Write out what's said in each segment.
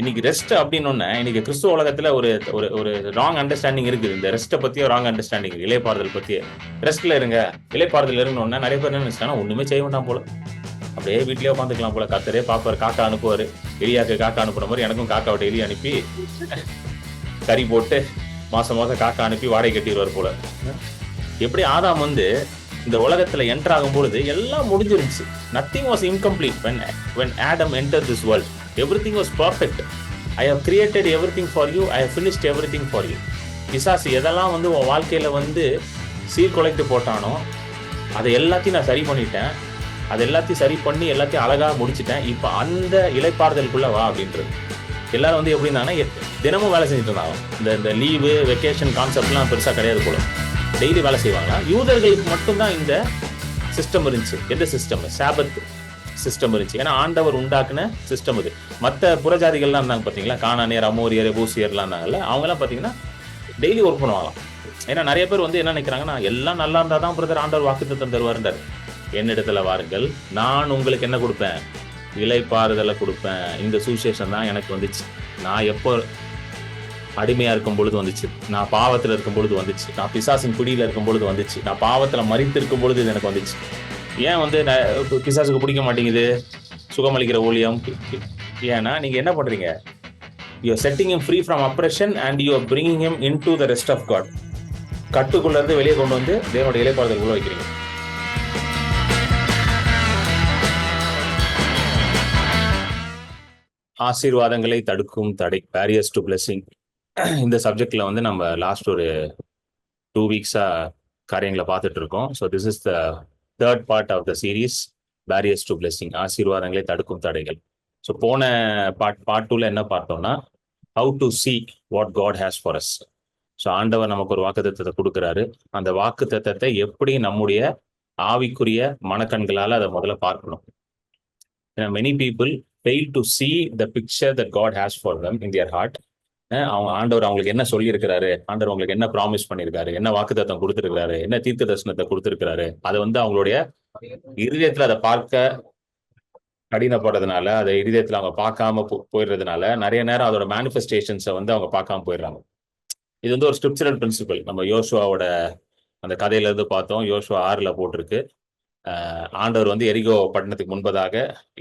இன்னைக்கு ரெஸ்ட் அப்படின்னு ஒண்ணு இன்னைக்கு கிறிஸ்துவ உலகத்துல ஒரு ஒரு ஒரு ராங் அண்டர்ஸ்டாண்டிங் இருக்குது. இந்த ரெஸ்ட்டை பத்தியோ ராங் அண்டர்ஸ்டாண்டிங், இலைப்பாறுதல் பத்தியே. ரெஸ்ட்ல இருங்க, இலைப்பாறுதல் இருங்கன்னு நிறைய பேர் என்ன நினைச்சாங்கன்னா ஒண்ணுமே செய்ய வேண்டாம் போல, அப்படியே வீட்லயே உட்காந்துக்கலாம் போல, கத்தரே பாப்பாரு, காக்கா அனுப்புவாரு. எலியாக்கு காக்கா அனுப்புற மாதிரி எனக்கும் காக்காவோட எலி அனுப்பி கறி போட்டு மாசம் மாசம் காக்கா அனுப்பி வாடகை கட்டிடுவார் போல. எப்படி ஆதாம் வந்து இந்த உலகத்துல என்டர் ஆகும் பொழுது எல்லாம் முடிஞ்சிருந்துச்சு. Nothing was incomplete when Adam entered this world. Everything was perfect. I have created everything for you. I have finished everything for you. பிசாசு எதெல்லாம் வந்து உன் வாழ்க்கையில வந்து சீர்குலைத்து போட்டானோ அதை எல்லாத்தையும் நான் சரி பண்ணிட்டேன், அதை எல்லாத்தையும் சரி பண்ணி எல்லாத்தையும் அழகா முடிச்சுட்டேன். இப்ப அந்த இலைப்பாறுதலுக்குள்ள வா அப்படின்றது. எல்லாரும் வந்து எப்படி இருந்தாங்கன்னா தினமும் வேலை செஞ்சுட்டு இருந்தாங்க. இந்த லீவு வெக்கேஷன் கான்செப்ட்லாம் பெருசா கிடையாது போல, டெய்லி வேலை செய்வாங்க. யூதர்களுக்கு மட்டும்தான் இந்த சிஸ்டம் இருந்துச்சு. எந்த சிஸ்டம்? சாபத் சிஸ்டம் இருந்துச்சு. ஏன்னா ஆண்டவர் உண்டாக்குன சிஸ்டம் இது. மற்ற புறஜாதிகள்லாம் இருந்தாங்க பார்த்தீங்களா, கானானியர், அமோரியர், எபூசியர்லாம் இருந்தாங்கல்ல, அவங்கெல்லாம் பார்த்தீங்கன்னா டெய்லி ஒர்க் பண்ணுவாங்களாம். ஏன்னா நிறைய பேர் வந்து என்ன நினைக்கிறாங்கன்னா எல்லாம் நல்லா இருந்தால் தான் பிரதர் ஆண்டவர் வாக்குத்தத்தம் தருவாருன்றார். என்னிடத்துல வாருங்கள், நான் உங்களுக்கு என்ன கொடுப்பேன்? இலைப்பாறுதலை கொடுப்பேன். இந்த சுவிசேஷம் தான் எனக்கு வந்துச்சு. நான் எப்போ அடிமையா இருக்கும் பொழுது வந்துச்சு, நான் பாவத்துல இருக்கும் பொழுது வந்துச்சு, நான் பிசாசின் பிடியில இருக்கும் பொழுது வந்துச்சு, நான் பாவத்துல மரித்து இருக்கும் பொழுது இது எனக்கு வந்துச்சு. ஏன் வந்து பிசாசுக்கு பிடிக்க மாட்டேங்குது சுகமளிக்கிற ஊழியம்? ஏன்னா நீங்க என்ன பண்றீங்க? You are setting him free from oppression and you are bringing him into the rest of God. கட்டுக்குள்ள இருந்து வெளியே கொண்டு வந்து தேவனுடைய இலைப்பாறுதலுக்குள்ள வைக்கிறீங்க. ஆசீர்வாதங்களை தடுக்கும் தடை, பேரியர்ஸ் டு பிளெஸிங். இந்த சப்ஜெக்ட்ல வந்து நம்ம லாஸ்ட் ஒரு 2 வீக்ஸா காரியங்களை பார்த்துட்டு இருக்கோம். So this is the third part of the series, barriers to blessing, ஆசீர்வாதங்களை தடுக்கும் தடைகள். ஸோ போன பார்ட் 2ல என்ன பார்த்தோம்னா, how to see what God has for us. So ஆண்டவர் நமக்கு ஒரு வாக்குத்தத்தத்தை கொடுக்குறாரு. அந்த வாக்குத்தத்தத்தை எப்படி நம்முடைய ஆவிக்குரிய மனக்கண்களால் அதை முதல்ல பார்க்கணும். Many people fail to see the picture that God has for them in their heart. அவங்க ஆண்டவர் அவங்களுக்கு என்ன சொல்லியிருக்கிறாரு, ஆண்டவர் அவங்களுக்கு என்ன ப்ராமிஸ் பண்ணியிருக்காரு, என்ன வாக்குத்தத்தம் கொடுத்துருக்காரு, என்ன தீர்க்க தரிசனத்தை கொடுத்துருக்காரு, அதை வந்து அவங்களுடைய இருதயத்துல அதை பார்க்க கடினப்படுறதுனால, அதை இருதயத்துல அவங்க பார்க்காம போயிடுறதுனால நிறைய நேரம் அதோட மேனிஃபெஸ்டேஷன்ஸை வந்து அவங்க பார்க்காம போயிடுறாங்க. இது வந்து ஒரு ஸ்கிரிப்சுரல் பிரின்சிபல். நம்ம யோசுவாவோட அந்த கதையில இருந்து பார்த்தோம். யோசுவா 6ல போட்டிருக்கு. ஆண்டவர் வந்து எரிகோ பட்டணத்துக்கு முன்பதாக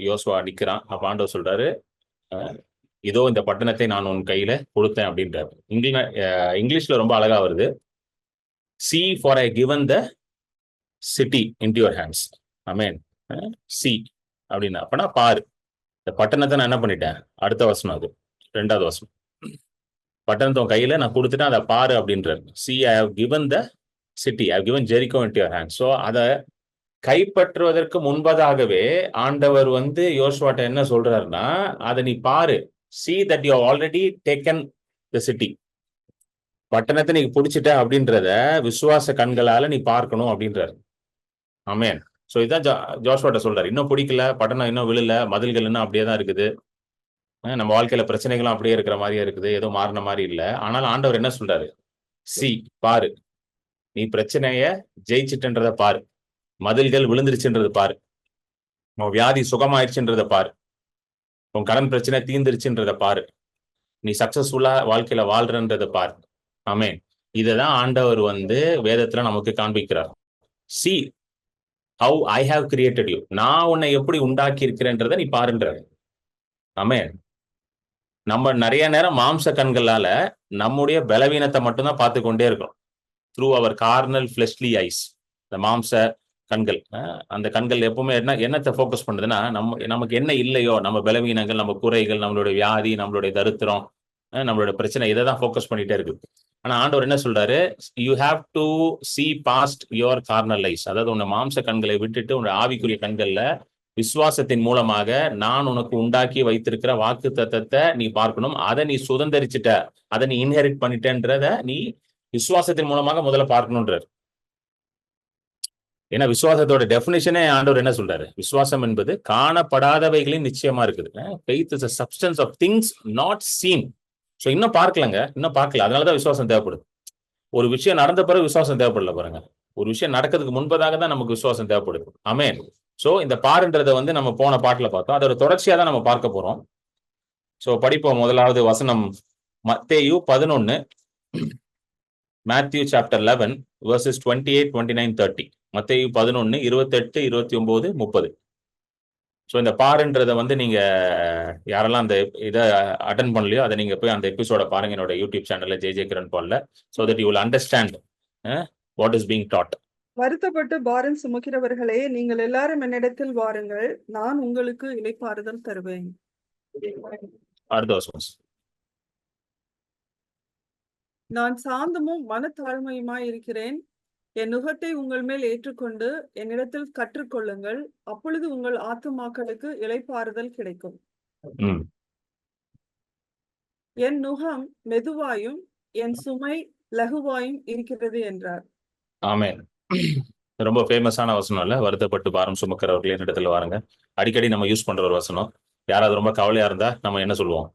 யோசுவா நிக்கிறான். அப்ப ஆண்டவர் சொல்றாரு, இதோ இந்த பட்டணத்தை நான் உன் கையில கொடுத்தேன் அப்படின்றாரு. இங்கிலீஷ்ல ரொம்ப அழகா வருது. see for I given the city into your hands. Amen. see அப்படின்னா அப்பனா பாரு, இந்த பட்டணத்தை நான் என்ன பண்ணிட்டேன். அடுத்த வசனம், அது 2வது வசனம். பட்டணத்தை உன் கையில நான் கொடுத்துட்டேன், அதை பாரு அப்படின்றாரு. see I have given the city, I have given Jericho into your hands. So அதை கைப்பற்றுவதற்கு முன்பதாகவே ஆண்டவர் வந்து யோசுவாட்ட என்ன சொல்றாருன்னா, அதை நீ பாரு, see that you have already taken the city. பட்டணத்தை நீ பிடிச்சிட்ட அப்படின்றத விசுவாச கண்களால நீ பார்க்கணும் அப்படின்றாரு. ஆமென். ஸோ இதான் ஜோஷுவாட்ட சொல்றாரு. இன்னும் பிடிக்கல, பட்டணம் இன்னும் விழல, மதில்கள் இன்னும் அப்படியே தான் இருக்குது, நம்ம வாழ்க்கையில பிரச்சனைகளும் அப்படியே இருக்கிற மாதிரியே இருக்குது, ஏதோ மாறின மாதிரி இல்லை. ஆனால் ஆண்டவர் என்ன சொல்றாரு? see, பாரு, நீ பிரச்சனைய ஜெயிச்சிட்டுன்றத பாரு, மதில்கள் விழுந்துருச்சுன்றது பாரு, உன் வியாதி சுகமாயிருச்சுன்றத பாரு, உன் கடன் பிரச்சனை தீர்ந்துருச்சுன்றத பாரு, நீ சக்சஸ்ஃபுல்லா வாழ்க்கையில வாழ்றன்றத பாரு. ஆமென். இததான் ஆண்டவர் வந்து வேதத்துல நமக்கு காண்பிக்கிறார். see how I have created you. நான் உன்னை எப்படி உண்டாக்கி இருக்கிறேன்றத நீ பாருன்றார். ஆமென். நம்ம நிறைய நேரம் மாம்ச கண்களால நம்முடைய பலவீனத்தை மட்டும்தான் பார்த்து கொண்டே இருக்கோம். through our carnal fleshly eyes. இந்த மாம்ச கண்கள், அந்த கண்கள் எப்பவுமே என்னத்தை ஃபோக்கஸ் பண்ணுதுன்னா, நமக்கு என்ன இல்லையோ, நம்ம பலவீனங்கள், நம்ம குறைகள், நம்மளுடைய வியாதி, நம்மளுடைய தரித்திரம், நம்மளுடைய பிரச்சனை, இதை தான் ஃபோக்கஸ் பண்ணிட்டே இருக்கு. ஆனா ஆண்டவர் என்ன சொல்றாரு? You have to see past your carnal eyes. அதாவது உன்னை மாம்ச கண்களை விட்டுட்டு உன்னுடைய ஆவிக்குரிய கண்கள்ல விசுவாசத்தின் மூலமாக நான் உனக்கு உண்டாக்கி வைத்திருக்கிற வாக்கு தத்தத்தை நீ பார்க்கணும். அதை நீ சுதந்திரிச்சுட்ட, அதை நீ இன்ஹெரிட் பண்ணிட்டேன்றத நீ விசுவாசத்தின் மூலமாக முதல்ல பார்க்கணுன்றார். ஏன்னா விசுவாசத்தோட டெஃபினிஷனே ஆண்டவர் என்ன சொல்றாரு? விசுவாசம் என்பது காணப்படாதவைகளின் நிச்சயமா இருக்குது. faith is a substance of things not seen. So இன்னும் பார்க்கலங்க, இன்னும் பார்க்கல, அதனாலதான் விசுவாசம் தேவைப்படுது. ஒரு விஷயம் நடந்த பிறகு விசுவாசம் தேவைப்படல பாருங்க. ஒரு விஷயம் நடக்கிறதுக்கு முன்பதாக தான் நமக்கு விசுவாசம் தேவைப்படுது. ஆமென். ஸோ இந்த பாருன்றதை வந்து நம்ம போன பாட்டுல பார்த்தோம், அதோட தொடர்ச்சியா தான் நம்ம பார்க்க போறோம். சோ படிப்போம். முதலாவது வசனம் மத்தேயு 11, மேத்யூ சாப்டர் 11 verses 28, 29, 30. மத்தேயு 11, 28, 29, 30. ஸோ இந்த பாருன்றதை வந்து நீங்க யாரெல்லாம் அந்த இதை அட்டன் பண்ணலையோ அதை நீங்க போய் அந்த எபிசோட பாருங்க என்னோட யூடியூப் சேனல்ல ஜே கிரண் பால்ல. So that you will understand what is being dot. வருத்தப்பட்டு பாரம் சுமக்கிறவர்களே, நீங்கள் எல்லாரும் என்னிடத்தில் வாருங்கள், நான் உங்களுக்கு இளைப்பாறுதல் தருவேன். அடுத்த வசனம். நான் சாந்தமும் மனத்தாழ்மையுமாய் இருக்கிறேன். என் நுகத்தை உங்கள் மேல் ஏற்றுக்கொண்டு என்னிடத்தில் கற்றுக்கொள்ளுங்கள், அப்பொழுது உங்கள் ஆத்துமாக்களுக்கு இளைப்பாறுதல் கிடைக்கும். என் நுகம் மெதுவாயும் என் சுமை லகுவாயும் இருக்கிறது என்றார். ஆமென். ரொம்ப ஃபேமஸான வசனம் இல்ல, வருத்தப்பட்டு பாரம் சுமக்கிறவர்களே என்னிடத்துல வாருங்க. அடிக்கடி நம்ம யூஸ் பண்ற ஒரு வசனம். யாராவது ரொம்ப கவலையா இருந்தா நம்ம என்ன சொல்லுவோம்?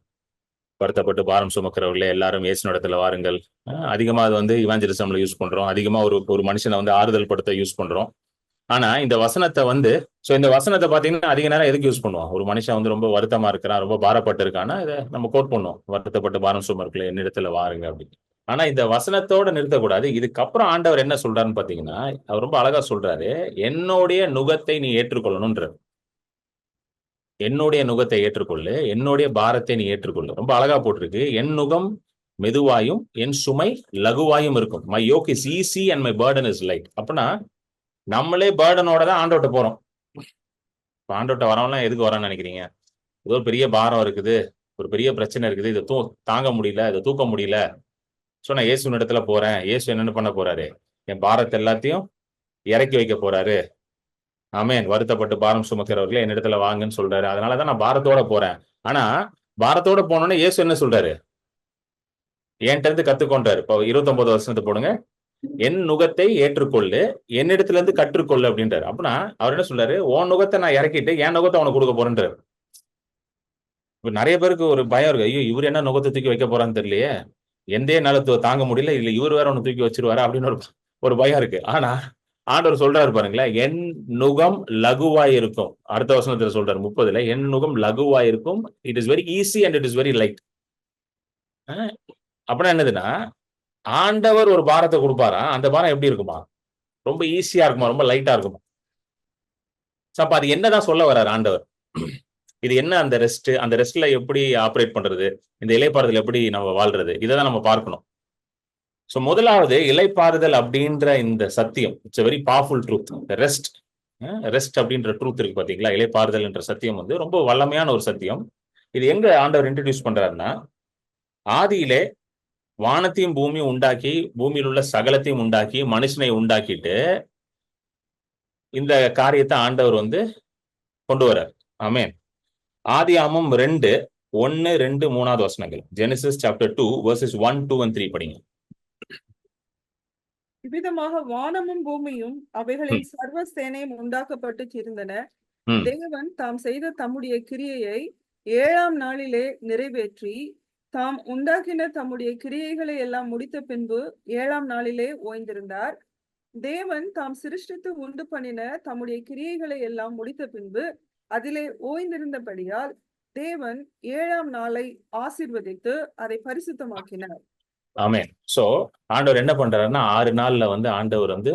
வருத்தப்பட்டு பாரம் சுமக்கிறவர்களே எல்லாரும் இயேசு இடத்துல வாருங்கள். அதிகமா அது வந்து இவாஞ்சலிசம்ல யூஸ் பண்றோம். அதிகமா ஒரு மனுஷனை வந்து ஆறுதல் படுத்த யூஸ் பண்றோம். ஆனா இந்த வசனத்தை வந்து இந்த வசனத்தை பாத்தீங்கன்னா அதிக நேரம் எதுக்கு யூஸ் பண்ணுவோம்? ஒரு மனுஷன் வந்து ரொம்ப வருத்தமா இருக்கிறான், ரொம்ப பாரப்பட்டு இருக்கான்னா இதை நம்ம கோட் பண்ணுவோம், வருத்தப்பட்டு பாரம் சுமர்களே என்னிடத்துல வாருங்க அப்படின்னு. ஆனா இந்த வசனத்தோட நிறுத்தக்கூடாது. இதுக்கப்புறம் ஆண்டவர் என்ன சொல்றாருன்னு பாத்தீங்கன்னா, அவர் ரொம்ப அழகா சொல்றாரு, என்னுடைய நுகத்தை நீ ஏற்றுக்கொள்ளணும்ன்ற. என்னுடைய நுகத்தை ஏற்றுக்கொள்ளு, என்னுடைய பாரத்தை நீ ஏற்றுக்கொள்ளு. ரொம்ப அழகா போட்டிருக்கு, என் நுகம் மெதுவாயும் என் சுமை லகுவாயும் இருக்கும். My yoke is easy and my burden is light. அப்படின்னா நம்மளே பேர்டனோட தான் ஆண்டோட்ட போறோம். ஆண்டோட்ட வரவெல்லாம் எதுக்கு வரான்னு நினைக்கிறீங்க? ஏதோ ஒரு பெரிய பாரம் இருக்குது, ஒரு பெரிய பிரச்சனை இருக்குது, இதை தாங்க முடியல, இதை தூக்க முடியல. ஸோ நான் இயேசு இடத்துல போறேன். இயேசு என்னென்ன பண்ண போறாரு? என் பாரத்தை எல்லாத்தையும் இறக்கி வைக்க போறாரு. ஆமென். வருத்தப்பட்டு பாரம் சுமக்கிறவர்களே என்னிடத்துல வாங்கன்னு சொல்றாரு. அதனாலதான் நான் பாரத்தோட போறேன். ஆனா பாரத்தோட போனோன்னே இயேசு என்ன சொல்றாரு? என்கிட்ட இருந்து கத்துக்கொண்டாரு. இப்போ 29 வருஷத்தை போடுங்க. என் நுகத்தை ஏற்றுக்கொள்ளு, என்னிடத்துல இருந்து கற்றுக்கொள்ளு அப்படின்றாரு. அப்படின்னா அவர் என்ன சொல்றாரு? உன் நுகத்தை நான் இறக்கிட்டு என் நுகத்தை அவனுக்கு கொடுக்க போறேன்றாரு. இப்ப நிறைய பேருக்கு ஒரு பயம் இருக்கு, ஐயோ இவர் என்ன நுகத்தை தூக்கி வைக்க போறான்னு தெரியலையே, எந்தே நிலத்தை தாங்க முடியல, இல்ல இவர் வேற ஒண்ணு தூக்கி வச்சிருவாரு அப்படின்னு ஒரு பயம் இருக்கு. ஆனா ஆண்டவர் சொல்றாரு பாருங்களேன், என் நுகம் லகுவாய் இருக்கும். அடுத்த வசனத்துல சொல்றாரு 30ல, என் நுகம் லகுவாய் இருக்கும், it is very easy and it is very light. அப்படின்னா என்னதுன்னா, ஆண்டவர் ஒரு பாரத்தை கொடுப்பாரா, அந்த பாரம் எப்படி இருக்குமா? ரொம்ப ஈஸியா இருக்குமா, ரொம்ப லைட்டா இருக்குமா? அப்ப அது என்னதான் சொல்ல வர்றாரு ஆண்டவர்? இது என்ன அந்த ரெஸ்ட்? அந்த ரெஸ்ட்ல எப்படி ஆப்ரேட் பண்றது? இந்த இளைப்பாறுதல் எப்படி நம்ம வாழ்றது? இதைதான் நம்ம பார்க்கணும். சோ முதலாவது இளைப்பாறுதல் அப்படின்ற இந்த சத்தியம், it's very powerful truth. Rest அப்படின்ற ட்ரூத் இருக்கு பாத்தீங்களா? இளைப்பாறுதல் என்ற சத்தியம் வந்து ரொம்ப வல்லமையான ஒரு சத்தியம். இது எங்க ஆண்டவர் இன்ட்ரடியூஸ் பண்றாருன்னா, ஆதியிலே வானத்தையும் பூமியும் உண்டாக்கி, பூமியில் உள்ள சகலத்தையும் உண்டாக்கி, மனுஷனை உண்டாக்கிட்டு இந்த காரியத்தை ஆண்டவர் வந்து கொண்டு வர்றார். ஆமென். ஆதியாகமம் 2, 1, 2, 3 வசனங்கள். ஜெனசிஸ் சாப்டர் 2 verses 1, 2 and 3 படிங்க. இவ்விதமாக வானமும் பூமியும் அவைகளின் சர்வ சேனையும் உண்டாக்கப்பட்டு இருந்தன. தேவன் தாம் செய்த தம்முடைய கிரியையை 7ஆம் நாளிலே நிறைவேற்றி, தாம் உண்டாக்கின தம்முடைய கிரியைகளை எல்லாம் முடித்த பின்பு 7ஆம் நாளிலே ஓய்ந்திருந்தார். தேவன் தாம் சிருஷ்டித்து உண்டு பண்ணின தம்முடைய கிரியைகளை எல்லாம் முடித்த பின்பு அதிலே ஓய்ந்திருந்தபடியால் தேவன் 7ஆம் நாளை ஆசீர்வதித்து அதை பரிசுத்தமாக்கினார். ஆமென். சோ ஆண்டவர் என்ன பண்றாருன்னா, 6 நாள்ல வந்து ஆண்டவர் வந்து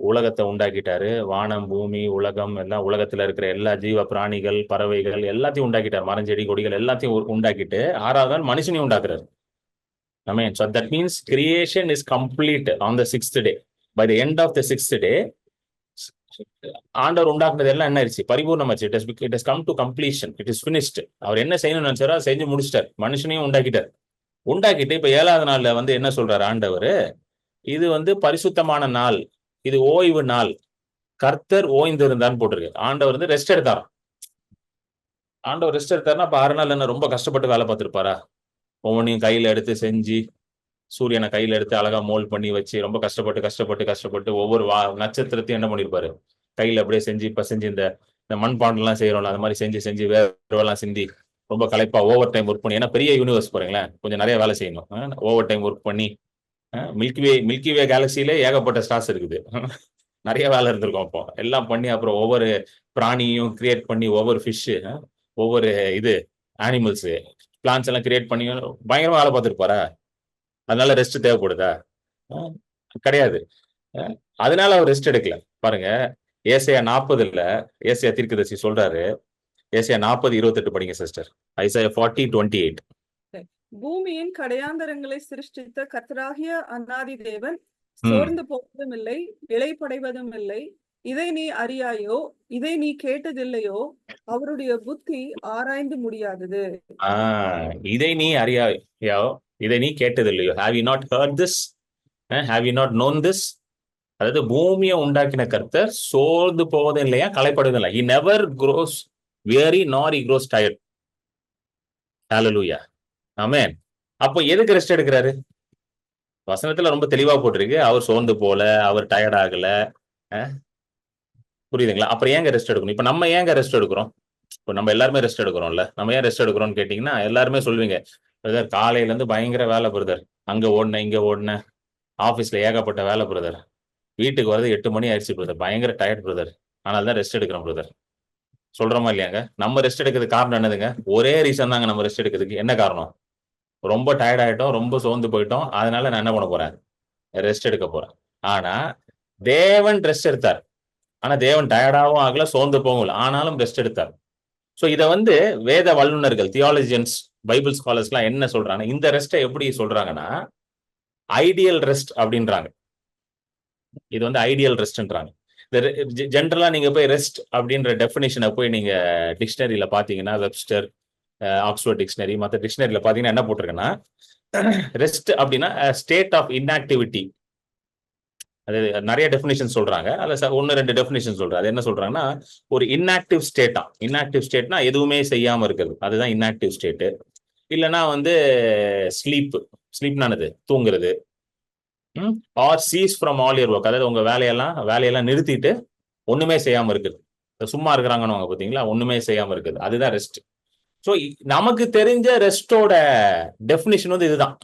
உலகத்தை உண்டாக்கிட்டாரு. வானம், பூமி, உலகம் எல்லாம், உலகத்துல இருக்கிற எல்லா ஜீவ பிராணிகள், பறவைகள் எல்லாத்தையும் உண்டாக்கிட்டார். மரம், செடி, கொடிகள் எல்லாத்தையும் உண்டாக்கிட்டு 6ஆவது நாள் மனுஷனையும் உண்டாக்குறாரு. ஆமென். So that means creation is complete on the 6th day. By the end of the 6th day, ஆண்டவர் உண்டாக்குனது எல்லாம் என்ன ஆயிடுச்சு? பரிபூர்ணமாச்சு. It has come to completion. It is finished. அவர் என்ன செய்யணும்னு நினைச்சாரோ செஞ்சு முடிச்சிட்டார். மனுஷனையும் உண்டாக்கிட்டார். உண்டாக்கிட்டு இப்ப 7ஆவது நாள்ல வந்து என்ன சொல்றாரு ஆண்டவர்? இது வந்து பரிசுத்தமான நாள், இது ஓய்வு நாள், கர்த்தர் ஓய்ந்திருந்தான்னு போட்டிருக்கு. ஆண்டவர் வந்து ரெஸ்ட் எடுத்தார். ஆண்டவர் ரெஸ்ட் எடுத்தாருன்னா அப்ப 6 நாள் என்ன ரொம்ப கஷ்டப்பட்டு வேலை பார்த்திருப்பாரா? ஒவ்வொன்றையும் கையில எடுத்து செஞ்சு, சூரியனை கையில எடுத்து அழகா மோல்ட் பண்ணி வச்சு ரொம்ப கஷ்டப்பட்டு ஒவ்வொரு நட்சத்திரத்தையும் என்ன பண்ணிருப்பாரு? கையில அப்படியே செஞ்சு, இப்ப செஞ்சு இந்த மண்பாண்டெல்லாம் செய்யறோம்ல, அது மாதிரி செஞ்சு வேர்வெல்லாம் சிந்தி ரொம்ப களைப்பா ஓவர் டைம் ஒர்க் பண்ணி, ஏன்னா பெரிய யூனிவர்ஸ் பாருங்களேன், கொஞ்சம் நிறைய வேலை செய்யணும். ஓவர் டைம் ஒர்க் பண்ணி, மில்கிவே கேலக்சியிலே ஏகப்பட்ட ஸ்டார்ஸ் இருக்குது. நிறைய வேலை இருந்திருக்கும். அப்போ எல்லாம் பண்ணி அப்புறம் ஒவ்வொரு பிராணியும் கிரியேட் பண்ணி, ஒவ்வொரு ஃபிஷ், ஒவ்வொரு இது ஆனிமல்ஸ் பிளான்ஸ் எல்லாம் கிரியேட் பண்ணி பயங்கரமா வேலை பார்த்துருப்பாரா? அதனால ரெஸ்ட் தேவைப்படுதா? அஹ் கிடையாது. அதனால அவர் ரெஸ்ட் எடுக்கல. பாருங்க, ஏசாயா 40 ஏசாயா தீர்க்கதரிசி சொல்றாரு. ஏசாயா 40:28 படிங்க சிஸ்டர். ஐசாயா 40:28. பூமியின் கடையாந்தரங்களை சிருஷ்டித்த கர்த்தராகிய அநாதி தேவன் ம் சோர்ந்து போவதும் இல்லை, இளைப்படைவதும் இல்லை. இதை நீ அறியாயோ? இதை நீ கேட்டதில்லையோ? அவருடைய புத்தி ஆராய்ந்து முடியாதது. இதை நீ அறியாயோ, இதை நீ கேட்டதில்லையோ? Have you not heard this? Have you not known this? அதாவது பூமியை உண்டாக்கின கர்த்தர் சோர்ந்து போவதும் இல்லையா, களைப்படுவதும் இல்லை. He never grows weary nor he grows tired. Hallelujah. ஆமென். அப்போ எதுக்கு ரெஸ்ட் எடுக்கிறாரு? வசனத்துல ரொம்ப தெளிவா போட்டிருக்கு. அவர் சோர்ந்து போல, அவர் டயர்ட் ஆகல. அஹ் புரியுதுங்களா? அப்புறம் ஏங்க ரெஸ்ட் எடுக்கணும்? இப்ப நம்ம ஏங்க ரெஸ்ட் எடுக்கிறோம்? இப்போ நம்ம எல்லாருமே ரெஸ்ட் எடுக்கிறோம்ல. நம்ம ஏன் ரெஸ்ட் எடுக்கிறோம்னு கேட்டீங்கன்னா, எல்லாருமே சொல்லுவீங்க, பிரதர் காலையில இருந்து பயங்கர வேலை பிரதர், அங்க ஓடினேன் இங்க ஓடினேன், ஆபீஸ்ல ஏகப்பட்ட வேலை பிரதர், வீட்டுக்கு வரது 8 மணி ஆயிடுச்சு பிரதர், பயங்கர டயர்ட் பிரதர், அதனால தான் ரெஸ்ட் எடுக்கிறோம் பிரதர். சொல்றோமா இல்லையாங்க? நம்ம ரெஸ்ட் எடுக்கிறதுக்கு காரணம் என்னதுங்க? ஒரே ரீசன் தாங்க நம்ம ரெஸ்ட் எடுக்கிறதுக்கு. என்ன காரணம்? ரொம்ப டயர்ட் ஆயிட்டோம், ரொம்ப சோர்ந்து போயிட்டோம், அதனால நான் என்ன பண்ண போறேன்? ரெஸ்ட் எடுக்க போறேன். ஆனா தேவன் ரெஸ்ட் எடுத்தார். ஆனா தேவன் டயர்டாகவும் ஆகல, சோர்ந்து போகல, ஆனாலும் ரெஸ்ட் எடுத்தார். ஸோ இதை வந்து வேத வல்லுநர்கள், தியாலஜியன்ஸ், பைபிள் ஸ்காலர்ஸ்லாம் என்ன சொல்றாங்க, இந்த ரெஸ்ட்டை எப்படி சொல்றாங்கன்னா ஐடியல் ரெஸ்ட் அப்படின்றாங்க. இது வந்து ஐடியல் ரெஸ்ட்ன்றாங்க. ஜென்ரலா நீங்க போய் ரெஸ்ட் அப்படின்ற டெஃபினிஷனை போய் நீங்க டிக்ஷனரியில பாத்தீங்கன்னா, வெப்ஸ்டர், ஆக்ஸ்போர்ட் டிக்ஷனரி, மற்ற டிக்ஷனரியில பாத்தீங்கன்னா என்ன போட்டிருக்குன்னா, ரெஸ்ட் அப்படின்னா ஸ்டேட் ஆஃப் இன்ஆக்டிவிட்டி. அது நிறைய டெஃபினிஷன் சொல்றாங்க. அதுல 1-2 டெஃபினிஷன் சொல்றாங்க. அது என்ன சொல்றாங்கன்னா, ஒரு இன்ஆக்டிவ் ஸ்டேட்டா. இன்ஆக்டிவ் ஸ்டேட்னா எதுவுமே செய்யாம இருக்கிறது, அதுதான் இன்ஆக்டிவ் ஸ்டேட்டு. இல்லைன்னா வந்து ஸ்லீப்னானது தூங்குறது. Or cease from all your work, அதாவது உங்க வேலையெல்லாம் நிறுத்திட்டு ஒண்ணுமே செய்யாம இருக்குது. சும்மா இருக்கிறாங்கன்னு பாத்தீங்களா, ஒண்ணுமே செய்யாம இருக்குது, அதுதான் ரெஸ்ட். ஸோ நமக்கு தெரிஞ்ச ரெஸ்டோட டெஃபினிஷன் வந்து இதுதான்.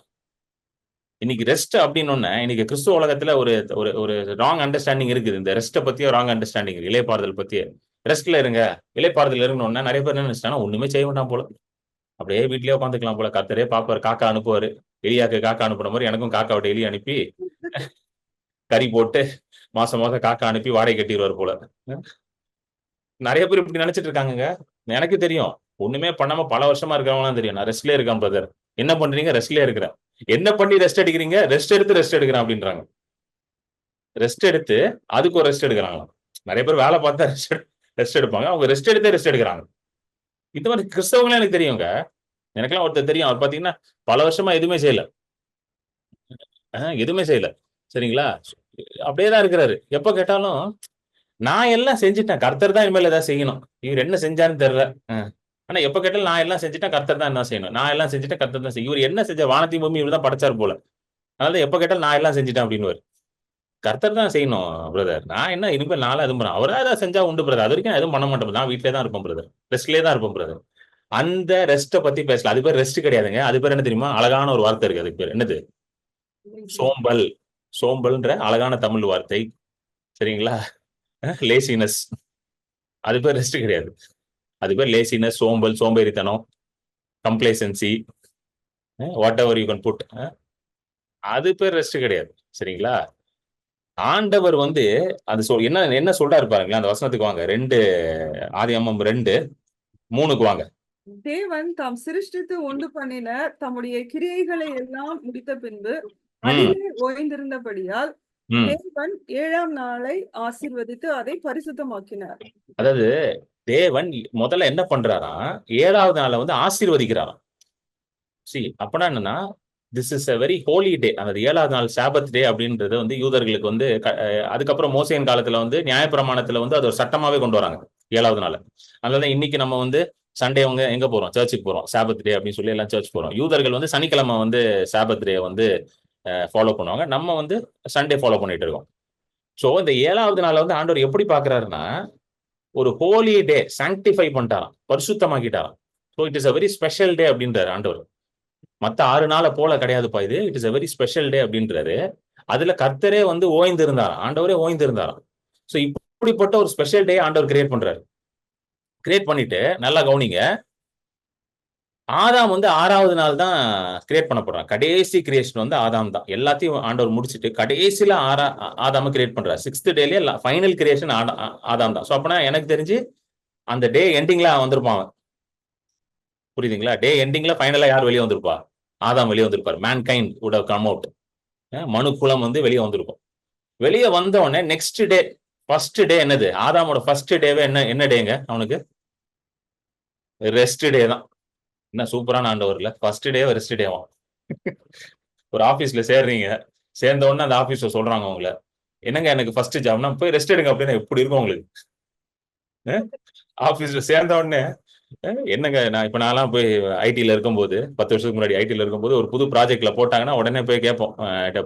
இன்னைக்கு ரெஸ்ட் அப்படின்னு இன்னைக்கு கிறிஸ்துவ உலகத்துல ஒரு ஒரு ஒரு ராங் அண்டர்ஸ்டாண்டிங் இருக்குது. இந்த ரெஸ்ட்டை பத்தியோ ராங் அண்டர்ஸ்டாண்டிங், இலைப்பாறுதல் பத்தியே. ரெஸ்ட்ல இருங்க, இலைப்பாறுதல் இருங்கன்னு நிறைய பேர் என்ன நினைச்சிட்டாங்கன்னா, ஒண்ணுமே செய்ய வேண்டாம் போல, அப்படியே வீட்லயே உட்காந்துக்கலாம் போல, கர்த்தரே பாப்பாரு, காக்கா அனுப்புவாரு. எலியாக்கு காக்கா அனுப்புன மாதிரி எனக்கும் காக்காவோட எலி அனுப்பி கறி போட்டு மாசம் மாசம் காக்கா அனுப்பி வாடகை கட்டிடுவார் போல. நிறைய பேர் இப்படி நினைச்சிட்டு இருக்காங்க. எனக்கு தெரியும், ஒண்ணுமே பண்ணாம பல வருஷமா இருக்கிறவங்களாம் தெரியும், நான் ரெஸ்ட்லயே இருக்கேன் பிரதர். என்ன பண்றீங்க? ரெஸ்ட்லயே இருக்கிறேன். என்ன பண்ணி ரெஸ்ட் எடுக்கிறீங்க? ரெஸ்ட் எடுத்து ரெஸ்ட் எடுக்கிறேன் அப்படின்றாங்க. ரெஸ்ட் எடுத்து அதுக்கு ஒரு ரெஸ்ட் எடுக்கிறாங்க. நிறைய பேர் வேலை பார்த்தா ரெஸ்ட் எடுப்பாங்க, அவங்க ரெஸ்ட் எடுத்து ரெஸ்ட் எடுக்கிறாங்க. இந்த மாதிரி கிறிஸ்தவங்களும் எனக்கு தெரியுங்க. எனக்கெல்லாம் ஒருத்தர் தெரியும், அவர் பாத்தீங்கன்னா பல வருஷமா எதுவுமே செய்யல, எதுவுமே செய்யல, சரிங்களா? அப்படியேதான் இருக்கிறாரு. எப்ப கேட்டாலும் நான் எல்லாம் செஞ்சுட்டேன், கர்த்தர் தான் இனிமேல் ஏதாவது செய்யணும், இவர் என்ன செஞ்சான்னு தெரியல. ஆனா எப்ப கேட்டாலும் நான் எல்லாம் செஞ்சுட்டேன், கர்த்தர் தான் என்ன செய்யணும், நான் எல்லாம் செஞ்சுட்டேன், கர்த்தர் தான் செய்யும். இவர் என்ன செஞ்ச? வானத்தையும் பூமி இவர் தான் படைச்சார் போல. அதனால எப்ப கேட்டாலும் நான் எல்லாம் செஞ்சுட்டேன் அப்படின்னு. கர்த்தர் தான் செய்யணும் பிரதர், நான் என்ன இனிமேல் நாளா எதுவும் பண்ண, அவரா ஏதாவது செஞ்சா உண்டு பிரதர், அது வரைக்கும் எதுவும் பண்ண மாட்டேன், நான் வீட்டிலே தான் இருப்பேன் பிரதர், ரெஸ்ட்லேயே தான் இருப்பேன் பிரதர். அந்த ரெஸ்ட்டை பத்தி பேசலாம். அது பேர் ரெஸ்ட் கிடையாதுங்க. அது பேர் என்ன தெரியுமா? அழகான ஒரு வார்த்தை இருக்கு, அதுக்கு பேர் என்னது? சோம்பல். சோம்பல்ன்ற அழகான தமிழ் வார்த்தை, சரிங்களா? லேசினஸ். அது பேர் ரெஸ்ட் கிடையாது. அது பேர் லேசினஸ், சோம்பல், சோம்பேறித்தனம், complacency, whatever you can put. அது பேர் ரெஸ்ட் கிடையாது, சரிங்களா? ஆண்டவர் வந்து அது என்ன என்ன சொல்றாரு பாருங்களேன். அந்த வசனத்துக்கு வாங்க, 2 ஆதியாகமம் 2:3 வாங்க. தேவன் தாம் சிருஷ்டித்து உண்டு பண்ணின தம்முடைய கிரியைகளை எல்லாம் முடித்த பின்பு அதிலே ஓய்ந்திருந்தபடியால் தேவன் 7ஆம் நாளை ஆசீர்வதித்து அதை பரிசுத்தமாக்கினார். அதாவது தேவன் முதல்ல என்ன பண்றாரா, 7ஆவது நாளை வந்து ஆசீர்வதிக்கிறாராம். அப்பனா என்னன்னா, this is a very holy day. அந்த 7ஆவது நாள் சாபத் டே அப்படின்றது வந்து யூதர்களுக்கு வந்து அதுக்கப்புறம் மோசேயின் காலத்துல வந்து நியாயப்பிரமாணத்துல வந்து அது ஒரு சட்டமாவே கொண்டு வராங்க 7ஆவது நாள். அதனால இன்னைக்கு நம்ம வந்து சண்டே அவங்க எங்க போறோம்? சர்ச்சுக்கு போறோம், சாபத் டே அப்படின்னு சொல்லி எல்லாம் சர்ச் போறோம். யூதர்கள் வந்து சனிக்கிழமை வந்து சாபத் டே வந்து ஃபாலோ பண்ணுவாங்க, நம்ம வந்து சண்டே ஃபாலோ பண்ணிட்டு இருக்கோம். ஸோ இந்த 7ஆவது நாளை வந்து ஆண்டவர் எப்படி பாக்குறாருன்னா, ஒரு ஹோலி டே, சாங்டிஃபை பண்ணிட்டாராம், பரிசுத்தமாக்கிட்டாராம். So it is a very special day அப்படின்றாரு ஆண்டவர். மற்ற 6 நாளை போல கிடையாதுப்பா இது, it is a very special day அப்படின்றாரு. அதுல கர்த்தரே வந்து ஓய்ந்திருந்தாராம், ஆண்டவரே ஓய்ந்திருந்தாராம். ஸோ இப்படிப்பட்ட ஒரு ஸ்பெஷல் டே ஆண்டவர் கிரியேட் பண்றாரு. கிரியேட் பண்ணிட்டு நல்லா கவனிங்க, ஆதாம் வந்து 6வது நாள் தான் கிரியேட் பண்ணப்படுறான். கடைசி கிரியேஷன் வந்து ஆதாம் தான். எல்லாத்தையும் ஆண்டவர் முடிச்சிட்டு கடைசியில ஆதாம கிரியேட் பண்றார். 6th டேலயே ஃபைனல் கிரியேஷன் ஆதாம் தான். சோ அப்பனா எனக்கு தெரிஞ்சு அந்த டே எண்டிங்ல வந்திருப்பான் அவன். புரியுதுங்களா? டே எண்டிங்ல ஃபைனலா யார் வெளியே வந்திருப்பா? ஆதாம் வெளியே வந்திருப்பார். Man kind would have come out. மனு குலம் வந்து வெளியே வந்திருக்கும். வெளியே வந்த உடனே நெக்ஸ்ட் டே ஃபர்ஸ்ட் டே என்னது? ஆதாமோட ஃபர்ஸ்ட் டேவே என்ன டேங்க அவனுக்கு? ரெஸ்ட் டே தான். என்ன சூப்பரான ஆண்டவர் இல்ல? First day rest டேவான். ஒரு ஆபீஸ்ல சேர்றீங்க, சேர்ந்த உடனே அந்த ஆபீஸ்ல சொல்றாங்க உங்களை, என்னங்க எனக்கு ஃபர்ஸ்ட் ஜாப்னா போய் ரெஸ்ட் எடுங்க அப்படின்னு எப்படி இருக்கும் உங்களுக்கு? ஆபீஸ்ல சேர்ந்த உடனே என்னங்க நான் இப்ப நான்லாம் போய் ஐடில இருக்கும்போது 10 வருஷத்துக்கு முன்னாடி ஐடில இருக்கும்போது ஒரு புது ப்ராஜெக்ட்ல போட்டாங்கன்னா உடனே போய் கேட்போம்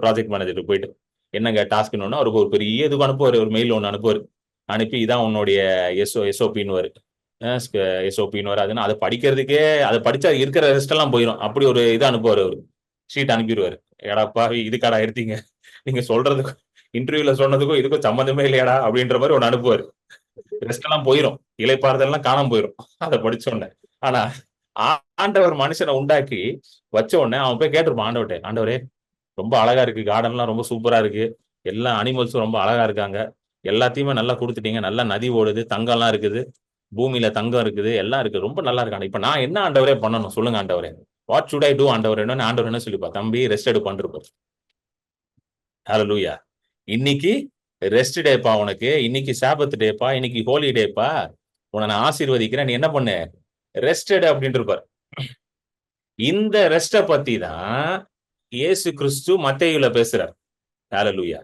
ப்ராஜெக்ட் மேனேஜருக்கு போயிட்டு என்னங்க டாஸ்க்னு அவருக்கு ஒரு பெரிய இதுக்கு அனுப்புவார், ஒரு மெயில் ஒன்று அனுப்புவார். அனுப்பி இதான் உன்னுடைய எஸ்ஓபின்னு வரு எஸ்ஓபின்னு வராதுன்னு அதை படிக்கிறதுக்கே அதை படிச்சா இருக்கிற ரெஸ்ட் எல்லாம் போயிடும். அப்படி ஒரு இதை அனுப்புவார் அவரு, ஷீட் அனுப்பிடுவாரு. ஏடாப்பா இதுக்காடா எடுத்தீங்க, நீங்க சொல்றதுக்கும் இன்டர்வியூல சொன்னதுக்கும் இதுக்கும் சம்மந்தமே இல்லையாடா அப்படின்ற மாதிரி ஒன்று அனுப்புவாரு. ரெஸ்ட் எல்லாம் போயிடும், இலைப்பாறுதல்லாம் காணாம போயிடும் அதை படிச்ச உடனே. ஆனா ஆண்டவர் மனுஷனை உண்டாக்கி வச்ச உடனே அவன் போய் கேட்டிருப்பான் ஆண்டவர்கிட்ட, ஆண்டவரே ரொம்ப அழகா இருக்கு, கார்டன்லாம் ரொம்ப சூப்பரா இருக்கு, எல்லா அனிமல்ஸும் ரொம்ப அழகா இருக்காங்க, எல்லாத்தையுமே நல்லா கொடுத்துட்டீங்க, நல்லா நதி ஓடுது, தங்கம்லாம் இருக்குது, பூமியில தங்கம் இருக்குது, எல்லாம் இருக்கு, ரொம்ப நல்லா இருக்காங்க. இப்ப நான் என்ன ஆண்டவரே பண்ணணும் சொல்லுங்க ஆண்டவரே, வாட் சுட் ஐ டூ ஆண்டவர்? என்ன ஆண்டவர் என்ன சொல்லிப்பா, தம்பி ரெஸ்ட் எடு பண்ணிருப்பார். ஹல்லேலூயா. இன்னைக்கு ரெஸ்ட் டேப்பா உனக்கு, இன்னைக்கு சாபத் டேப்பா, இன்னைக்கு ஹோலி டேப்பா, உன்னை நான் ஆசீர்வதிக்கிறேன், நீ என்ன பண்ணு, ரெஸ்ட் எடு அப்படின்னு இருப்பார். இந்த ரெஸ்ட பத்தி தான் இயேசு கிறிஸ்து மத்தேயுல பேசுறார். ஹல்லேலூயா.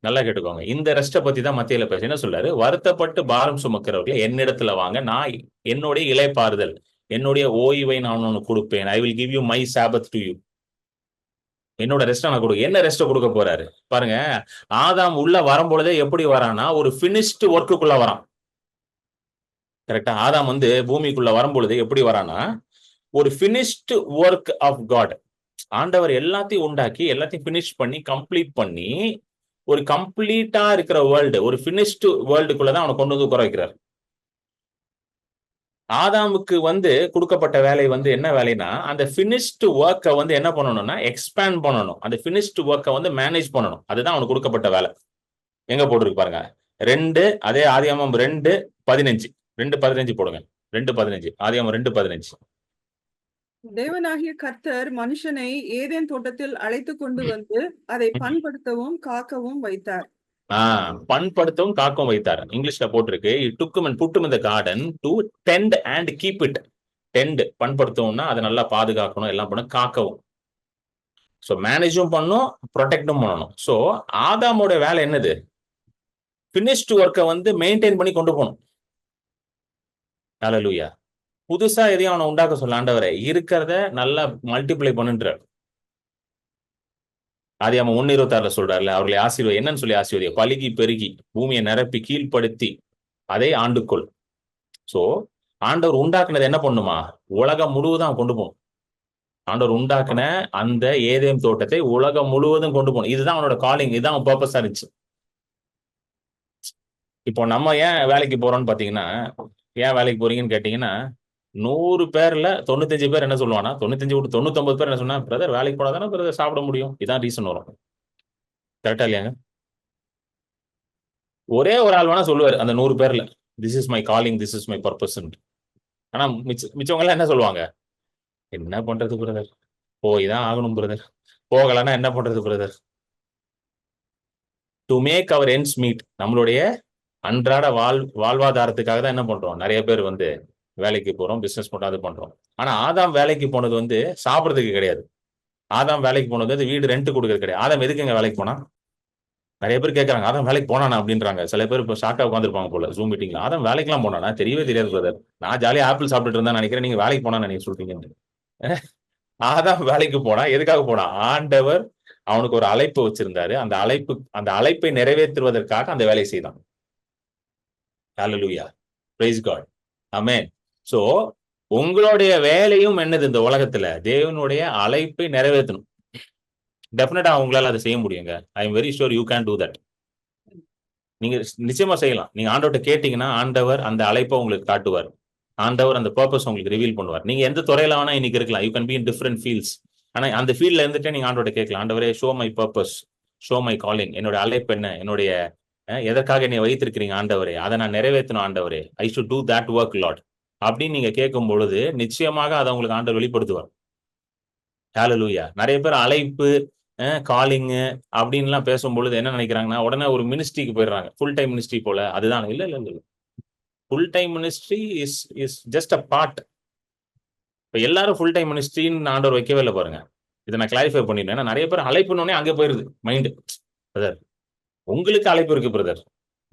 நல்லா கேட்டுக்கோங்க. இந்த ரெஸ்ட பத்தி தான் மத்தேயுல பேச என்ன சொல்றாரு? வருத்தப்பட்டு பாரம் சுமக்கிறவர்களே என்னிடத்துல வாங்க, நான் என்னுடைய இளைப்பாறுதல், என்னுடைய ஓய்வை நான் உனக்கு கொடுப்பேன். I will give you my sabbath to you. என்னோட ரெஸ்ட நான் கொடுக்க. என்ன ரெஸ்ட கொடுக்க போறாரு பாருங்க. ஆதாம் உள்ள வரும்பொழுதே எப்படி வரானா, ஒரு பினிஷ்டு ஒர்க்குள்ள வரான். கரெக்டா? ஆதாம் வந்து பூமிக்குள்ள வரும்பொழுது எப்படி வரானா, ஒரு பினிஷ்டு ஒர்க் ஆஃப் காட். ஆண்டவர் எல்லாத்தையும் உண்டாக்கி எல்லாத்தையும் பினிஷ் பண்ணி கம்ப்ளீட் பண்ணி ஒரு கம்ப்ளீட்டா இருக்கிற வேர்ல்டு, ஒரு பினிஷ்டு வேர்ல்டுக்குள்ளதான் அவனை கொண்டு வந்து உட்கார வைக்கிறார். ஆதாமுக்கு வந்து கொடுக்கப்பட்ட வேலை வந்து என்ன வேலைனா, அந்த பினிஷ்டு ஒர்க்கை வந்து என்ன பண்ணணும்னா எக்ஸ்பேண்ட் பண்ணணும், அந்த பினிஷ்டு ஒர்க்கை வந்து மேனேஜ் பண்ணணும். அதுதான் அவனுக்கு கொடுக்கப்பட்ட வேலை. எங்க போட்டிருக்கு பாருங்க, 2 அதே ஆதியாகமம் 2:15 2:15 போடுங்க. 2:15 ஆதியாகமம் 2:15. தேவனாகிய கர்த்தர் மனுஷனை ஏதேன் தோட்டத்தில் அழைத்து கொண்டு வந்து அதை பண்படுத்தவும் காக்கவும் வைத்தார். பண்படுத்தவும் காக்கவும் வைத்தார். இங்கிலீஷ்ல போட்டிருக்கு, he took him and put him in the garden to tend and keep it. Tend பண்படுத்தவும்னா அதை நல்லா பாதுகாக்கணும், எல்லாம் பண்ணணும், காக்கவும். ஸோ மேனேஜும் பண்ணணும், ப்ரொடெக்டும் பண்ணணும். ஸோ ஆதாமோட வேலை என்னது? பினிஷ்டு ஒர்க்கை வந்து மெயின்டைன் பண்ணி கொண்டு போகணும். ஹல்லேலூயா. புதுசா எதையும் அவனை உண்டாக்க சொல்ல ஆண்டவரே, இருக்கிறத நல்லா மல்டிப்ளை பண்ணுன்றார். ஆதியாகமம் 1:26 சொல்றாருல, அவர்களை ஆசீர்வதி, என்னன்னு சொல்லி ஆசீர்வதி, பலுகி பெருகி பூமியை நிரப்பி கீழ்ப்படுத்தி அதை ஆண்டுக்கொள். சோ ஆண்டவர் உண்டாக்குனது என்ன பண்ணுமா, உலகம் முழுவதும் கொண்டு போகணும். ஆண்டவர் உண்டாக்குன அந்த ஏதேம் தோட்டத்தை உலகம் முழுவதும் கொண்டு போகணும். இதுதான் அவனோட காலிங், இதுதான் அவன் பர்பஸா இருந்துச்சு. இப்போ நம்ம ஏன் வேலைக்கு போறோம்னு பாத்தீங்கன்னா, ஏன் வேலைக்கு போறீங்கன்னு கேட்டீங்கன்னா, 100 பேர்ல 95 பேர் என்ன சொல்லுவானா, 95 விட்டு 99 பேர் என்ன சொன்னா, பிரதர் வேலைக்கு போனாதானே பிரதர் சாப்பிட முடியும், இதான் ரீசன் வரும். கரெக்டா இல்லையாங்க? ஒரே ஒரு ஆள் வேணா சொல்லுவாரு அந்த 100 பேர்ல, this is my calling, this is my purpose. ஆனா மிச்சவங்க எல்லாம் என்ன சொல்லுவாங்க, என்ன பண்றது பிரதர், போய் தான் ஆகணும் பிரதர், போகலன்னா என்ன பண்றது brother. To make our ends meet, நம்மளுடைய அன்றாட வாழ்வாதாரத்துக்காக தான் என்ன பண்றோம், நிறைய பேர் வந்து வேலைக்கு போறோம், பிசினஸ் பண்றோம், அது பண்றோம். ஆனா ஆதாம் வேலைக்கு போனது வந்து சாப்பிடுறதுக்கு கிடையாது. ஆதாம் வேலைக்கு போனது வந்து வீடு ரெண்ட் கொடுக்கறது கிடையாது. ஆதாம் எதுக்கு வேலைக்கு போனா? நிறைய பேர் கேட்கறாங்க, ஆதாம் வேலைக்கு போனானா அப்படின்றாங்க. சில பேர் இப்போ ஷாக்கா உட்காந்துருப்பாங்க போல ஜூம் மீட்டிங்ல, ஆதாம் வேலைக்கெல்லாம் போனானா, தெரியவே தெரியாது பிரதர், நான் ஜாலியா ஆப்பிள் சாப்பிட்டுட்டு இருந்தா நினைக்கிறேன், நீங்க வேலைக்கு போனா நீங்க சொல்றீங்க. ஆதாம் வேலைக்கு போனா எதுக்காக போனா, ஆண்டவர் அவனுக்கு ஒரு அழைப்பு வச்சிருந்தாரு, அந்த அழைப்பை நிறைவேற்றுவதற்காக அந்த வேலையை செய்தான். ஹல்லேலூயா, பிரைஸ் காட், ஆமென். சோ உங்களுடைய வேலையும் என்னது, இந்த உலகத்துல தேவனுடைய அழைப்பை நிறைவேற்றணும். டெஃபினட்டா உங்களால அதை செய்ய முடியுங்க. I am very sure you can do that. நீங்க நிச்சயமா செய்யலாம். நீங்க ஆண்டவர்கிட்ட கேட்டீங்கன்னா ஆண்டவர் அந்த அழைப்பை உங்களுக்கு காட்டுவார். ஆண்டவர் அந்த பர்பஸ் உங்களுக்கு ரிவீல் பண்ணுவார். நீங்க எந்த துறையில வேணா இன்னைக்கு இருக்கலாம், you can be in different fields. ஆனா அந்த ஃபீல்ட்ல இருந்துட்டே நீங்க ஆண்டோட கேட்கலாம், ஆண்டவரே show my purpose, show my calling, என்னோட அழைப்பு என்ன, என்னுடைய எதற்காக என்னை வைத்திருக்கிறீங்க ஆண்டவரே, அதை நான் நிறைவேற்றணும் ஆண்டவரே, I should do that work Lord அப்படின்னு நீங்க கேட்கும் பொழுது நிச்சயமாக அதை உங்களுக்கு ஆண்டவர் வெளிப்படுத்துவார். ஹalleluya. நிறைய பேர் அழைப்பு, காலிங்கு அப்படின்லாம் பேசும்பொழுது என்ன நினைக்கிறாங்கன்னா, உடனே ஒரு மினிஸ்ட்ரிக்கு போயிடுறாங்க, ஃபுல் டைம் மினிஸ்ட்ரி போல. அதுதான் இல்ல இல்ல இல்ல, full time ministry is just a part. இப்போ எல்லாரும் ஃபுல் டைம் மினிஸ்ட்ரின்னு ஆண்டவர் வைக்கவே இல்லை பாருங்க. இதை நான் கிளாரிஃபை பண்ணிடுறேன். ஏன்னா நிறைய பேர் அழைப்புனோடனே அங்கே போயிருது மைண்டு. பிரதர், உங்களுக்கு அழைப்பு இருக்கு பிரதர்,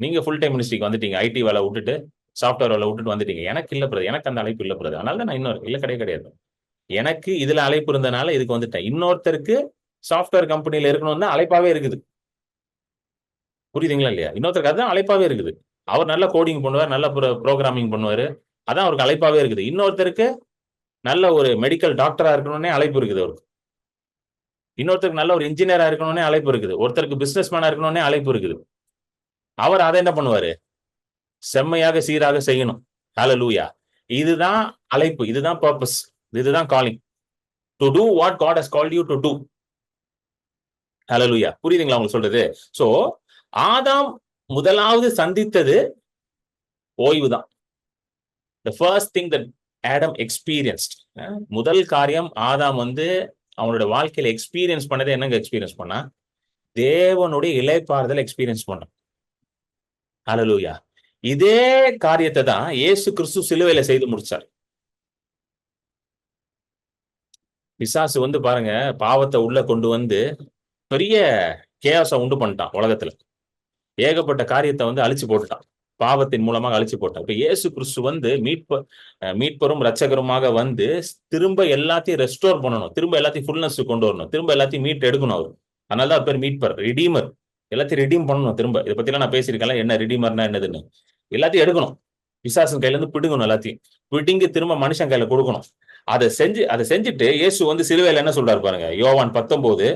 நீங்க ஃபுல் டைம் மினிஸ்ட்ரிக்கு வந்துட்டீங்க, ஐடி வேலை விட்டுட்டு சாஃப்ட்வேர் வேலை விட்டுட்டு வந்துட்டீங்க. எனக்கு இல்லை பிரதர், எனக்கு அந்த அழைப்பு இல்லை பிரதர், அதனால தான் நான் இன்னொரு இல்லை கிடையாது. எனக்கு இதுல அழைப்பு இருந்தனால இதுக்கு வந்துட்டேன். இன்னொருத்தருக்கு சாஃப்ட்வேர் கம்பெனியில இருக்கணும்னு தான் அழைப்பாவே இருக்குது. புரியுதுங்களா இல்லையா? இன்னொருத்தருக்கு அதுதான் அழைப்பாவே இருக்குது. அவர் நல்ல கோடிங் பண்ணுவார், நல்ல ப்ரோக்ராமிங் பண்ணுவாரு, அதான் அவருக்கு அழைப்பாவே இருக்குது. இன்னொருத்தருக்கு நல்ல ஒரு மெடிக்கல் டாக்டரா இருக்கணும்னே அழைப்பு இருக்குது அவருக்கு. இன்னொருத்தருக்கு நல்ல ஒரு இன்ஜினியரா இருக்கணும்னே அழைப்பு இருக்குது. ஒருத்தருக்கு பிசினஸ் மேனா இருக்கணும்னே அழைப்பு இருக்குது. அவர் அதை என்ன பண்ணுவாரு? செம்மையாக சீராக செய்யணும். ஹalleluya. இதுதான் அழைப்பு, இதுதான் பர்பஸ், இதுதான் calling. To do what God has called you to do. ஹalleluya. புரியுதுங்களா உங்களுக்கு சொல்றது? சோ ஆதாம் முதலாவது சந்தித்தது ஓய்வு தான். The first thing that Adam experienced, முதல் காரியம் ஆதாம் அவனோட வாழ்க்கையில எக்ஸ்பீரியன்ஸ் பண்ணதை என்னங்க எக்ஸ்பீரியன்ஸ் பண்ணா? தேவனுடைய இளைப்பாறுதல் எக்ஸ்பீரியன்ஸ் பண்ணான். ஹalleluya. இதே காரியத்தை தான் இயேசு கிறிஸ்து சிலுவையில செய்து முடிச்சார். பிசாசு பாருங்க, பாவத்தை உள்ள கொண்டு பெரிய கேயாச உண்டு பண்ணிட்டான் உலகத்துல. ஏகப்பட்ட காரியத்தை அழிச்சு போட்டுட்டான், பாவத்தின் மூலமாக அழிச்சு போட்டான். இப்ப இயேசு கிறிஸ்து மீட்பரும் ரட்சகருமாக திரும்ப எல்லாத்தையும் ரெஸ்டோர் பண்ணணும், திரும்ப எல்லாத்தையும் ஃபுல்னஸ் கொண்டு வரணும், திரும்ப எல்லாத்தையும் மீட் எடுக்கணும் அவர். அதனாலதான் பேர் மீட்பர், ரிடீமர். எல்லாத்தையும் ரிடீம் பண்ணணும் திரும்ப. இதை பத்தி எல்லாம் நான் பேசியிருக்கேன், என்ன ரிடீமர்னா என்னதுன்னு. எல்லாத்தையும் எடுக்கணும், பிசாசன் கையில இருந்து பிடுங்கணும், எல்லாத்தையும் பிடுங்கி திரும்ப மனுஷன் கையில கொடுக்கணும். அதை செஞ்சுட்டு இயேசு சிலுவையில என்ன சொல்றாரு பாருங்க, யோவான் 19:30.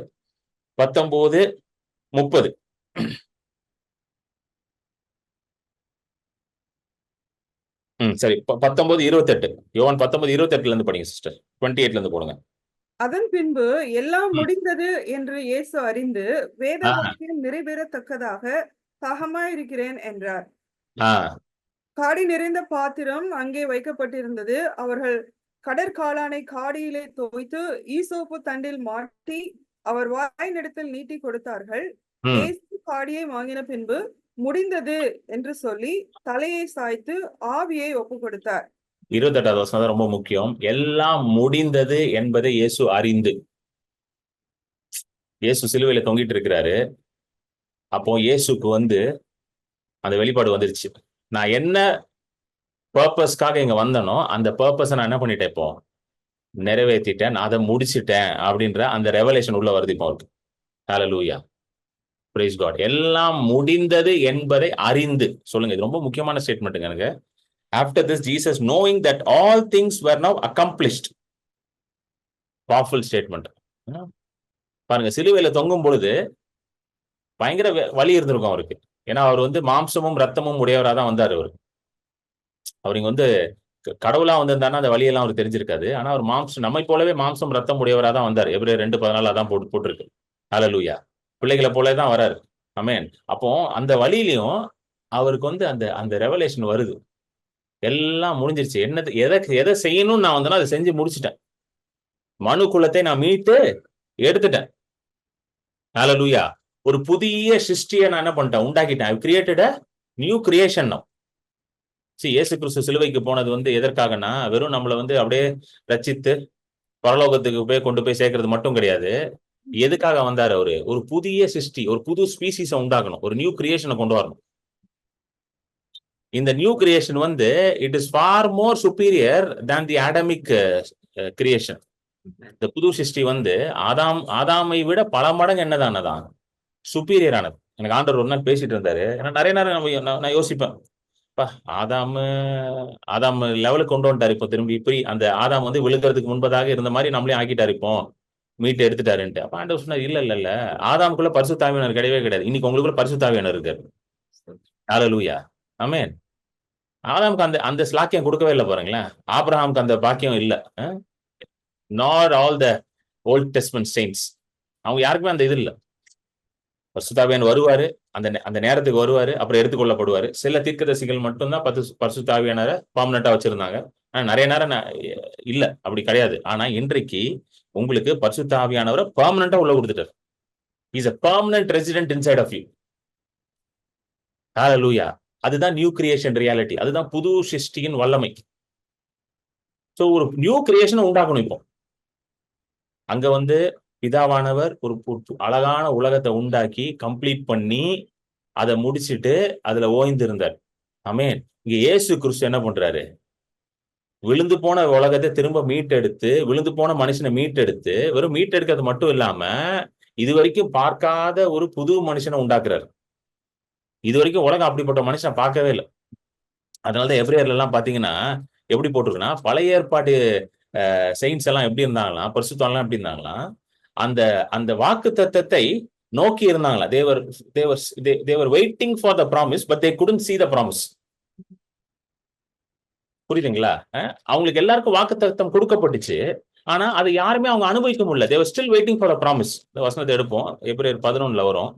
சரி, 19:28. யோவான் 19:28 இருந்து படிங்க சிஸ்டர், 28 இருந்து போடுங்க. அதன் பின்பு எல்லாம் முடிந்தது என்று இயேசு அறிந்து வேத வாக்கியம் நிறைவேறத்தக்கதாக தாகமாயிருக்கிறேன் என்றார். காடி நிறைந்த பாத்திரம் அங்கே வைக்கப்பட்டிருந்தது. அவர்கள் கடற்காளானை காடியிலே தோய்த்து ஈசோப்பு தண்டில் மாட்டி அவர் வாயினிடத்தில் நீட்டி கொடுத்தார்கள். இயேசு காடியை வாங்கின பின்பு முடிந்தது என்று சொல்லி தலையை சாய்த்து ஆவியை ஒப்பு கொடுத்தார். 28வது வசனம் ரொம்ப முக்கியம். எல்லாம் முடிந்தது என்பதை இயேசு அறிந்து. இயேசு சிலுவையில தொங்கிட்டு இருக்கிறாரு. அப்போ இயேசுக்கு அந்த வெளிப்பாடு வந்துருச்சு. நான் என்ன பர்பஸ்க்காக இங்க வந்தனோ அந்த பர்பஸை நான் என்ன பண்ணிட்டேன், இப்போ நிறைவேற்றிட்டேன், அதை முடிச்சிட்டேன் அப்படின்ற அந்த ரெவலேஷன் உள்ள வருது இப்போ அவருக்கு. ஹalleluya, praise God. எல்லாம் முடிந்தது என்பதை அறிந்து. சொல்லுங்க, இது ரொம்ப முக்கியமான ஸ்டேட்மெண்ட்டுங்க எனக்கு. After this, Jesus knowing that all things were now accomplished. Powerful statement. பாருங்க, சிலுவையில தொங்கும் பொழுது பயங்கர வலி இருந்திருக்கும் அவருக்கு. ஏன்னா அவர் மாம்சமும் ரத்தமும் உடையவராக தான் வந்தார். அவர் இங்க கடவுளா வந்திருந்தாருன்னா அந்த வழியெல்லாம் அவருக்கு தெரிஞ்சிருக்காது. ஆனா அவர் நம்மை போலவே மாம்சம் ரத்தம் உடையவராக தான் வந்தார். எபிரேயர் 2:14 அதான் போட்டிருக்கு. ஹalleluya. பிள்ளைகளை போல தான் வராரு. ஆமென். அப்போ அந்த வழியிலையும் அவருக்கு அந்த ரெவலேஷன் வருது. எல்லாம் முடிஞ்சிருச்சு, எதை செய்யணும்னு நான் வந்தேனோ அதை செஞ்சு முடிச்சுட்டேன், மனு குலத்தை நான் மீட்டு எடுத்துட்டேன். ஹalleluya. ஒரு புதிய சிருஷ்டியை நான் என்ன பண்ணிட்டேன், உண்டாக்கிட்டேன். I created a new creation now. இயேசு கிறிஸ்து சிலுவைக்கு போனது எதற்காகனா, வெறும் நம்மளை அப்படியே ரட்சித்து பரலோகத்துக்கு போய் கொண்டு போய் சேர்க்கறது மட்டும் கிடையாது. எதுக்காக வந்தாரு அவரு? ஒரு புதிய சிருஷ்டி, ஒரு புது ஸ்பீசிஸை உண்டாக்கணும், ஒரு நியூ கிரியேஷனை கொண்டு வரணும். இந்த new creation it is for more superior than the atomic creation. இந்த புது சிருஷ்டி ஆதாமை விட பல மடங்கு என்னதானதான் சுப்பீரியர் ஆனது. எனக்கு ஆண்டவர் ஒரு நாள் பேசிட்டு இருந்தாரு. ஏன்னா நிறைய நேரம் நான் யோசிப்பேன், ஆதாம் லெவலுக்கு கொண்டு வந்துட்டாரு இப்போ திரும்பி. இப்படி அந்த ஆதாம் விழுகிறதுக்கு முன்பதாக இருந்த மாதிரி நம்மளே ஆக்கிட்டாரு, இப்போ மீட்டு எடுத்துட்டாருன்ட்டு. அப்ப ஆண்டவர் சொன்னார், இல்ல ஆதாமுக்குள்ள பரிசுத்த ஆவியானவர் கிடையவே கிடையாது. இன்னைக்கு உங்களுக்குள்ள பரிசுத்த ஆவியானவர் இருக்காரு. ஹalleluya, ஆமென். ஆதாமுக்கு அந்த அந்த ஸ்லாக்கியம் கொடுக்கவே இல்லை பாருங்களேன். ஆபிரகாமுக்கு அந்த பாக்கியம் இல்லை. Not all the Old Testament saints, அவங்க யாருக்குமே அந்த இது இல்லை. பரிசுத்தாவியான் வருவாரு, அந்த அந்த நேரத்துக்கு வருவாரு, அப்புறம் எடுத்துக்கொள்ளப்படுவாரு. சில தீர்க்கதரிசிகள் மட்டும்தான் பரிசுத்தாவியானரை பர்மனண்டா வச்சிருந்தாங்க. ஆனா நிறைய நேரம் இல்ல, அப்படி கிடையாது. ஆனா இன்றைக்கு உங்களுக்கு பரிசுத்தாவியானவரை பர்மனண்டா உள்ள கொடுத்துட்டார். Is a permanent resident inside of you. ஹalleluya. அதுதான் நியூ கிரியேஷன் ரியாலிட்டி. அதுதான் புது சிருஷ்டியின் வல்லமை. சோ ஒரு நியூ கிரியேஷன் உண்டாக்கணும். இப்போ அங்க வந்து பிதாவானவர் ஒரு அழகான உலகத்தை உண்டாக்கி கம்ப்ளீட் பண்ணி அதை முடிச்சிட்டு அதுல ஓய்ந்து இருந்தார். ஆமென். இங்க இயேசு கிறிஸ்து என்ன பண்றாரு? விழுந்து போன உலகத்தை திரும்ப மீட்டெடுத்து, விழுந்து போன மனுஷனை மீட்டெடுத்து, வெறும் மீட்டெடுக்கிறது மட்டும் இல்லாம இது வரைக்கும் பார்க்காத ஒரு புது மனுஷனை உண்டாக்குறாரு. இது வரைக்கும் உலகம் அப்படிப்பட்ட மனுஷனை பார்க்கவே இல்லை. அதனாலதான் எபிரேயர்ல எல்லாம் பாத்தீங்கன்னா எப்படி போட்டிருக்குன்னா, பழைய ஏற்பாட்டு செயின்ஸ் எல்லாம் எப்படி இருந்தாங்களா, பரிசுத்தவான்கள் எப்படி இருந்தாங்களா, அந்த அந்த வாக்கு தத்தத்தை நோக்கி இருந்தாங்களா. They were waiting for the promise, but they couldn't see the promise. புரியுதுங்களா? அவங்களுக்கு எல்லாருக்கும் வாக்கு தத்தம் கொடுக்கப்பட்டுச்சு, ஆனா அது யாருமே அவங்க அனுபவிக்க முடியல. They were still waiting for the promise. இந்த வசனத்தை எடுப்போம். எபிரேயர் 11 வரும்.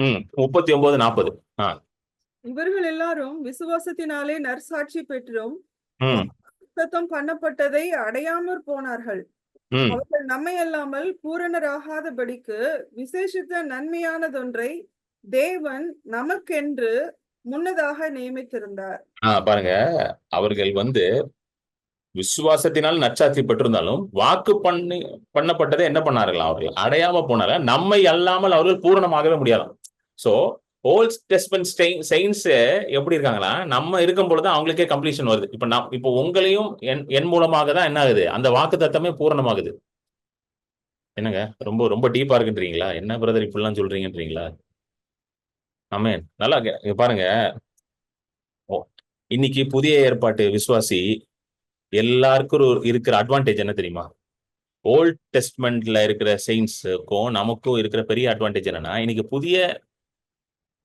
ம் 39-40. இவர்கள் எல்லாரும் விசுவாசத்தினாலே நற்சாட்சி பெற்றும் ம் வாக்குத்தத்தம் பண்ணப்பட்டதை அடையாமற் போனார்கள். ம் அவர்கள் நம்மை அல்லாமல் பூரணராகாதபடிக்கு விசேஷித்த நன்மையானதொன்றை தேவன் நமக்கென்று முன்னதாக நியமித்திருந்தார். பாருங்க, அவர்கள் வந்து விசுவாசத்தினால் நற்சாட்சி பெற்றிருந்தாலும் வாக்கு பண்ணப்பட்டதை என்ன பண்ணார்களாம்? அவர்கள் அடையாம போனால நம்மை அல்லாமல் அவர்கள் பூரணமாகவே முடியாதாம். சோ ஓல்ட் டெஸ்ட்மென்ட் செயின்ஸ் எப்படி இருக்காங்களா, நம்ம இருக்கும் பொழுது அவங்களுக்கே கம்ப்ளீஷன் வருது. இப்போ உங்களையும் என் மூலமாக தான் என்ன ஆகுது? அந்த வாக்கு தத்தமே பூரணமாகுது. என்னங்க ரொம்ப ரொம்ப டீப்பா இருக்குன்றீங்களா? என்ன பிரதர் இப்படிலாம் சொல்றீங்கன்றீங்களா? ஆமென். நல்லா பாருங்க, இன்னைக்கு புதிய ஏற்பாட்டு விசுவாசி எல்லாருக்கும் இருக்கிற அட்வான்டேஜ் என்ன தெரியுமா? ஓல்ட் டெஸ்ட்மெண்ட்ல இருக்கிற செயின்ஸுக்கும் நமக்கும் இருக்கிற பெரிய அட்வான்டேஜ் என்னன்னா, இன்னைக்கு புதிய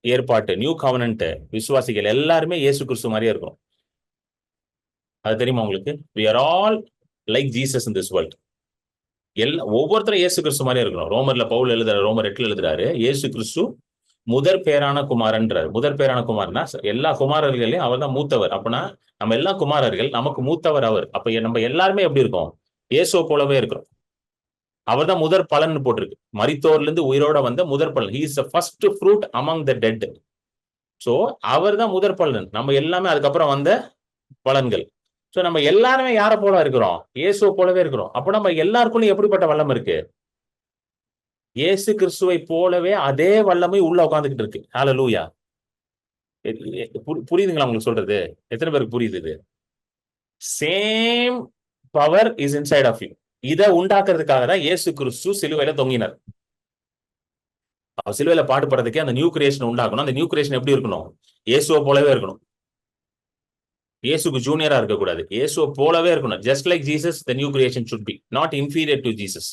ஏற்பாட்டு நியூ கவர்னன்ட் விசுவாசிகள் எல்லாருமே இயேசு கிறிஸ்து மாதிரியே இருக்கும். அது தெரியுமா உங்களுக்கு? we are all like Jesus in this world. ஒவ்வொருத்தரும் இயேசு கிறிஸ்து மாதிரியே இருக்கணும். ரோமர்ல பவுல் எழுதுறாரு, ரோமர் 8 எழுதுறாரு, இயேசு கிறிஸ்து முதற் பேரான குமாரன்றார். முதற் பேரான குமாரனா எல்லா குமாரர்களையும் அவர் தான் மூத்தவர். அப்படின்னா நம்ம எல்லா குமாரர்கள், நமக்கு மூத்தவர் அவர். அப்ப நம்ம எல்லாருமே எப்படி இருக்கோம்? இயேசுவை போலவே இருக்கிறோம். அவர் தான் முதற் பலன் போட்டிருக்கு. மரித்தோர்ல இருந்து உயிரோட வந்த முதற் பலன். he is the first fruit among the dead. So அவர் தான் முதற் பலன். நம்ம எல்லாமே அதுக்கப்புறம் வந்த பலன்கள். சோ நம்ம எல்லாருமே யாரை போல இருக்கிறோம்? இயேசுவை போலவே இருக்கிறோம். அப்ப நம்ம எல்லாருக்குள்ளும் எப்படிப்பட்ட வல்லம் இருக்கு? இயேசு கிறிஸ்துவை போலவே அதே வல்லமை உள்ள உட்கார்ந்துகிட்டு இருக்கு. ஹல்லேலூயா. புரியுதுங்களா உங்களுக்கு சொல்றது? எத்தனை பேருக்கு புரியுது இது? Same power is inside of you. இதை உண்டாக்குறதுக்காக தான் இயேசு கிறிஸ்து சிலுவையில தொங்கினார். அவர் சிலுவையில பாடுபடுறதுக்கே அந்த நியூ கிரியேஷன் உண்டாக்கணும். அந்த நியூ கிரியேஷன் எப்படி இருக்கணும்? இயேசுவை போலவே இருக்கணும். இயேசுக்கு ஜூனியரா இருக்கக்கூடாது, இயேசுவை போலவே இருக்கணும். Just like Jesus the new creation should be not inferior to Jesus,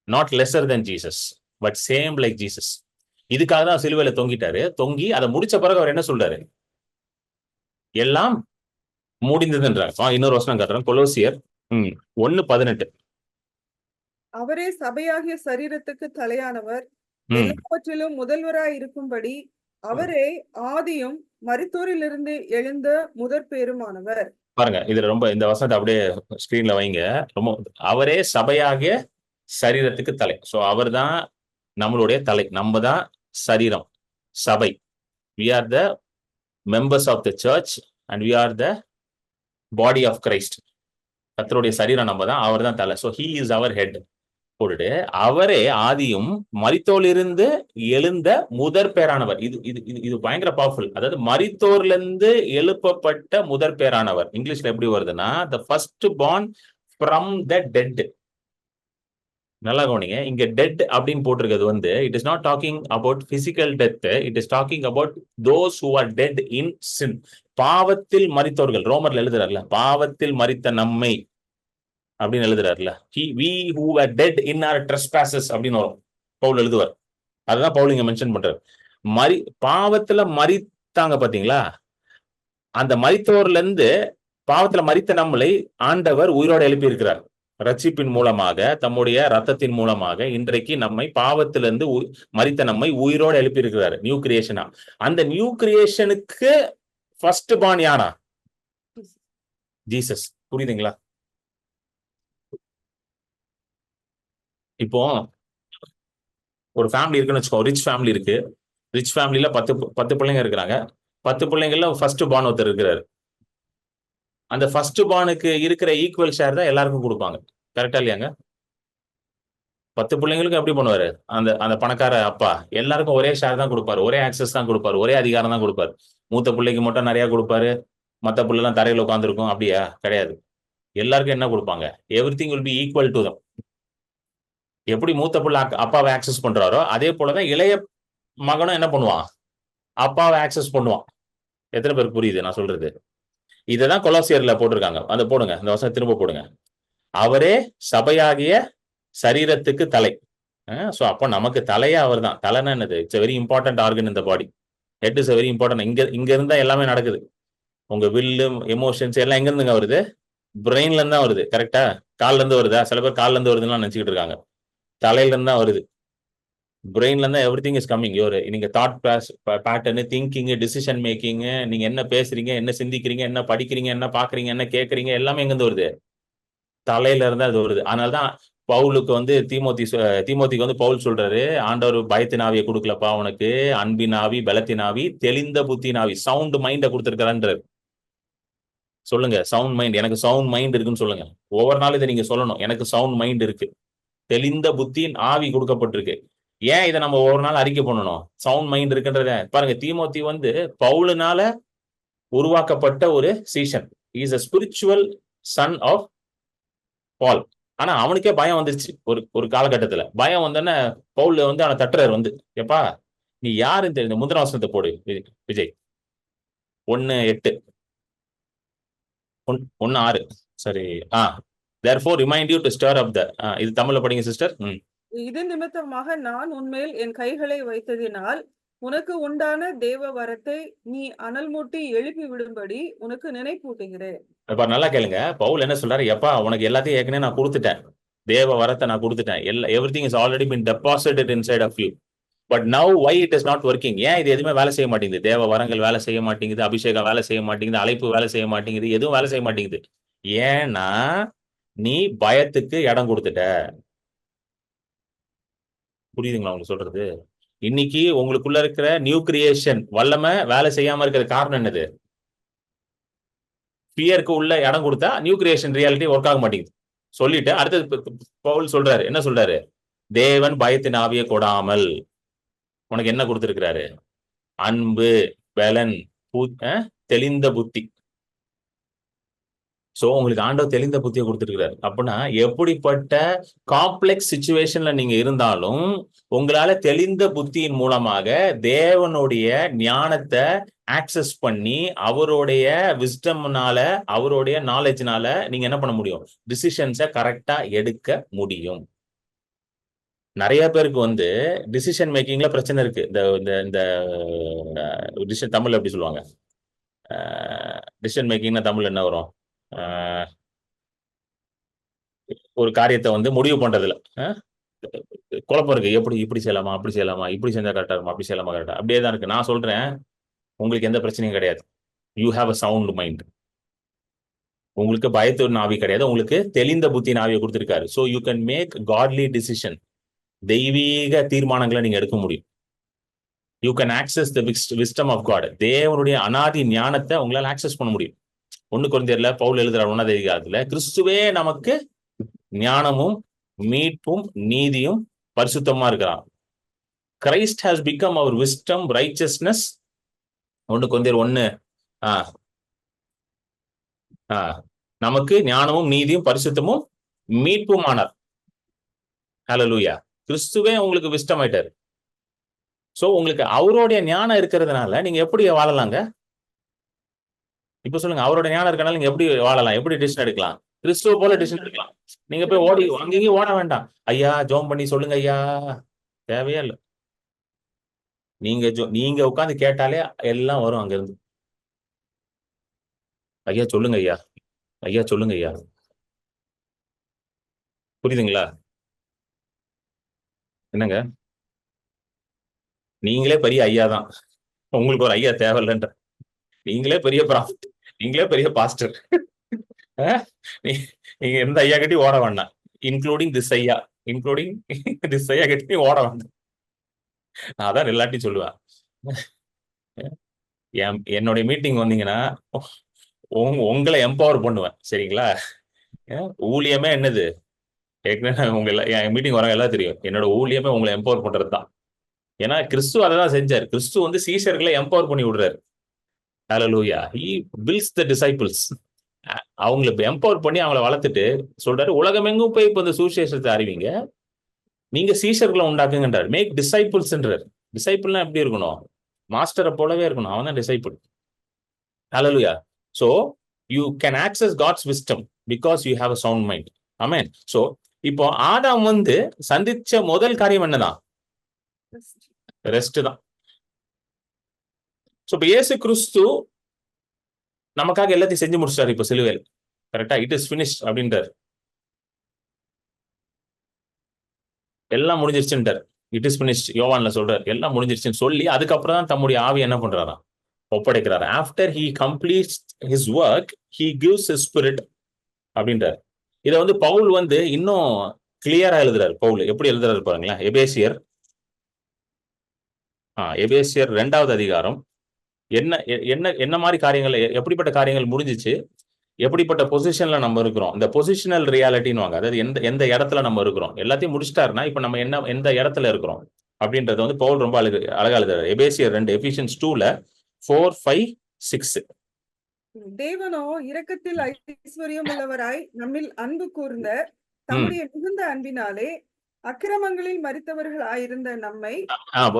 not lesser than Jesus, but same like Jesus. இதுக்காக தான் சிலுவையில தொங்கிட்டாரு. தொங்கி அதை முடிச்ச பிறகு அவர் என்ன சொல்றாரு? எல்லாம் முடிந்ததுன்றார். இன்னொரு வசனம் காட்டுறேன், கொலோசியர் 1:18. அவரே சபையாகிய சரீரத்துக்கு தலையானவர், எல்லாவற்றிலும் முதல்வராய் இருக்கும்படி அவரே ஆதியும் மரித்தோரிலிருந்து எழுந்த முதற் பேருமானவர். பாருங்க, இதுல ரொம்ப இந்த வசனத்தை அப்படியே ஸ்கிரீன்ல வைங்க. ரொம்ப அவரே சபையாகிய சரீரத்துக்கு தலை. சோ அவர் தான் நம்மளுடைய தலை, நம்ம தான் சரீரம், சபை. we are the members of the church and we are the body of Christ. கர்த்தருடைய சரீரம் நம்ம தான், அவர் தான் தலை. so he is our head போட்டுட்டு, அவரே ஆதியும் மரித்தோரிலிருந்து எழுந்த முதற் பேரானவர். இது இது இது பயங்கர பவர்ஃபுல். அதாவது மரித்தோர்ல இருந்து எழுப்பப்பட்ட முதற் பேரானவர். இங்கிலீஷ்ல எப்படி வருதுன்னா the first born from the dead. நல்லா கவனிங்க, இங்க டெட் அப்படின்னு போட்டிருக்கிறது வந்து it is not talking about physical death, it is talking about those who are dead in sin. பாவத்தில் மரித்தவர்கள். ரோமர்ல எழுதுறாருல, பாவத்தில் மரித்த நம்மை அப்படின்னு எழுதுறாருல. we who were dead in our trespasses அப்படின்னு வரும், பவுல் எழுதுவார். அதுதான் பவுல் இங்க மென்ஷன் பண்றாரு. பாவத்துல மரித்தாங்க பாத்தீங்களா, அந்த மரித்தோர்ல இருந்து பாவத்துல மரித்த நம்மளை ஆண்டவர் உயிரோடு எழுப்பி இருக்கிறார். ரட்சிப்பின் மூலமாக, தம்முடைய ரத்தத்தின் மூலமாக இன்றைக்கு நம்மை பாவத்திலிருந்து மரித்த நம்மை உயிரோடு எழுப்பி இருக்கிறார், நியூ கிரியேஷனா. அந்த நியூ கிரியேஷனுக்கு ஃபர்ஸ்ட் பார்ன் யாரா? ஜீசஸ். புரியுதுங்களா? இப்போ ஒரு ஃபேமிலி இருக்குன்னு வச்சுக்கோ, ரிச் ஃபேமிலி இருக்கு. ரிச் ஃபேமிலியில 10 பிள்ளைங்க இருக்கிறாங்க. 10 பிள்ளைங்கள்ல ஃபர்ஸ்ட் பார்ன் ஒருத்தர் இருக்கிறாரு. அந்த ஃபர்ஸ்ட் பார்னுக்கு இருக்கிற ஈக்குவல் ஷேர் தான் எல்லாருக்கும் கொடுப்பாங்க. கரெக்டா இல்லையாங்க? 10 பிள்ளைங்களுக்கும் எப்படி பண்ணுவாரு அந்த அந்த பணக்கார அப்பா? எல்லாருக்கும் ஒரே ஷேர் தான் கொடுப்பாரு, ஒரே ஆக்சஸ் தான் கொடுப்பாரு, ஒரே அதிகாரம் தான் கொடுப்பாரு. மூத்த பிள்ளைக்கு மட்டும் நிறைய கொடுப்பாரு, மற்ற பிள்ளைலாம் தரையில உட்காந்துருக்கும். அப்படியா? கிடையாது. எல்லாருக்கும் என்ன கொடுப்பாங்க? Everything will be equal to them. எப்படி மூத்த பிள்ளை அப்பாவை ஆக்சஸ் பண்றாரோ அதே போலதான் இளைய மகனும் என்ன பண்ணுவான்? அப்பாவை ஆக்சஸ் பண்ணுவான். எத்தனை பேருக்கு புரியுது நான் சொல்றது? இததான் கொலோசியர்ல போட்டிருக்காங்க. அந்த போடுங்க, இந்த வருஷம் திரும்ப போடுங்க. அவரே சபையாகிய சரீரத்துக்கு தலை. சோ அப்ப நமக்கு தலையே அவர் தான். தலைன்னா என்னது? It's very important organ in the body. Head is very important. இங்க இருந்தா எல்லாமே நடக்குது. உங்க வில்லு, எமோஷன்ஸ் எல்லாம் எங்க இருந்துங்க வருது? பிரெயின்ல இருந்து தான் வருது. கரெக்டா? கால்ல இருந்து வருதா? சில பேர் கால்ல இருந்து வருதுன்னு நினைச்சுக்கிட்டு இருக்காங்க. தலையில இருந்து தான் வருது. பிரெயின்ல இருந்தா எவ்ரி திங் இஸ் கம்மிங். நீங்க thought pattern, thinking, decision making, நீங்க என்ன பேசுறீங்க, என்ன சிந்திக்கிறீங்க, என்ன படிக்கிறீங்க, என்ன பாக்குறீங்க, என்ன கேட்கறீங்க, எல்லாமே எங்க இருந்து வருது? தலையில இருந்தா அது வருது. அதனாலதான் பவுலுக்கு வந்து தீமோத்திக்கு வந்து பவுல் சொல்றாரு, ஆண்டவர் பயத்தின் ஆவியை கொடுக்கலப்பா உனக்கு, அன்பின் ஆவி, பலத்தின் ஆவி, தெளிந்த புத்தின் ஆவி, சவுண்ட் மைண்ட கொடுத்திருக்கிறான்றாரு. சொல்லுங்க, சவுண்ட் மைண்ட். எனக்கு சவுண்ட் மைண்ட் இருக்குன்னு சொல்லுங்க. ஒவ்வொரு நாள் இதை நீங்க சொல்லணும், எனக்கு சவுண்ட் மைண்ட் இருக்கு, தெளிந்த புத்தியின் ஆவி கொடுக்கப்பட்டிருக்கு. ஏன் இதை நம்ம ஒவ்வொரு நாள் அறிக்கை பண்ணணும்? சவுண்ட் மைண்ட் இருக்குன்றத பாருங்க. தீமோத்தி வந்து பவுலுனால உருவாக்கப்பட்ட ஒரு season. Is a spiritual son of பால். ஆனா அவனுக்கே பயம் வந்துருச்சு. ஒரு காலகட்டத்துல பயம் வந்தோடனே பவுல் வந்து அவனை தட்டுறாரு வந்து, எப்பா நீ யாருன்னு தெரியுது? முந்தின வசனத்தை போடு விஜய். 1:8 1:6 சரி. therefore remind you to stir up the இது தமிழ்ல படிங்க சிஸ்டர். இது நிமித்தமாக நான் உன்மேல் என் கைகளை வைத்ததினால் உனக்கு உண்டான தேவ வரத்தை நீ அனல் மூட்டி எழுப்பி விடும்படி உனக்கு நினைப்பூட்டுகிறேன். நல்லா கேளுங்க. பவுல் என்ன சொல்றாரு? எப்பா உனக்கு எல்லாத்தையும் ஏற்கனவே நான் கொடுத்துட்டேன், தேவ வரத்தை நான் கொடுத்துட்டேன், everything is already been deposited inside of you. But now why it is not working? ஏன் இது எதுவுமே வேலை செய்ய மாட்டேங்குது? தேவ வரங்கள் வேலை செய்ய மாட்டேங்குது, அபிஷேகம் வேலை செய்ய மாட்டேங்குது, அழைப்பு வேலை செய்ய மாட்டேங்குது, எதுவும் வேலை செய்ய மாட்டேங்குது. ஏன்னா நீ பயத்துக்கு இடம் கொடுத்துட்ட. புரியுதுங்களா உங்களுக்கு சொல்றது? இன்னைக்கு உங்களுக்குள்ள இருக்கிற நியூ கிரியேஷன் வல்லமை வேலை செய்யாம இருக்கிற காரணம் என்னது? ஃபியருக்கு உள்ள இடம் கொடுத்தா நியூ கிரியேஷன் ரியாலிட்டி ஒர்க் ஆக மாட்டேங்குது. சொல்லிட்டு அடுத்தது பவுல் சொல்றாரு, என்ன சொல்றாரு? தேவன் பயத்தின் ஆவியை கொடாமல் உனக்கு என்ன கொடுத்திருக்கிறாரு? அன்பு, பலன், தெளிந்த புத்தி. சோ உங்களுக்கு ஆண்டவர் தெளிந்த புத்தியை கொடுத்திருக்கிறார். அப்படின்னா எப்படிப்பட்ட காம்ப்ளெக்ஸ் சிச்சுவேஷன்ல நீங்க இருந்தாலும் உங்களால தெளிந்த புத்தியின் மூலமாக தேவனுடைய ஞானத்தை ஆக்சஸ் பண்ணி அவருடைய விஸ்டம்னால, அவருடைய நாலேஜ்னால நீங்க என்ன பண்ண முடியும்? டிசிஷன்ஸை கரெக்டா எடுக்க முடியும். நிறைய பேருக்கு வந்து டிசிஷன் மேக்கிங்ல பிரச்சனை இருக்கு. இந்த டிசிஷன் தமிழ்ல எப்படி சொல்லுவாங்க? டிசிஷன் மேக்கிங்னா தமிழ் என்ன வரும்? ஒரு காரியத்தை வந்து முடிவு பண்றதுல குழப்பம் இருக்கு. எப்படி இப்படி செய்யலாமா, அப்படி செய்யலாமா, இப்படி செஞ்சா கரெக்டா இருக்குமா, அப்படி செய்யலாமா, கரெக்டா? அப்படியே தான் இருக்கு. நான் சொல்றேன், உங்களுக்கு எந்த பிரச்சனையும் கிடையாது. You have a sound mind. உங்களுக்கு பயத்தின் ஆவி கிடையாது, உங்களுக்கு தெளிந்த புத்தியின் ஆவியை கொடுத்திருக்காரு. So you can make godly decision. தெய்வீக தீர்மானங்களை நீங்க எடுக்க முடியும். You can access the wisdom of God. தேவனுடைய அனாதி ஞானத்தை உங்களால் ஆக்சஸ் பண்ண முடியும். 1 கொரிந்தியர்ல பவுல் எழுதுறார் 1ஆம் அதிகாரத்துல, கிறிஸ்துவே நமக்கு ஞானமும் மீட்பும் நீதியும் பரிசுத்தமா இருக்கிறான். Christ has become our wisdom, righteousness. 1 கொரிந்தியர் 1 நமக்கு ஞானமும் நீதியும் பரிசுத்தமும் மீட்பும் ஆனார். ஹல்லேலூயா. கிறிஸ்துவே உங்களுக்கு விஸ்டம் ஆயிட்டாரு. சோ உங்களுக்கு அவருடைய ஞானம் இருக்கிறதுனால நீங்க எப்படி வாழலாங்க? இப்ப சொல்லுங்க, அவரோட ஞானம் இருக்கனால நீங்க எப்படி வாழலாம்? எப்படி டிசிஷன் எடுக்கலாம்? கிறிஸ்துவ போல டிசிஷன் எடுக்கலாம். நீங்க போய் ஓடி அங்கேயும் ஓட வேண்டாம். ஐயா ஜோம் பண்ணி சொல்லுங்க ஐயா, தேவையே இல்லை. நீங்க உட்காந்து கேட்டாலே எல்லாம் வரும் அங்க இருந்து. ஐயா சொல்லுங்க ஐயா, ஐயா சொல்லுங்க ஐயா. புரியுதுங்களா? என்னங்க, நீங்களே பெரிய ஐயா தான், உங்களுக்கு ஒரு ஐயா தேவையில்லைன்ற. நீங்களே பெரிய ப்ராஃபிட், நீங்களே பெரிய பாஸ்டர். நீங்க எந்த ஐயா கிட்டயும் ஓட வேண்டாம், இன்க்ளூடிங் திஸ் ஐயா, இன்க்ளூடிங் திஸ் ஐயா கிட்டயும் ஓட வேண்டாம். நான் அதான் எல்லாத்தையும் சொல்லுவேன். என்னுடைய மீட்டிங் வந்தீங்கன்னா உங்களை எம்பவர் பண்ணுவேன், சரிங்களா? ஊழியமே என்னது, ஏற்கனவே உங்க என் மீட்டிங் வரவங்க எல்லாம் தெரியும், என்னோட ஊழியமே உங்களை எம்பவர் பண்றது தான். ஏன்னா கிறிஸ்து அதை தான் செஞ்சார். கிறிஸ்து வந்து சீஷர்களை எம்பவர் பண்ணி விடுறாரு. ஹல்லேலூயா. He builds the disciples. அவங்களை எம்பவர் பண்ணி அவங்களை வளர்த்துட்டு சொல்றாரு, உலகமெங்கும் போய் இப்ப இந்த சுவிசேஷத்தை அறிவிங்க, நீங்க சீஷர்களை உண்டாக்குங்கன்றார். மேக் டிசைபிள்ஸ்ன்றார். டிசைபிள்னா எப்படி இருக்கணும்? மாஸ்டரை போலவே இருக்கணும், அவன் தான் disciple. Hallelujah. So you can access God's wisdom because you have a sound mind. Amen. So இப்போ ஆதாம் வந்து சந்திச்ச முதல் காரியம் என்னதான்? ரெஸ்ட் தான். சோ இப்ப இயேசு கிறிஸ்து நமக்காக எல்லாத்தையும் செஞ்சு முடிச்சிட்டாரு இப்ப சிலுவையில். கரெக்டா? இட் இஸ் ஃபினிஷ்ட் அப்படின்றார். எல்லாம் முடிஞ்சிருச்சுன்றார். இட் இஸ் ஃபினிஷ்ட் யோவான்ல சொல்றார், எல்லாம் முடிஞ்சிருச்சுன்னு சொல்லி அதுக்கப்புறம் தான் தம்முடைய ஆவி என்ன பண்றாராம்? ஒப்படைக்கிறார். After he completes his work he gives his spirit அப்படின்றார். இதை வந்து பவுல் வந்து இன்னும் கிளியரா எழுதுறாரு. பவுல் எப்படி எழுதுறாரு பாருங்களேன். எபேசியர் 2வது அதிகாரம் என்ன என்ன என்ன மாதிரி காரியங்கள், எப்படிப்பட்ட காரியங்கள் முடிஞ்சிச்சு, எப்படிப்பட்ட பொசிஷன்ல நம்ம இருக்கிறோம், இந்த பொசிஷனல் ரியாலிட்டின்னு வாங்க. அதாவது எந்த இடத்துல நம்ம இருக்கிறோம், எல்லாத்தையும் முடிச்சிட்டாருன்னா இப்ப நம்ம எந்த இடத்துல இருக்கிறோம் அப்படின்றது வந்து பவுல் ரொம்ப அழகா எழுதுறாரு. எபேசியர் 2, எபிஷியன்ஸ் 2ல 4, 5, 6. தேவனோ இரக்கத்தில் ஐஸ்வர்யம் உள்ளவராய் நம்மில் அன்பு கூர்ந்த தம்முடைய மிகுந்த அன்பினாலே அக்கிரமங்களில் மரித்தவர்கள் ஆயிருந்த நம்மை.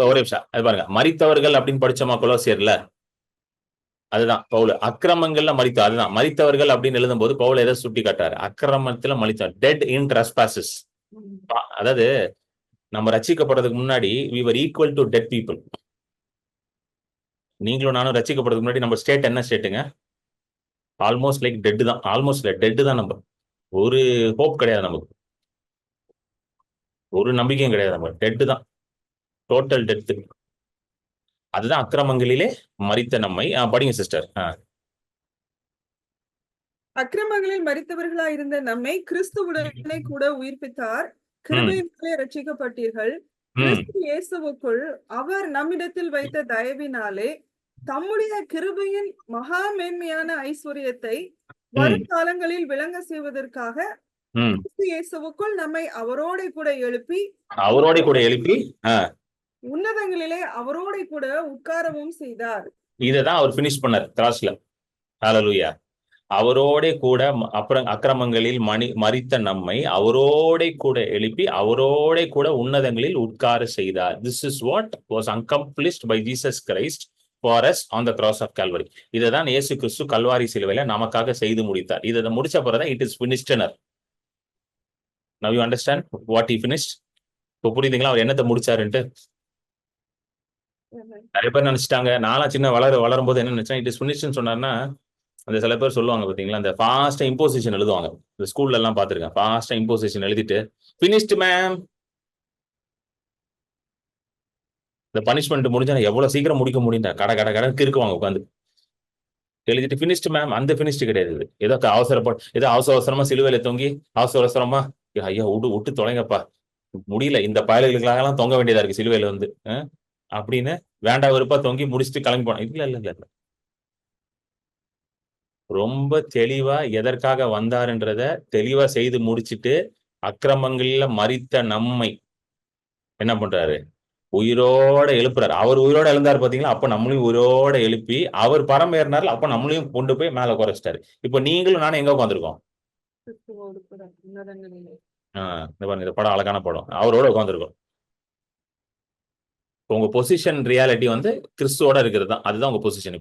ஒரே நிமிஷம் அது பாருங்க. மரித்தவர்கள் அப்படின்னு படிச்சோமா கொலோசியர்ல? அதுதான் பவுல் அக்கிரமங்கள்ல மரித்தவர். அதுதான் மரித்தவர்கள் அப்படின்னு எழுதும் போது பவுல் எதை சுட்டி காட்டாரு? அக்கிரமத்துல மரித்தவர், டெட் இன் ட்ரெஸ்பாசஸ். அதாவது நம்ம ரட்சிக்கப்படுறதுக்கு முன்னாடி we were equal to dead people. நீங்களும் நானும் ரட்சிக்கப்படுறதுக்கு முன்னாடி நம்ம ஸ்டேட் என்ன ஸ்டேட்டுங்க? ஆல்மோஸ்ட் லைக் டெட் தான். ஆல்மோஸ்ட் டெட் தான். நம்ம ஒரு ஹோப் கிடையாது, நமக்கு ஒரு நம்பிக்கையும் கிடையாது, நம்ம டெட் தான், டோட்டல் டெத். அதுதான் அக்கிரமங்களிலே மரித்த நம்மை. படிங்க சிஸ்டர். அக்கிரமங்களில் மரித்தவர்களாய் இருந்த நம்மை கிறிஸ்துவுடனே கூட உயிர்ப்பித்தார். கிருபையினாலே ரட்சிக்கப்பட்டீர்கள். கிறிஸ்து இயேசுவுக்குள் அவர் நம்மிடத்தில் வைத்த தயவினாலே தம்முடைய கிருபையின் மகா மேன்மையான ஐஸ்வர்யத்தை வருங்காலங்களில் விளங்க செய்வதற்காக கிறிஸ்து இயேசுவுக்குள் நம்மை அவரோட கூட எழுப்பி உன்னதங்களிலே அவரோட கூட உட்காரவும் செய்தார். இததான் அவர் பினிஷ் பண்ணார் கிராஸ்ல. ஹல்லேலூயா. அவரோட கூட அப்புறம் அக்கிரமங்களில் மரித்த நம்மை அவரோட கூட எழுப்பி அவரோட கூட உன்னதங்களில் உட்கார செய்தார். This is what was accomplished by Jesus Christ for us on the cross of Calvary. இதுதான் இயேசு கிறிஸ்து கல்வாரி சிலுவையில நமக்காக செய்து முடித்தார். இதை முடிச்ச பிறகுதான் it is finished. Now you understand what he finished? இப்போ புரியுதுங்களா அவர் என்னத்தை முடிச்சாருன்ட்டு? நிறைய பேர் நினைச்சிட்டாங்க, நானும் சின்ன வளரும் போது என்ன நினைச்சேன், இட் இஸ் ஃபினிஷ்ட்னு சொன்னார்னா அந்த சில பேர் சொல்லுவாங்க பாத்தீங்களா, அந்த ஃபாஸ்டா இம்போசிஷன் எழுதுவாங்க. இந்த ஸ்கூல்ல எல்லாம் பாத்துருக்கேன். ஃபாஸ்டா இம்போசிஷன் எழுதிட்டு ஃபினிஷ்ட் மேம், இந்த பனிஷ்மெண்ட் முடிஞ்சா எவ்வளவு சீக்கிரம் முடிக்க முடியும், கடை இருக்குவாங்க உட்காந்து எழுதிட்டு ஃபினிஷ்ட் மேம். அந்த ஃபினிஷ்ட் கிடையாது. ஏதோ அவசரமா சிலுவையில தொங்கி அவசரமா ஐயா விட்டு தொலைங்கப்பா, முடியல, இந்த பயல்களுக்காகலாம் தொங்க வேண்டியதா இருக்கு சிலுவையில வந்து அப்படின்னு வேண்டாம் வெறுப்பா தொங்கி முடிச்சுட்டு கிளம்பி போனோம். இல்ல, ரொம்ப தெளிவா எதற்காக வந்தாருன்றத தெளிவா செய்து முடிச்சுட்டு அக்கிரமங்கள்ல மரித்த நம்மை என்ன பண்றாரு? உயிரோட எழுப்புறாரு. அவர் உயிரோட எழுந்தாரு பாத்தீங்களா? அப்ப நம்மளையும் உயிரோட எழுப்பி அவர் பரம் ஏறினாரு. அப்ப நம்மளையும் கொண்டு போய் மேல குறைச்சிட்டாரு. இப்ப நீங்களும் நானும் எங்க உட்காந்துருக்கோம்? இந்த படம் அழகான படம். அவரோட உட்காந்துருக்கோம். உங்க பொசிஷன் ரியாலிட்டி வந்து கிறிஸ்துவோட இருக்கிறது தான். அதுதான் உங்க பொசிஷன்.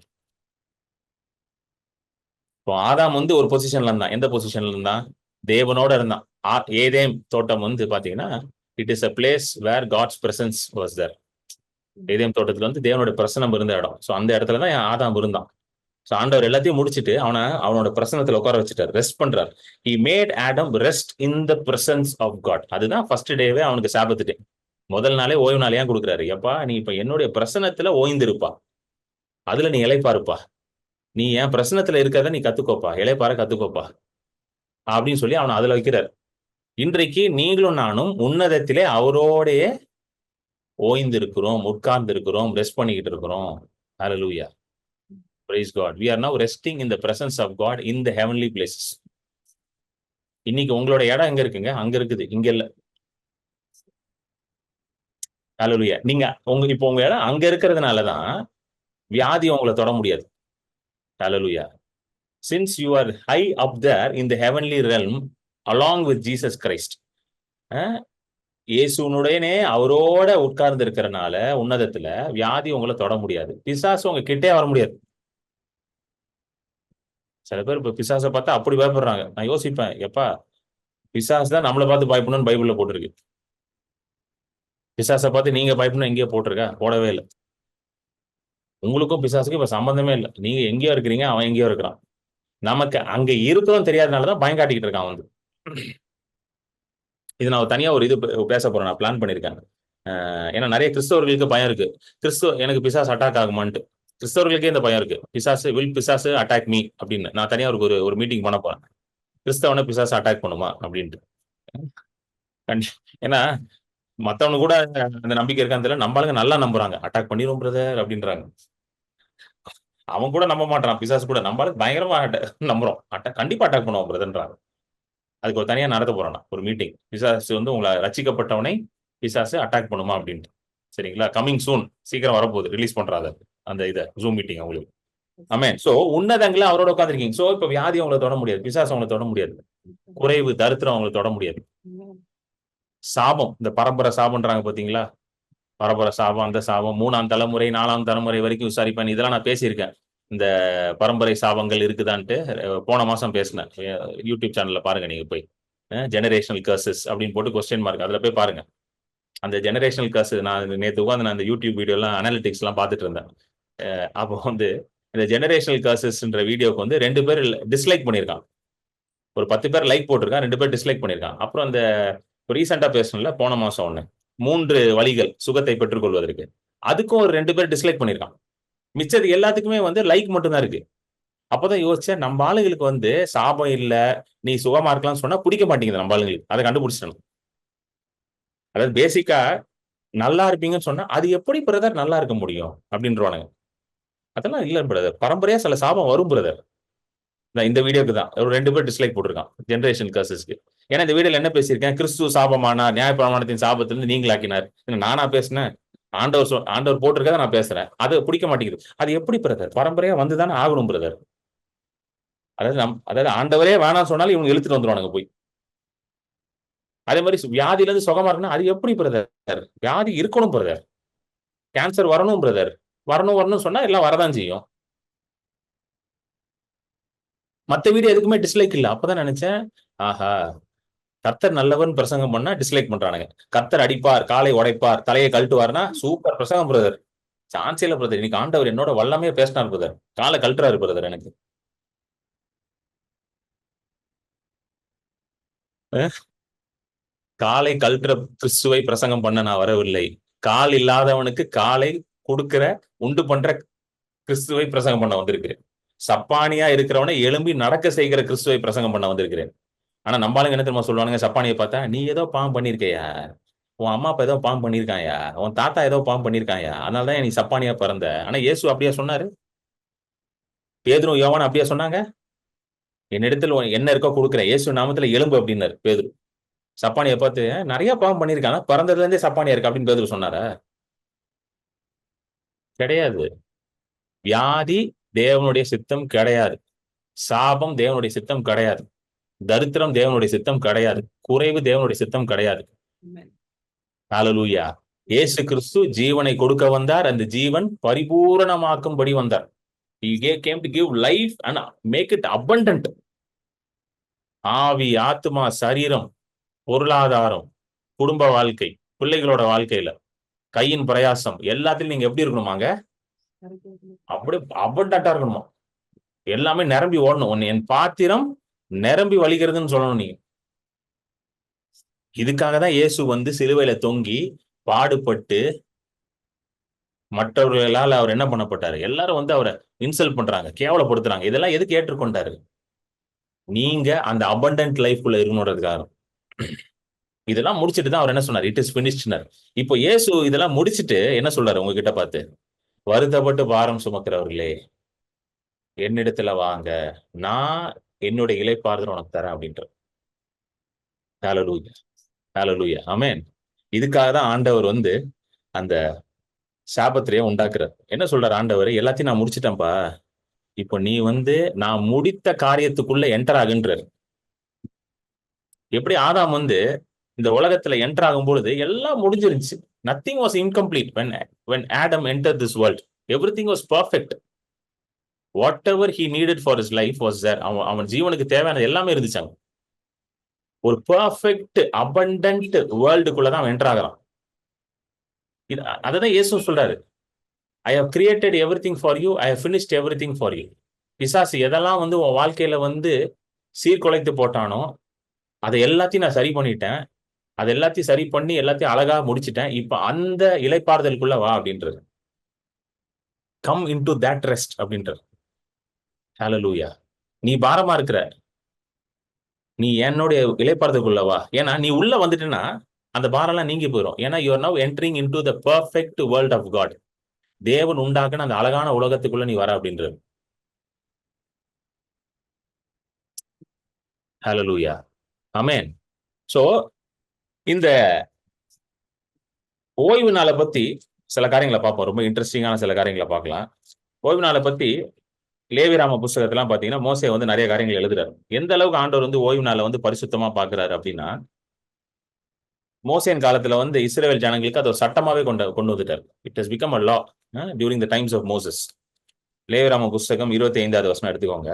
இப்போ ஆதாம் வந்து ஒரு பொசிஷன்ல இருந்தான். எந்த பொசிஷன்ல இருந்தான்? தேவனோட இருந்தான். ஏதேம் தோட்டம் வந்து பாத்தீங்கன்னா it is a place where God's presence was there. ஏதேம் தோட்டத்துல வந்து தேவனுடைய பிரசனம் இருந்த இடம். ஸோ அந்த இடத்துல தான் ஆதாம் இருந்தான். ஸோ ஆண்டவர் எல்லாத்தையும் முடிச்சுட்டு அவனோட பிரசனத்துல உட்கார வச்சுட்டார், ரெஸ்ட் பண்றார். He made Adam rest in the presence of God. அதுதான் ஃபர்ஸ்ட் டேவே அவனுக்கு சாபத் டே. முதல் நாளே ஓய்வு நாள் ஏன் கொடுக்குறாரு? எப்பா நீ இப்ப என்னுடைய பிரசனத்துல ஓய்ந்திருப்பா, அதுல நீ இளைப்பாருப்பா, நீ என் பிரசனத்துல இருக்கிறத நீ கத்துக்கோப்பா, இளைப்பார கத்துக்கோப்பா அப்படின்னு சொல்லி அவனை அதுல வைக்கிறார். இன்றைக்கு நீங்களும் நானும் உன்னதத்திலே அவரோடைய ஓய்ந்து இருக்கிறோம், உட்கார்ந்து இருக்கிறோம், ரெஸ்ட் பண்ணிக்கிட்டு இருக்கிறோம். ஹல்லேலூயா. Praise God. We are now resting in the presence of God in the heavenly places. இன்னைக்கு உங்களோட இடம் எங்க இருக்குங்க? அங்க இருக்குது, இங்க இல்ல. ஹல்லேலூயா. நீங்க இப்போ உங்க இடம் அங்க இருக்கிறதுனாலதான் வியாதி உங்களை தொட முடியாது. ஹல்லேலூயா. Since you are high up there in the heavenly realm along with Jesus Christ, இயேசுனுடனே அவரோட உட்கார்ந்து இருக்கிறனால உன்னதத்துல வியாதி உங்களை தொட முடியாது. பிசாசு உங்க கிட்டே வர முடியாது. சில பேர் இப்ப பிசாசை பார்த்தா அப்படி பயப்படுறாங்க. நான் யோசிப்பேன், எப்பா பிசாசு தான் நம்மளை பார்த்து பயப்படணும்னு பைபிள்ல போட்டிருக்கு. பிசாசை பார்த்து நீங்க பயப்படணும் எங்கேயோ போட்டிருக்கா? போடவே இல்லை. உங்களுக்கும் பிசாசுக்கும் இப்ப சம்பந்தமே இல்லை. நீங்க எங்கேயோ இருக்கிறீங்க, அவன் எங்கேயோ இருக்கிறான். நமக்கு அங்க இருக்கிறோம் தெரியாதனாலதான் பயம் காட்டிக்கிட்டு இருக்கான் வந்து. இது நான் தனியா ஒரு இது பேச போறேன், நான் பிளான் பண்ணிருக்கேன். ஏன்னா நிறைய கிறிஸ்தவர்களுக்கு பயம் இருக்கு. எனக்கு பிசாசு அட்டாக் ஆகுமான்ட்டு. கிறிஸ்தவர்களுக்கே இந்த பயம் இருக்கு. பிசாசு அட்டாக் மீ அப்படின்னு. நான் தனியா ஒரு மீட்டிங் பண்ண போறேன். கிறிஸ்தவனை பிசாசு அட்டாக் பண்ணுமா அப்படின்ட்டு. ஏன்னா மத்தவனு கூட அந்த நம்பிக்கை இருக்கான்னு தெரியல, நம்மளுங்க நல்லா நம்புறாங்க. அட்டாக் பண்ணிரும் பிரதர் அப்படின்றாங்க. அவன் கூட நம்ப மாட்டான், பிசாசு கூட. நம்மளுக்கு பயங்கரமா நம்புறோம். கண்டிப்பா அட்டாக் பண்ணுவான் பிரதர்ன்றாங்க. அதுக்கு ஒரு தனியா நடத்த போறேன் ஒரு மீட்டிங். பிசாசு வந்து உங்களை ரசிக்கப்பட்டவனை பிசாசு அட்டாக் பண்ணுமா அப்படின்ட்டு. சரிங்களா? கமிங் சூன், சீக்கிரம் வரப்போகுது, ரிலீஸ் பண்றாரு அந்த இதை, ஜூம் மீட்டிங் அவங்களுக்கு. ஆமென். சோ உன்னதங்கள அவரோட உட்காந்துருக்கீங்க. சோ இப்ப வியாதி அவங்களை தொட முடியாது, பிசாசு அவங்களை தொட முடியாது, குறைவு தரித்திரம் அவங்களை தொட முடியாது. சாபம், இந்த பரம்பரை சாபம்ன்றாங்க பாத்தீங்களா? பரம்பரை சாபம், அந்த சாபம் 3ஆம் தலைமுறை 4ஆம் தலைமுறை வரைக்கும் விசாரிப்பேன். இதெல்லாம் நான் பேசியிருக்கேன். இந்த பரம்பரை சாபங்கள் இருக்குதான்ட்டு போன மாசம் பேசினேன். யூடியூப் சேனல்ல பாருங்க, நீங்க போய் ஜெனரேஷனல் கர்சஸ் அப்படின்னு போட்டு கொஸ்டின் மார்க் அதுல போய் பாருங்க. அந்த ஜெனரேஷனல் கர்ஸ் நான் நேற்று உட்காந்து நான் இந்த யூடியூப் வீடியோ எல்லாம் அனாலிட்டிக்ஸ் எல்லாம் பார்த்துட்டு இருந்தேன். அப்போ வந்து இந்த ஜெனரேஷனல் கர்சஸ்ன்ற வீடியோக்கு வந்து 2 பேர் டிஸ்லைக் பண்ணியிருக்கான். ஒரு 10 பேர் லைக் போட்டிருக்கான், 2 பேர் டிஸ்லைக் பண்ணியிருக்கான். அப்புறம் அந்த ரீசெண்டா பேசணும்ல, போன மாசம் 3 வழிகள் சுகத்தை பெற்றுக்கொள்வதற்கு, அதுக்கும் ஒரு 2 பேர் டிஸ்லைக் பண்ணியிருக்கான். மிச்சது எல்லாத்துக்குமே வந்து லைக் மட்டும்தான் இருக்கு. அப்பதான் யோசிச்சேன், நம்ம ஆளுங்களுக்கு வந்து சாபம் இல்ல, நீ சுகமா இருக்கலாம்னு சொன்னா பிடிக்க மாட்டேங்குது நம்ம ஆளுங்களுக்கு. அதை கண்டுபிடிச்சிட்டணும். அதாவது பேசிக்கா நல்லா இருப்பீங்கன்னு சொன்னா அது எப்படி பிரதர் நல்லா இருக்க முடியும் அப்படின்றவானுங்க. அதெல்லாம் இல்ல பிரதர், பரம்பரையா சில சாபம் வரும் பிரதர். இந்த வீடியோக்கு தான் ஒரு 2 பேர் டிஸ்லைக் போட்டிருக்கான், ஜெனரேஷன் கர்சஸ்க்கு. ஏன்னா இந்த வீடியோல என்ன பேசியிருக்கேன்? கிறிஸ்து சாபமானார், நியாயப்பிரமாணத்தின் சாபத்திலிருந்து நீங்களாக்கினார். நானா பேசினேன்? ஆண்டவர் போட்டிருக்கதை நான் பேசுறேன். அது பிடிக்க மாட்டேங்குது. அது எப்படி பிரதர்? பரம்பரையா வந்துதானே ஆகணும் பிரதர். அதாவது ஆண்டவரே வேணாம் சொன்னாலும் இவங்க இழுத்துட்டு வந்துருவானுங்க போய். அதே மாதிரி வியாதியில இருந்து சுகமா இருக்குன்னா அது எப்படி பிரதர்? வியாதி இருக்கணும் பிரதர், கேன்சர் வரணும் பிரதர், வரணும் சொன்னா எல்லாம் வரதான் செய்யும். மத்த வீடியோ எதுக்குமே டிஸ்லைக் இல்ல. அப்பதான் நினைச்சேன், ஆஹா, கர்த்தர் நல்லவன் பிரசங்கம் பண்ணா டிஸ்லைக் பண்றானுங்க. கர்த்தர் அடிப்பார், காலை உடைப்பார், தலையை கழட்டுவார்னா சூப்பர் பிரசங்கம் பிரதர். சான்ஸ் இல்ல பிரதர். இன்னைக்கு ஆண்டவர் என்னோட வல்லமையா பேசினார் பிரதர், காலை கழட்டுறாரு பிரதர். எனக்கு காலை கழட்டுற கிறிஸ்துவை பிரசங்கம் பண்ண நான் வரவில்லை. கால் இல்லாதவனுக்கு காலை கொடுக்கிற உண்டு பண்ற கிறிஸ்துவை பிரசங்கம் பண்ண வந்திருக்கிறேன். சப்பானியா இருக்கிறவனை எழும்பி நடக்க செய்கிற கிறிஸ்துவை பிரசங்கம் பண்ண வந்திருக்கிறேன். ஆனா நம்மளுங்க என்ன தெரியுமா சொல்லுவானுங்க? சப்பானியை பார்த்தா, நீ ஏதோ பாவம் பண்ணிருக்கையா, உன் அம்மா அப்பா ஏதோ பாவம் பண்ணிருக்காயா, உன் தாத்தா ஏதோ பாவம் பண்ணிருக்காயா, அதனாலதான் நீ சப்பானியா பிறந்த. ஆனா இயேசு அப்படியா சொன்னாரு? பேதுரு யோவான் அப்படியா சொன்னாங்க? என்னிடத்துல என்ன இருக்கோ கொடுக்குறேன், இயேசு நாமத்துல எலும்பு அப்படின்னாரு பேதுரு. சப்பானியை பார்த்து நிறைய பாவம் பண்ணிருக்காங்க, பிறந்ததுல இருந்தே சப்பானியா இருக்கு அப்படின்னு பேதுரு சொன்னாரா? கிடையாது. வியாதி தேவனுடைய சித்தம் கிடையாது. சாபம் தேவனுடைய சித்தம் கிடையாது. தரித்திரம் தேவனுடைய சித்தம் கிடையாது. குறைவு தேவனுடைய சித்தம் கிடையாது. ஹல்லேலூயா. இயேசு கிறிஸ்து ஜீவனை கொடுக்க வந்தார், அந்த ஜீவன் பரிபூரணமாக்கும்படி வந்தார். He came to give life and make it abundant. ஆவி, ஆத்மா, சரீரம், பொருளாதாரம், குடும்ப வாழ்க்கை, பிள்ளைகளோட வாழ்க்கையில கையின் பிரயாசம் எல்லாத்திலும் நீங்க எப்படி இருக்கணுமாங்க? அப்படி அபண்டண்டா இருக்கணுமா? எல்லாமே நிரம்பி ஓடணும். என் பாத்திரம் நிரம்பி வழிகிறதுன்னு சொல்லணும் நீங்க. இதுக்காக தான் இயேசு வந்து சிலுவையில தொங்கி பாடுபட்டு மற்றவர்களால் அவர் என்ன பண்ணப்பட்டாரு? எல்லாரும் வந்து அவரை இன்சல்ட் பண்றாங்க, கேவலப்படுத்துறாங்க. இதெல்லாம் எதுக்கு ஏற்றுக்கொண்டாரு? நீங்க அந்த அபண்டன்ட் லைஃப்குள்ள இருக்கணுன்றதுக்காக. இதெல்லாம் முடிச்சிட்டு தான் அவர் என்ன சொன்னார்? இட் இஸ் பினிஷ்ட்னர். இப்போ இயேசு இதெல்லாம் முடிச்சிட்டு என்ன சொல்றாரு உங்ககிட்ட பார்த்து? வருத்தப்பட்டு பாரம் சுமக்கிறவர்களே என்னிடத்துல வாங்க, நான் என்னுடைய இளைப்பாறுதல் உனக்கு தரேன் அப்படின்ற. ஹல்லேலூயா, ஹல்லேலூயா, ஆமென். இதுக்காக தான் ஆண்டவர் வந்து அந்த சாபத்திரையை உண்டாக்குறார். என்ன சொல்றாரு ஆண்டவர்? எல்லாத்தையும் நான் முடிச்சிட்டேன்ப்பா, இப்போ நீ வந்து நான் முடித்த காரியத்துக்குள்ள என்டர் ஆகுன்றார். எப்படி ஆதாம் வந்து இந்த உலகத்துல என்டர் ஆகும் பொழுது எல்லாம் முடிஞ்சிருந்துச்சு. Nothing was incomplete when Adam entered this world. Everything was perfect. Whatever he needed for his life was there. அவன் ஜீவனுக்கு தேவையானது எல்லாமே இருந்துச்சாங்க. ஒரு பெர்ஃபெக்ட் அபண்டன்ட் வேர்ல்டுக்குள்ளதான் அவன் என்டர் ஆகிறான். அதான் இயேசு சொல்றாரு, I have created everything for you, I have finished everything for you. பிசாசு எதெல்லாம் வந்து உன் வாழ்க்கையில வந்து சீர்குலைத்து போட்டானோ அதை எல்லாத்தையும் நான் சரி பண்ணிட்டேன், அது எல்லாத்தையும் சரி பண்ணி எல்லாத்தையும் அழகா முடிச்சிட்டேன். இப்ப அந்த இளைப்பாறுதலுக்குள்ள வா அப்படின்றது. கம் இன்டு தட் ரெஸ்ட் அப்படின்றது. ஹல்லேலூயா. நீ பாரமா இருக்கிற, நீ என்னுடைய இளைப்பாறுதலுக்குள்ள வா. ஏன்னா நீ உள்ள வந்துட்டேன்னா அந்த பாரெல்லாம் நீங்கி போயிடும். ஏன்னா you are now entering into the perfect world of God. தேவன் உண்டாக்குன அந்த அழகான உலகத்துக்குள்ள நீ வர அப்படின்றது. ஹல்லேலூயா, ஆமென். சோ இந்த ஓய்வு நாளை பத்தி சில காரியங்களை பார்ப்போம். ரொம்ப இன்ட்ரெஸ்டிங்கான சில காரியங்களை பார்க்கலாம். ஓய்வு நாளை பத்தி லேவிராம புஸ்தகத்தெல்லாம் பாத்தீங்கன்னா மோசே வந்து நிறைய காரியங்கள் எழுதுறாரு. எந்த அளவுக்கு ஆண்டவர் வந்து ஓய்வு நாளை வந்து பரிசுத்தமா பாக்குறாரு அப்படின்னா, மோசேன் காலத்துல வந்து இஸ்ரவேல் ஜனங்களுக்கு அது ஒரு சட்டமாவே கொண்டு வந்துட்டார். It has become a law during the times of Moses. லேவிராம புஸ்தகம் 25வது வசனம் எடுத்துக்கோங்க.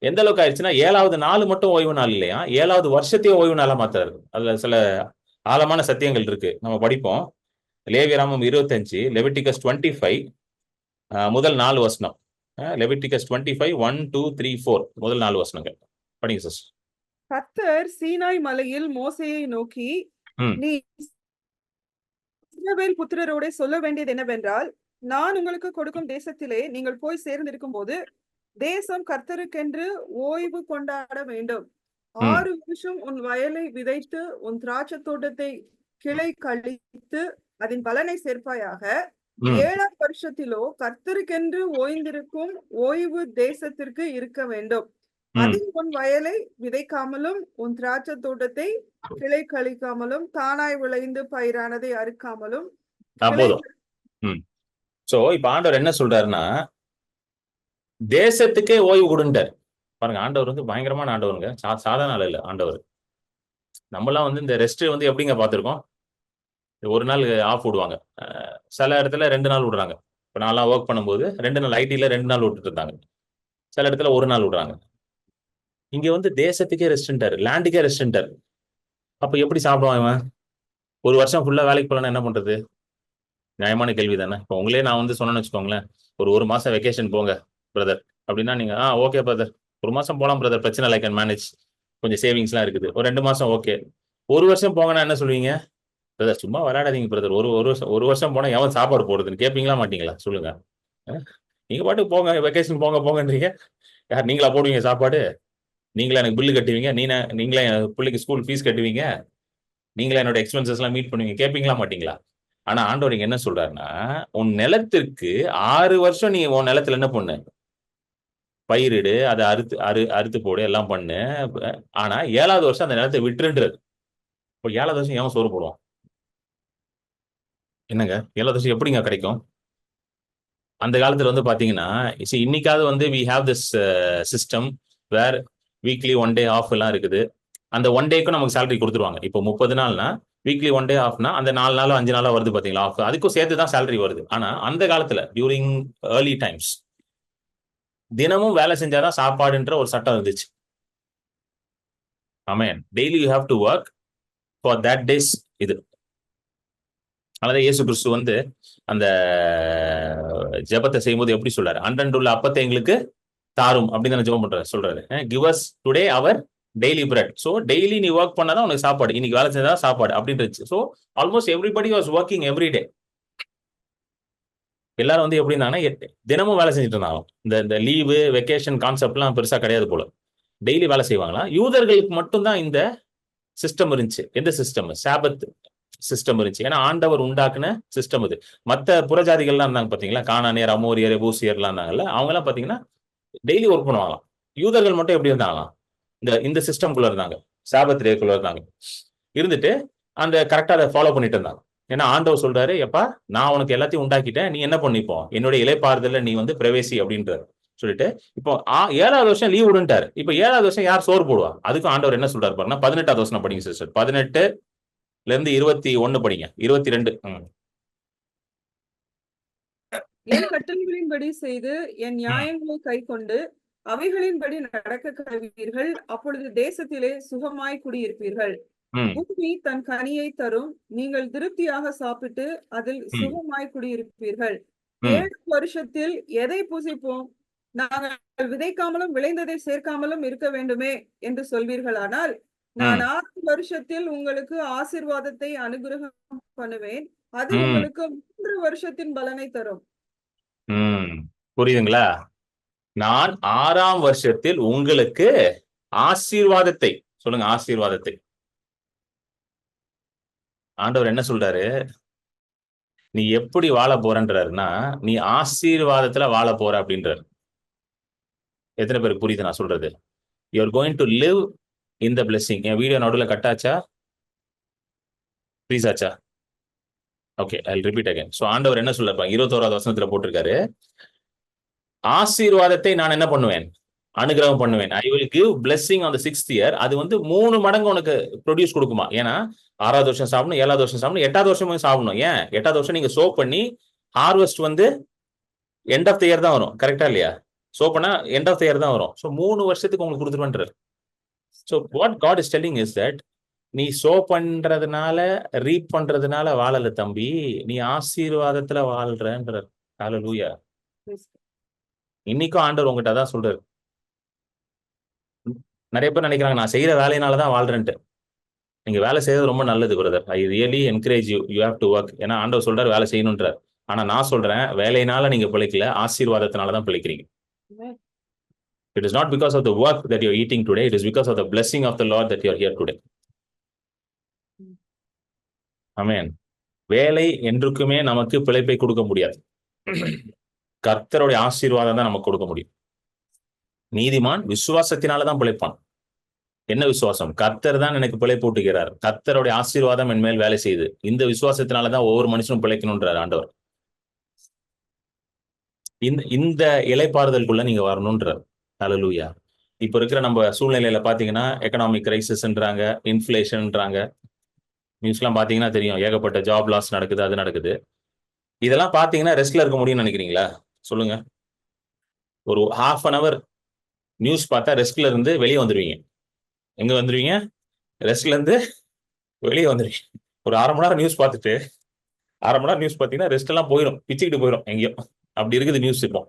எந்த அளவுக்கு ஆயிடுச்சுன்னா 7வது நாள் மட்டும் ஓய்வு நாள் இல்லையா, 7வது வருஷத்தையே ஓய்வு நாளா மாத்தாரு. அதுல சில ஆழமான சத்தியங்கள் இருக்கு, நம்ம படிப்போம். லேவியராமம் 25, லெவிட்டிகஸ் 25 முதல் 4 வசனம். லெவிட்டிகஸ் 25 1 2 3 4 முதல் 4 வசனங்கள் படிங்க சிஸ்டர். கர்த்தர் சீனாய் மலையில் மோசேயை நோக்கி, நீ இஸ்ரவேல் புத்திரரோட சொல்ல வேண்டியது என்னவென்றால், நான் உங்களுக்கு கொடுக்கும் தேசத்திலே நீங்கள் போய் சேர்ந்திருக்கும் போது தேசம் கர்த்தருக்கென்று ஓய்வு கொண்டாட வேண்டும். 6 வருஷம் உன் வயலை விதைத்து உன் திராட்சை தோட்டத்தை கிளை கழித்து அதன் பலனை சேர்ப்பாயாக. 7ஆம் வருஷத்திலோ கர்த்தருக்கென்று ஓய்ந்திருக்கும் ஓய்வு தேசத்திற்கு இருக்க வேண்டும். அதில் உன் வயலை விதைக்காமலும் உன் திராட்சை தோட்டத்தை கிளை கழிக்காமலும் தானாய் விளைந்து பயிரானதை அறுக்காமலும். சோ இப்ப ஆண்டவர் என்ன சொல்றாருன்னா, தேசத்துக்கே ஓய்வு கொடுண்டார். பாருங்க, ஆண்டவர் வந்து பயங்கரமான ஆண்டவருங்க, சாதாரண ஆள் இல்ல ஆண்டவர். நம்மளாம் வந்து இந்த ரெஸ்ட் வந்து எப்படிங்க பார்த்திருக்கோம்? ஒரு நாள் ஆஃப் விடுவாங்க, சில இடத்துல 2 நாள் விடுறாங்க. இப்போ நான்லாம் ஒர்க் பண்ணும்போது 2 நாள், ஐடியில் 2 நாள் விட்டுட்டு இருந்தாங்க, சில இடத்துல 1 நாள் விடுறாங்க. இங்க வந்து தேசத்துக்கே ரெஸ்டன்டார், லேண்டுக்கே ரெஸ்டன்டார். அப்ப எப்படி சாப்பிடுவான் இவன்? ஒரு வருஷம் ஃபுல்லா வேலைக்கு போகலன்னா என்ன பண்றது? நியாயமான கேள்வி தானே. இப்போ உங்களே நான் வந்து சொன்னேன்னு வச்சுக்கோங்களேன், ஒரு மாசம் வெக்கேஷன் போங்க பிரதர் அப்படின்னா நீங்க ஓகே பிரதர், 1 மாசம் போகலாம் பிரதர், பிரச்சனை இல்லை, கேன் மேனேஜ், கொஞ்சம் சேவிங்ஸ்லாம் இருக்குது, ஒரு 2 மாசம் ஓகே. 1 வருஷம் போங்கன்னா என்ன சொல்லுவீங்க? பிரதர் சும்மா விளையாடாதீங்க பிரதர், ஒரு வருஷம் போனா எவன் சாப்பாடு போடுறதுன்னு கேட்பீங்களா மாட்டீங்களா? சொல்லுங்க. நீங்க பாட்டுக்கு போங்க, வெக்கேஷன் போங்கன்றீங்க. யார் நீங்களா போடுவீங்க சாப்பாடு? நீங்களா எனக்கு பில்லு கட்டுவீங்க? நீங்களா என் பிள்ளைக்கு ஸ்கூல் ஃபீஸ் கட்டுவீங்க? நீங்களா என்னோட எக்ஸ்பென்சஸ் எல்லாம் மீட் பண்ணுவீங்க? கேட்பீங்களா மாட்டீங்களா? ஆனா ஆண்டவர் இங்க என்ன சொல்றாருன்னா, உன் நிலத்திற்கு 6 வருஷம் நீ உன் நிலத்துல என்ன பண்ணு, பயிரிடு, அதை அறுத்து போடு, எல்லாம் பண்ணு. ஆனா 7வது வருஷம் அந்த நிலத்தை விட்டுன்றது. இப்போ 7வது வருஷம் ஏன் சோறு போடுவோம்? என்னங்க 7வது வருஷம் எப்படிங்க கிடைக்கும்? அந்த காலத்துல வந்து பாத்தீங்கன்னா, இன்னைக்காவது வந்து we have this system where weekly 1 day of எல்லாம் இருக்குது. அந்த 1 டேக்கும் நமக்கு சேலரி கொடுத்துருவாங்க. இப்போ 30 நாள்னா வீக்லி 1 டே ஆஃப்னா அந்த 4 நாளோ 5 நாளோ வருது பாத்தீங்களா ஆஃப், அதுக்கும் சேர்த்து தான் சேலரி வருது. ஆனா அந்த காலத்துல டியூரிங் ஏர்லி டைம்ஸ் தினமும் வேலை செஞ்சாதான் சாப்பாடுன்ற ஒரு சட்டம் இருந்துச்சு. ஆமென். Daily you have to work for that days. இது அதாவது இயேசு கிறிஸ்து வந்து அந்த ஜெபத்தை செய்யும்போது எப்படி சொல்றாரு, அன்றன்றுள்ள அப்பத்தை எங்களுக்கு தாரும் அப்படின்னு ஜெபம் பண்றாரு, சொல்றாரு, கிவ் அஸ் டுடே அவர் டெய்லி பிரெட். ஸோ டெய்லி நீ ஒர்க் பண்ணாதான் உனக்கு சாப்பாடு, இன்னைக்கு வேலை செஞ்சா சாப்பாடு அப்படின்றது. So almost everybody was working every day. எல்லாரும் வந்து எப்படி இருந்தாங்கன்னா தினமும் வேலை செஞ்சுட்டு இருந்தாங்க. இந்த லீவு வெக்கேஷன் கான்செப்ட்லாம் பெருசா கிடையாது போல, டெய்லி வேலை செய்வாங்களாம். யூதர்களுக்கு மட்டும்தான் இந்த சிஸ்டம் இருந்துச்சு. எந்த சிஸ்டம்? சாபத் சிஸ்டம் இருந்துச்சு. ஏன்னா ஆண்டவர் உண்டாக்குன சிஸ்டம் இது. மற்ற புறஜாதிகள்லாம் இருந்தாங்க பாத்தீங்களா, கானானியர், அமோரியர், எபூசியர்லாம் இருந்தாங்கல்ல, அவங்க எல்லாம் பாத்தீங்கன்னா டெய்லி ஒர்க் பண்ணுவாங்களாம். யூதர்கள் மட்டும் எப்படி இருந்தாங்களாம், இந்த சிஸ்டம்குள்ள இருந்தாங்க, சாபத் டேக்குள்ள இருந்தாங்க. இருந்துட்டு அந்த கரெக்டா அதை ஃபாலோ பண்ணிட்டு இருந்தாங்க. ஏன்னா ஆண்டவர் சொல்றாரு, எப்பா நான் உனக்கு எல்லாத்தையும் உண்டாக்கிட்டேன், நீ என்ன பண்ணிப்போ, என்னுடைய இலைப்பாறுதல்ல நீ வந்து பிரவேசி அப்படின்றாரு. சொல்லிட்டு இப்போ 7வது வருஷம் லீவ் விடுன்ட்டாரு. இப்ப 7வது வருஷம் யார் சோறு போடுவா? அதுக்கும் ஆண்டவர் என்ன சொல்றாரு பாருங்க, 18வது வருஷம் படிங்க சிஸ்டர். 18 21 படிங்க, 22. என் கட்டளைகளின்படி செய்து என் நியாயங்களை கைக்கொண்டு அவைகளின்படி நடக்க கடவீர்கள். அப்பொழுது தேசத்திலே சுகமாய் குடியிருப்பீர்கள். பூமி தன் கனியை தரும். நீங்கள் திருப்தியாக சாப்பிட்டு அதில் சுகமாய் குடியிருப்பீர்கள். 7 வருஷத்தில் எதை புசிப்போம், நாங்கள் விதைக்காமலும் விளைந்ததை சேர்க்காமலும் இருக்க வேண்டுமே என்று சொல்வீர்களானால், நான் 6 வருஷத்தில் உங்களுக்கு ஆசீர்வாதத்தை அனுகிரகம் பண்ணுவேன். அது உங்களுக்கு 3 வருஷத்தின் பலனை தரும். புரியுதுங்களா? நான் 6ஆம் வருஷத்தில் உங்களுக்கு ஆசீர்வாதத்தை, சொல்லுங்க, ஆசீர்வாதத்தை. ஆண்டவர் என்ன சொல்றாரு, நீ எப்படி வாழ போறன்றாருன்னா, நீ ஆசீர்வாதத்துல வாழ போற அப்படின்றாரு. எத்தனை பேருக்கு புரியுது நான் சொல்றது? You are going to live in the blessing. N video நடுவில் கட்டாச்சா, ப்ளீஸ் ஆச்சா? Okay, I repeat again. So ஆண்டவர் என்ன சொல்றாரு, 21வது வசனத்துல போட்டிருக்காரு, ஆசீர்வாதத்தை நான் என்ன பண்ணுவேன், அனுகிரகம் பண்ணுவேன். ஐ will give blessing on the 6th year. அது வந்து 3 மடங்கு உனக்கு ப்ரொடியூஸ் கொடுக்குமா. ஏன்னா 6வது வருஷம் சாப்பிடணும், 7வது வருஷம் சாப்பிடணும், 8வது வருஷமும் சாப்பிடணும். ஏன் 8வது வருஷம் நீங்க சோ பண்ணி ஹார்வெஸ்ட் வந்து எண்ட் ஆஃப் த இயர் தான் வரும், கரெக்டா இல்லையா? சோ பண்ணா எண்ட் ஆஃப் த இயர் தான் வரும். ஸோ 3 வருஷத்துக்கு உங்களுக்கு கொடுத்துருவேன்றார். So what God is telling is that, நீ சோ பண்றதுனால ரீப் பண்றதுனால வாழல தம்பி, நீ ஆசீர்வாதத்துல வாழ்றன்றார். ஹல்லேலூயா. இன்னைக்கும் ஆண்டவர் உங்ககிட்ட தான் சொல்றாரு. நிறைய பேர் நினைக்கிறாங்க நான் செய்யற வேலையினாலதான் வாழ்றேன்ட்டு. நீங்க வேலை செய்யறது ரொம்ப நல்லது brother. I really encourage you, you have to work. ஏன்னா ஆண்டவர் சொல்றாரு வேலை செய்யணுன்றார். ஆனா நான் சொல்றேன், வேலையினால நீங்க பிழைக்கல, ஆசீர்வாதத்தினாலதான் பிழைக்கிறீங்க. It is not because of the work that you're eating today, it is because of the blessing of the Lord that you're here today. ஆமென். வேலை என்றுக்குமே நமக்கு பிழைப்பை கொடுக்க முடியாது. கர்த்தருடைய ஆசீர்வாதம் தான் நமக்கு கொடுக்க முடியும். நீதிமான் விசுவாசத்தினாலதான் பிழைப்பான். என்ன விசுவாசம்? கர்த்தர் தான் எனக்கு பிழை போட்டுகிறார், கர்த்தருடைய ஆசீர்வாதம் என் மேல் வேலை செய்யுது. இந்த விசுவாசத்தினாலதான் ஒவ்வொரு மனுஷனும் பிழைக்கணும்ன்றார் ஆண்டவர். இந்த இலைப்பாறுதலுக்குள்ள நீங்க வரணும்ன்றார். ஹல்லேலூயா. இப்ப இருக்கிற நம்ம சூழ்நிலையில பாத்தீங்கன்னா எக்கனாமிக் கிரைசிஸ்ன்றாங்க, இன்ஃபிளேஷன்ன்றாங்க. நியூஸ்லாம் பாத்தீங்கன்னா தெரியும், ஏகப்பட்ட ஜாப் லாஸ் நடக்குது, அது நடக்குது. இதெல்லாம் பாத்தீங்கன்னா ரெஸ்ட்ல இருக்க முடியும்னு நினைக்கிறீங்களா? சொல்லுங்க. ஒரு ½ an hour நியூஸ் பார்த்தா ரெஸ்ட்ல இருந்து வெளியே வந்துருவீங்க. எங்க வந்துருவீங்க? ரெஸ்ட்ல இருந்து வெளியே வந்துருவீங்க. ஒரு ½ மணி நேரம் நியூஸ் பார்த்துட்டு, ½ மணி நேரம் நியூஸ் பார்த்தீங்கன்னா ரெஸ்ட் எல்லாம் போயிடும், பிச்சுக்கிட்டு போயிடும் எங்கேயோ. அப்படி இருக்குது நியூஸ் இப்போ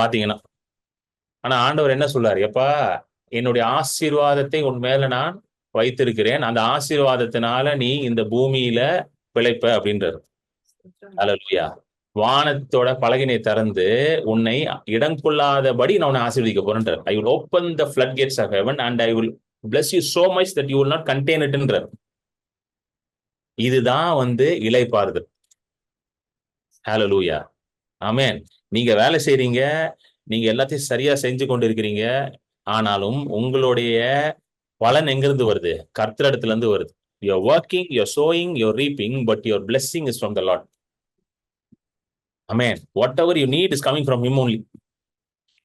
பாத்தீங்கன்னா. ஆனா ஆண்டவர் என்ன சொல்றாரு, எப்பா என்னுடைய ஆசீர்வாதத்தை உன் மேல நான் வைத்திருக்கிறேன், அந்த ஆசீர்வாதத்தினால நீ இந்த பூமியில பிழைப்ப அப்படின்றாரு. ஹல்லேலூயா. வானத்தோட பலகையை திறந்து உன்னை இடம் கொள்ளாதபடி நான் உன்னை ஆசீர்வதிக்க போறேன்றார். I will open the flood gates of heaven and I will bless you so much that you will not contain it ன்றார். இதுதான் வந்து இலைப்பாறுதல். ஹல்லேலூயா. ஆமென். நீங்க வேலை செய்றீங்க, நீங்க எல்லாத்தையும் சரியா செஞ்சு கொண்டு இருக்கிறீங்க. ஆனாலும் உங்களுடைய பலன் எங்கிருந்து வருது? கர்த்தரிடத்துல இருந்து வருது. You are working, you are sowing, you are reaping, but your blessing is from the Lord. Amen. Whatever you need is coming from him only.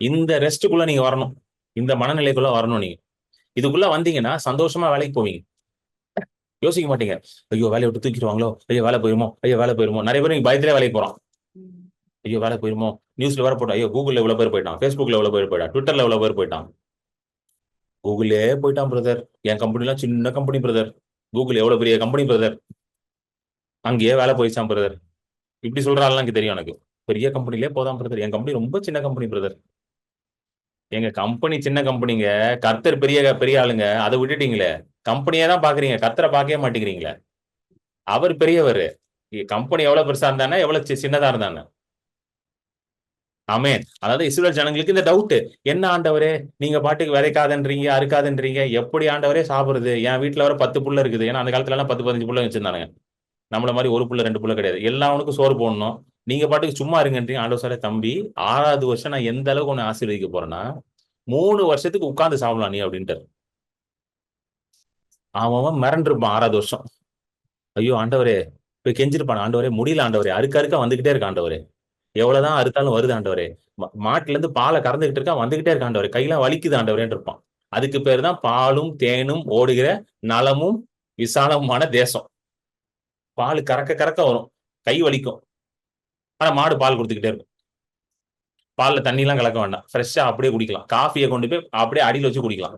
இந்த ரெஸ்ட்டுக்குள்ள நீங்க வரணும், இந்த மனநிலைக்குள்ள வரணும். நீங்க இதுக்குள்ள வந்தீங்கன்னா சந்தோஷமா வேலைக்கு போவீங்க. யோசிக்க மாட்டீங்க, ஐயோ வேலையை விட்டு தூக்கிடுவாங்களோ, ஐயோ வேலை போயிருமோ, ஐயோ வேலை போயிருமோ. நிறைய பேர் நீங்க பயத்திலே வேலைக்கு போறோம். ஐயோ வேலை போயிருமோ, நியூஸ்ல வேற போட்டான், ஐயோ கூகுள்ல இவ்வளவு பேர் போயிட்டான், ஃபேஸ்புக்ல இவ்வளவு பேர் போயிட்டான், ட்விட்டர்ல இவ்வளவு பேர் போயிட்டான். கூகுளே போயிட்டான் பிரதர். என் கம்பெனி எல்லாம் சின்ன கம்பெனி பிரதர், கூகுள் எவ்வளவு பெரிய கம்பெனி பிரதர், அங்கேயே வேலை போயிடுச்சான் பிரதர். இப்படி சொல்றாள் எனக்கு தெரியும். எனக்கு பெரிய கம்பெனிலே போதான் பிரதர், என் கம்பெனி ரொம்ப சின்ன கம்பெனி பிரதர். எங்க கம்பெனி சின்ன கம்பெனிங்க, கர்த்தர் பெரிய பெரிய ஆளுங்க. அதை விட்டுட்டீங்களே, கம்பெனியே தான் பாக்குறீங்க, கர்த்தரை பார்க்கவே மாட்டேங்கிறீங்களே. அவர் பெரியவர், கம்பெனி எவ்வளவு பெருசா இருந்தானே எவ்வளவு சின்னதா இருந்தானே. ஆமென். அதாவது இஸ்ரவேல் ஜனங்களுக்கு இந்த டவுட், என்ன ஆண்டவரே நீங்க பாட்டுக்கு விதைக்காதன்றீங்க, அறுக்காதன்றீங்க, எப்படி ஆண்டவரே சாப்பிடுறது? என் வீட்டுல வர 10 புள்ள இருக்குது. ஏன்னா அந்த காலத்துல எல்லாம் 10-15 புள்ள வச்சிருந்தானுங்க. நம்மள மாதிரி ஒரு புள்ள 2 புள்ள கிடையாது, எல்லாவனுக்கும் சோறு போடணும். நீங்க பாட்டுக்கு சும்மா இருங்கன்றீங்க. ஆண்டவர் சொல்ற, தம்பி 6வது வருஷம் நான் எந்த அளவுக்கு உன்னை ஆசீர்வதிக்க போறேன்னா 3 வருஷத்துக்கு உட்கார்ந்து சாப்பிடலாம் நீ அப்படின்ட்டு. அவன் மிரண்டிருப்பான் 6வது வருஷம். ஐயோ ஆண்டவரே, போய் கெஞ்சிருப்பான், ஆண்டவரே முடியல ஆண்டவரே, அறுக்க அறுக்க வந்துகிட்டே இருக்க ஆண்டவரே, எவ்வளவுதான் அறுத்தாலும் வருது ஆண்டவரே, மாட்டுல இருந்து பாலை கறந்துகிட்டு இருக்கா, வந்துகிட்டே இருக்க ஆண்டவரே, கையெல்லாம் வலிக்குது ஆண்டவரேன்னு இருப்பான். அதுக்கு பேர் தான் பாலும் தேனும் ஓடுகிற நலமும் விசாலமுமான தேசம். பால் கறக்க கறக்க வரும், கை வலிக்கும், ஆனா மாடு பால் கொடுத்துக்கிட்டே இருக்கும். பால்ல தண்ணி எல்லாம் கலக்க வேண்டாம், ஃப்ரெஷ்ஷா அப்படியே குடிக்கலாம். காஃபியை கொண்டு போய் அப்படியே அடியில் வச்சு குடிக்கலாம்.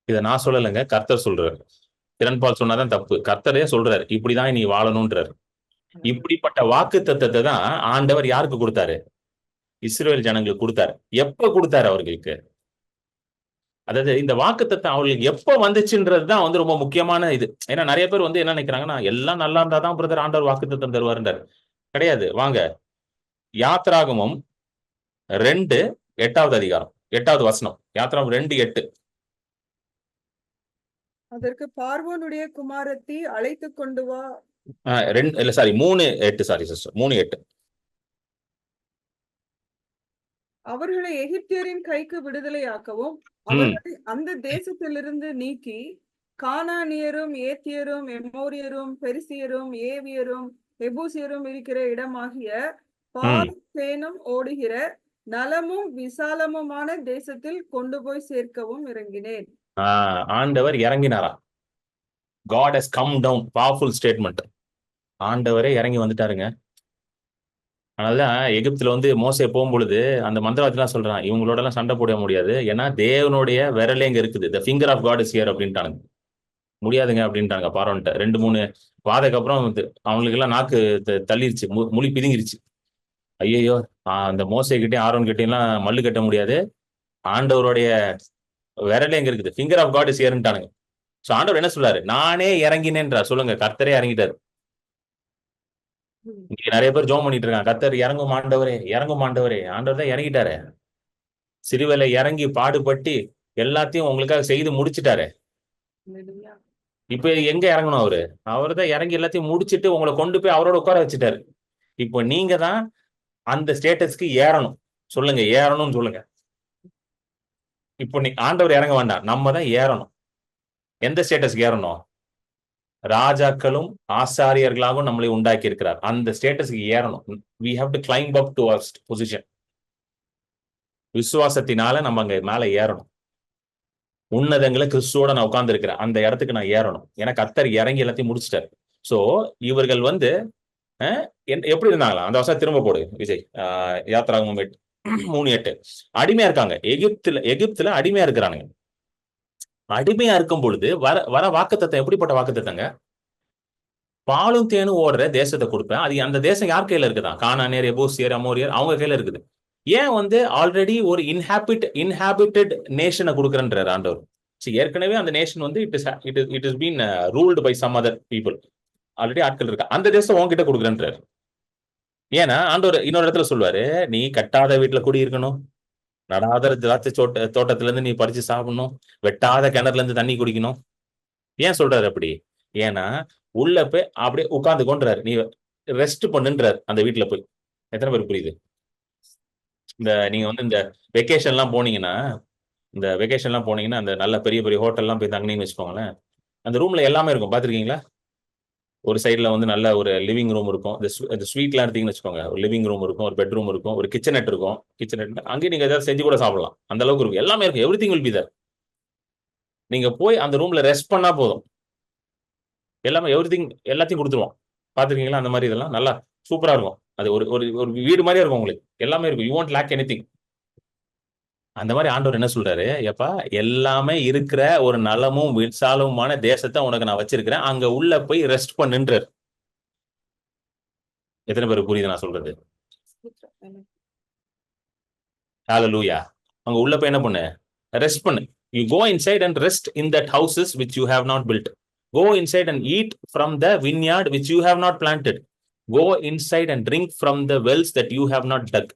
இதை நான் சொல்லலைங்க, கர்த்தர் சொல்றாரு. திறன்பால் சொன்னாதான் தப்பு, கர்த்தரே சொல்றாரு இப்படிதான் நீ வாழணும்ன்றாரு. இப்படிப்பட்ட வாக்கு தத்தத்தை தான் ஆண்டவர் யாருக்கு கொடுத்தாரு? இஸ்ரவேல் ஜனங்களுக்கு கொடுத்தாரு. எப்ப கொடுத்தாரு அவர்களுக்கு? அதாவது இந்த வாக்கு தத்தம் அவர்களுக்கு எப்ப வந்துச்சுன்றதுதான் வந்து ரொம்ப முக்கியமான இது. ஏன்னா நிறைய பேர் வந்து என்ன நினைக்கிறாங்கன்னா, எல்லாம் நல்லா இருந்தாதான் பிரதர் ஆண்டவர் வாக்கு தத்தம் தருவாருன்றாரு. கிடையாது. வாங்க, யாத்ராகமம் 2:8வது அதிகாரம் 8வது வசனம். யாத்ராகமம் 2:8. அதற்கு பார்வோனுடைய குமாரத்தி அழைத்து கொண்டு வா. 3:8. Sorry sister, 3:8. அவர்களை எகிப்தியரின் கைக்கு விடுதலையாக்கவும் அவர்களை அந்த தேசத்திலிருந்து நீக்கி கானானியரும் ஏத்தியரும் எமோரியரும் பெரிசியரும் ஏவியரும் எபூசியரும் இருக்கிற இடமாகிய பாலும் தேனும் ஓடுகிற நலமும் விசாலமுமான தேசத்தில் கொண்டு போய் சேர்க்கவும் இறங்கினேன். ஆண்டவர் இறங்கினாரா? God has come down. Powerful statement. ஆண்டவரே இறங்கி வந்துட்டாருங்க. அதனாலதான் எகிப்துல வந்து மோசே போகும்பொழுது அந்த மந்திரவாதிலாம் சொல்றான், இவங்களோட எல்லாம் சண்டை போட முடியாது, ஏன்னா தேவனுடைய விரலே இங்க இருக்குது, the finger of God is here அப்படின்ட்டானுங்க. முடியாதுங்க அப்படின்ட்டாங்க பார்வோன்ட்ட. 2-3 வாதைக்கு அப்புறம் அவங்களுக்கு எல்லாம் நாக்கு தள்ளிருச்சு, மொழி பிதுங்கிருச்சு. ஐயோ, அந்த மோசை கிட்டையும் ஆரோன் கிட்டையும் எல்லாம் மல்லு கட்ட முடியாது, ஆண்டவருடைய விரலே எங்க இருக்குது, ஃபிங்கர் ஆஃப் காட் இஸ் ஹியர்ன்ட்டானுங்க. சோ ஆண்டவர் என்ன சொல்றாரு? நானே இறங்கினேன்றார். சொல்லுங்க, கர்த்தரே இறங்கிட்டாரு. இன்னைக்கு நிறைய பேர் ஜோம் பண்ணிட்டு இருக்காங்க, கர்த்தர் இறங்கும் ஆண்டவரே, இறங்கும் ஆண்டவரே. ஆண்டவர் தான் இறங்கிட்டாரு. சிறுவேல இறங்கி பாடுபட்டு எல்லாத்தையும் உங்களுக்காக செய்து முடிச்சுட்டாரு. இப்ப எங்க இறங்கணும்? அவரு தான் இறங்கி எல்லாத்தையும் முடிச்சுட்டு உங்களை கொண்டு போய் அவரோட உட்கார வச்சுட்டாரு. இப்போ நீங்க தான் அந்த ஸ்டேட்டஸ்க்கு ஏறணும். சொல்லுங்க, ஏறணும்னு சொல்லுங்க. இப்போ நீ ஆண்டவர் இறங்க வேண்டாம், நம்ம தான் ஏறணும். எந்த ஸ்டேட்டஸ்க்கு ஏறணும்? ராஜாக்களும் ஆசாரியர்களாகவும் நம்மளை உண்டாக்கி இருக்கிறார், அந்த ஸ்டேட்டஸ்க்கு ஏறணும். we have to climb up to our position. விசுவாசத்தினால நம்ம அங்க மேல ஏறணும். உன்னதங்களை கிறிஸ்துவோட நான் உட்கார்ந்து இருக்கிறேன், அந்த இடத்துக்கு நான் ஏறணும். ஏன்னா கர்த்தர் இறங்கி எல்லாத்தையும் முடிச்சிட்டாரு. சோ இவர்கள் வந்து எப்படி இருந்தாங்களா? அந்த வருஷம் திரும்ப போடு விஜய். யாத்ராகமம் 3:8. அடிமையா இருக்காங்க எகிப்துல அடிமையா இருக்கிறானுங்க. அடிமையா இருக்கும் பொழுது வர வாக்குத்தத்தம் எப்படிப்பட்ட வாக்குத்தத்தங்க? பாலும் தேனும் ஓடுற தேசத்தை கொடுப்பேன். அது அந்த தேசம் யார் கையில இருக்குதான்? கானானியர், எபூசியர், அமோரியர், அவங்க கையில இருக்குது. ஏன் வந்து ஆல்ரெடி ஒரு இன்ஹாபிட்டட் நேஷனை கொடுக்குறன்றார் ஆண்டவர். ஏற்கனவே அந்த நேஷன் வந்து it is been ruled by some other people. Already ஆட்கள் இருக்கா, அந்த தேசம் உங்ககிட்ட கொடுக்குறன்றார். ஏன்னா ஆண்டவர் இன்னொரு இடத்துல சொல்லுவாரு, நீ கட்டாத வீட்டுல குடி இருக்கணும், நடாத திராட்சை தோட்டத்துல இருந்து நீ பறிச்சு சாப்பிடணும், வெட்டாத கிணறுல இருந்து தண்ணி குடிக்கணும். ஏன் சொல்றாரு அப்படி? ஏன்னா உள்ள போய் அப்படியே உட்கார்ந்து கொண்டுறாரு, நீ ரெஸ்ட் பண்ணுன்றாரு அந்த வீட்டுல போய். எத்தனை பேர் புரியுது? நீங்க வந்து இந்த வெக்கேஷன் எல்லாம் போனீங்கன்னா அந்த நல்ல பெரிய பெரிய ஹோட்டல் எல்லாம் போய் தங்கினீங்கன்னு வச்சுக்கோங்களேன், அந்த ரூம்ல எல்லாமே இருக்கும், பாத்திருக்கீங்களா? ஒரு சைட்ல வந்து நல்ல ஒரு லிவிங் ரூம் இருக்கும். இந்த ஸ்வீட்லாம் எடுத்தீங்கன்னு வச்சுக்கோங்க, ஒரு லிவிங் ரூம் இருக்கும், ஒரு பெட்ரூம் இருக்கும், ஒரு கிச்சனெட் இருக்கும். கிச்சனெட் அங்கேயும் நீங்க ஏதாவது செஞ்சு கூட சாப்பிடலாம், அந்த அளவுக்கு இருக்கும். எல்லாமே இருக்கும், எவ்ரிதிங் வில் பி தேர். நீங்க போய் அந்த ரூம்ல ரெஸ்ட் பண்ணா போதும், எல்லாமே எல்லாத்தையும் கொடுத்துருவோம். பாத்துருக்கீங்களா அந்த மாதிரி இதெல்லாம் நல்லா சூப்பரா இருக்கும். அது ஒரு ஒரு ஒரு வீடு மாதிரியே இருக்கும் உங்களுக்கு, எல்லாமே இருக்கும். You won't lack anything. அந்த மாதிரி ஆண்டவர் என்ன சொல்றாரு, எப்பா எல்லாமே இருக்கிற ஒரு நலமும் விசாலமுமான தேசத்தை உனக்கு நான் வச்சிருக்கிறேன், அங்க உள்ள போய் ரெஸ்ட் பண்ணுன்றார். எத்தனை பேர் புரியுது நான் சொல்றது? ஹalleluya. அங்க உள்ள போய் என்ன பண்ணு, ரெஸ்ட் பண்ணு. You go inside and rest in that houses which you have not built. Go inside and eat from the vineyard which you have not planted. Go inside and drink from the wells that you have not dug.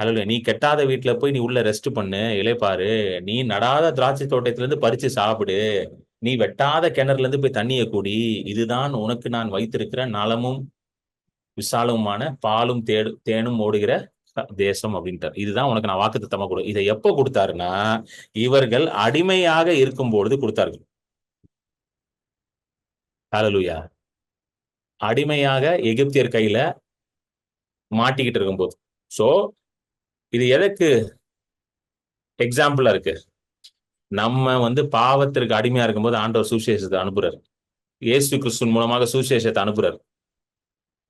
ஹalleluya. நீ கெட்டாத வீட்டுல போய் நீ உள்ள rest பண்ணு, இளைப்பாரு. நீ நடாத திராட்சை தோட்டத்துல இருந்து பறிச்சு சாப்பிடு. நீ வெட்டாத கிணறுல இருந்து போய் தண்ணியை குடி. இதுதான் உனக்கு நான் வைத்திருக்கிற நலமும் விசாலமுமான பாலும் தேனும் ஓடுகிற தேசம் அப்படின்ட்டார். இதுதான் உனக்கு நான் வாக்குத்தத்தமா கொடு. இதை எப்போ கொடுத்தாருன்னா, இவர்கள் அடிமையாக இருக்கும் பொழுது கொடுத்தார்கள். ஹalleluya. அடிமையாக எகிப்தியர் கையில மாட்டிக்கிட்டு இருக்கும்போது. சோ இது எதற்கு எக்ஸாம்பிளா இருக்கு? நம்ம பாவத்திற்கு அடிமையா இருக்கும்போது ஆண்டவர் சுவிசேஷத்தை அனுப்புறாரு. இயேசு கிறிஸ்துவின் மூலமாக சுவிசேஷத்தை அனுப்புறாரு.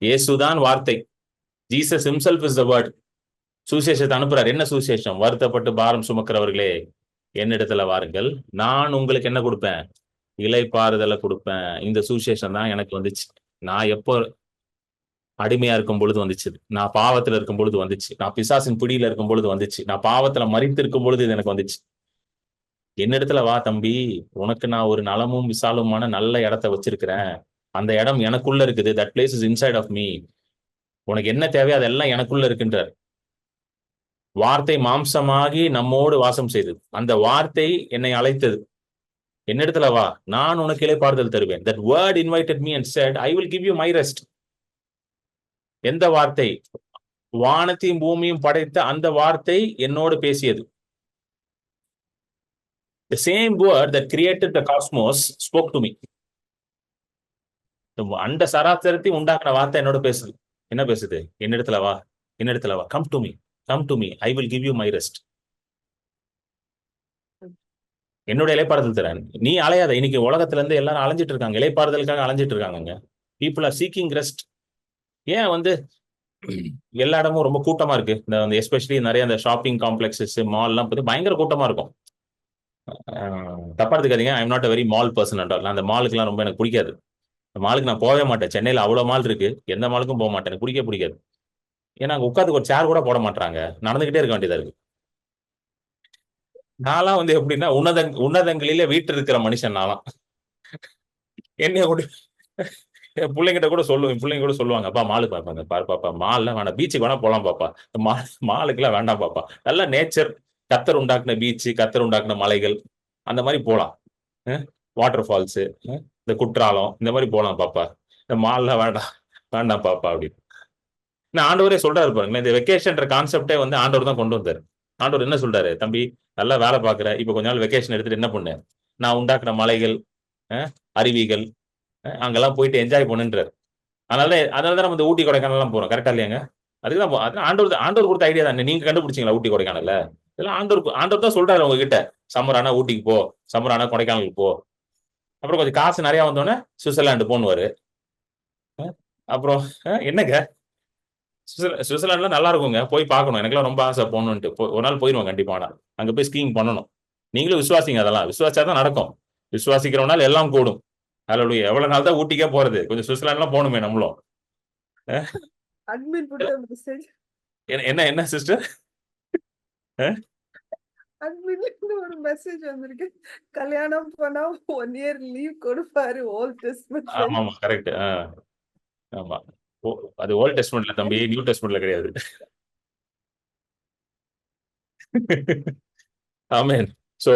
இயேசுதான் வார்த்தை. Jesus himself is the word. சுவிசேஷத்தை அனுப்புறாரு. என்ன சுவிசேஷம்? வருத்தப்பட்டு பாரம் சுமக்கிறவர்களே என்னிடத்துல வாருங்கள், நான் உங்களுக்கு என்ன கொடுப்பேன்? இளைப்பாறுதலை கொடுப்பேன். இந்த சுவிசேஷம் தான் எனக்கு வந்துச்சு. நான் எப்போ அடிமையா இருக்கும் பொழுது வந்துச்சு, நான் பாவத்துல இருக்கும் பொழுது வந்துச்சு, நான் பிசாசின் பிடியில இருக்கும் பொழுது வந்துச்சு, நான் பாவத்துல மரித்து இருக்கும் பொழுது இது எனக்கு வந்துச்சு. என்னிடத்துல வா தம்பி, உனக்கு நான் ஒரு நலமும் விசாலமான நல்ல இடத்த வச்சிருக்கிறேன். அந்த இடம் எனக்குள்ள இருக்குது. That place is inside of me. உனக்கு என்ன தேவையோ அதெல்லாம் எனக்குள்ள இருக்குன்றார். வார்த்தை மாம்சமாகி நம்மோடு வாசம் செய்தது. அந்த வார்த்தை என்னை அழைத்தது. என்னிடத்துல வா, நான் உனக்கு இளைப்பாறுதல் தருவேன். That word invited me and said, I will give you my rest. எந்த வார்த்தை? வானத்தையும் பூமியும் படைத்த அந்த வார்த்தை என்னோடு பேசியது. The same word that created the cosmos spoke to me. அண்ட சராசரத்தை உண்டாக்குன வார்த்தை என்னோட பேசுது. என்ன பேசுது? என்னிடத்துல வா, என்னிடத்துல வா. Come to me, come to me. I will give you my rest. என்னோட இளைப்பாறுதல் தரேன். நீ அலையாத. இன்னைக்கு உலகத்துல இருந்து எல்லாரும் அலைஞ்சிட்டு இருக்காங்க, இளைப்பாறுதலுக்காக அலைஞ்சிட்டு இருக்காங்க. People are seeking rest. ஏன் எல்லா இடமும் ரொம்ப கூட்டமா இருக்கு? இந்த எஸ்பெஷலி நிறைய அந்த ஷாப்பிங் காம்ப்ளெக்ஸஸ், மால் எல்லாம் பயங்கர கூட்டமா இருக்கும். தப்பா எடுத்துக்காதீங்க, I am not a very mall person at all. அந்த மாலுக்கு எல்லாம் ரொம்ப எனக்கு பிடிக்காது. மாலுக்கு நான் போகவே மாட்டேன். சென்னையில அவ்வளவு மால் இருக்கு, எந்த மாலுக்கும் போக மாட்டேன். எனக்கு பிடிக்காது. ஏன்னா அங்க உட்காந்து ஒரு சேர் கூட போட மாட்டாங்க, நடந்துகிட்டே இருக்க வேண்டியதா இருக்கு. நான்லாம் எப்படின்னா உன்னதங்களிலே வீட்டு இருக்கிற மனுஷன் நான்லாம். என்னைய கூட என் பிள்ளைங்கிட்ட கூட சொல்லுவேன், பிள்ளைங்க கூட சொல்லுவாங்க, அப்பா மாலுக்கு பார்ப்பாங்க, பாரு பாப்பா மால்லாம் வேணாம், பீச்சுக்கு வேணா போலாம் பாப்பா, மாலுக்குலாம் வேண்டாம் பாப்பா, நல்ல நேச்சர், கத்தர் உண்டாக்குன பீச்சு, கத்தர் உண்டாக்குன மலைகள், அந்த மாதிரி போலாம், வாட்டர் ஃபால்ஸ், இந்த குற்றாலம், இந்த மாதிரி போலாம் பாப்பா, இந்த மால்லாம் வேண்டாம் வேண்டாம் பாப்பா அப்படின்னு. ஆண்டவரே சொல்றாரு பாருங்களேன், இந்த வெக்கேஷன்ற கான்செப்டே ஆண்டவர் தான் கொண்டு வந்தாரு. ஆண்டவர் என்ன சொல்றாரு? தம்பி நல்லா வேலை பாக்குற, இப்ப கொஞ்ச நாள் வெக்கேஷன் எடுத்துட்டு என்ன பண்ணு, நான் உண்டாக்குன மலைகள், அருவிகள், அங்கெல்லாம் போயிட்டு என்ஜாய் பண்ணுன்றாரு. அதனாலதான் நம்ம இந்த ஊட்டி கொடைக்கானல் எல்லாம் போறோம். கரெக்டா இல்லையாங்க? அதுக்குதான் ஆண்டவர் கொடுத்த ஐடியா தான். நீங்க கண்டுபிடிச்சீங்களா ஊட்டி கொடைக்கானல்ல? இதெல்லாம் ஆண்டவர் தான் சொல்றாரு உங்ககிட்ட, சம்மர் ஆனா ஊட்டிக்கு போ, சம்மர் ஆனா கொடைக்கானலுக்கு போ, அப்புறம் கொஞ்சம் காசு நிறைய வந்தோடனே சுவிட்சர்லாந்து போனுவாரு. அப்புறம் என்னங்க சுவிட்சர்லாந்துல நல்லா இருக்குங்க, போய் பார்க்கணும். எனக்குலாம் ரொம்ப ஆசை போகணும்ட்டு. ஒரு நாள் போயிருவோம் கண்டிப்பா. அங்க போய் ஸ்கீயிங் பண்ணணும். நீங்களும் விசுவாசிங்க, அதெல்லாம் விசுவாசாதான் நடக்கும். விசுவாசிக்கிறவனால எல்லாம் கூடும். ஹalleluya. எவ்வளவு நாள் தான் ஊட்டிக்கே போறது? கொஞ்சம் சுவிட்சர்லாந்துலாம் போகணுமே நம்மளும். என்ன என்ன சிஸ்டர்? ஒரு மெசேஜ் வந்திருக்கு, கல்யாணம் பண்ணா 1 year லீவ் கொடுப்பாரு ஓல்ட் டெஸ்ட்மென்ட். ஆமா ஆமா கரெக்ட். ஆமா, அது ஓல்ட் டெஸ்ட்மென்ட்ல தம்பி, நியூ டெஸ்ட்மென்ட்ல கிடையாது. ஆமென். சோ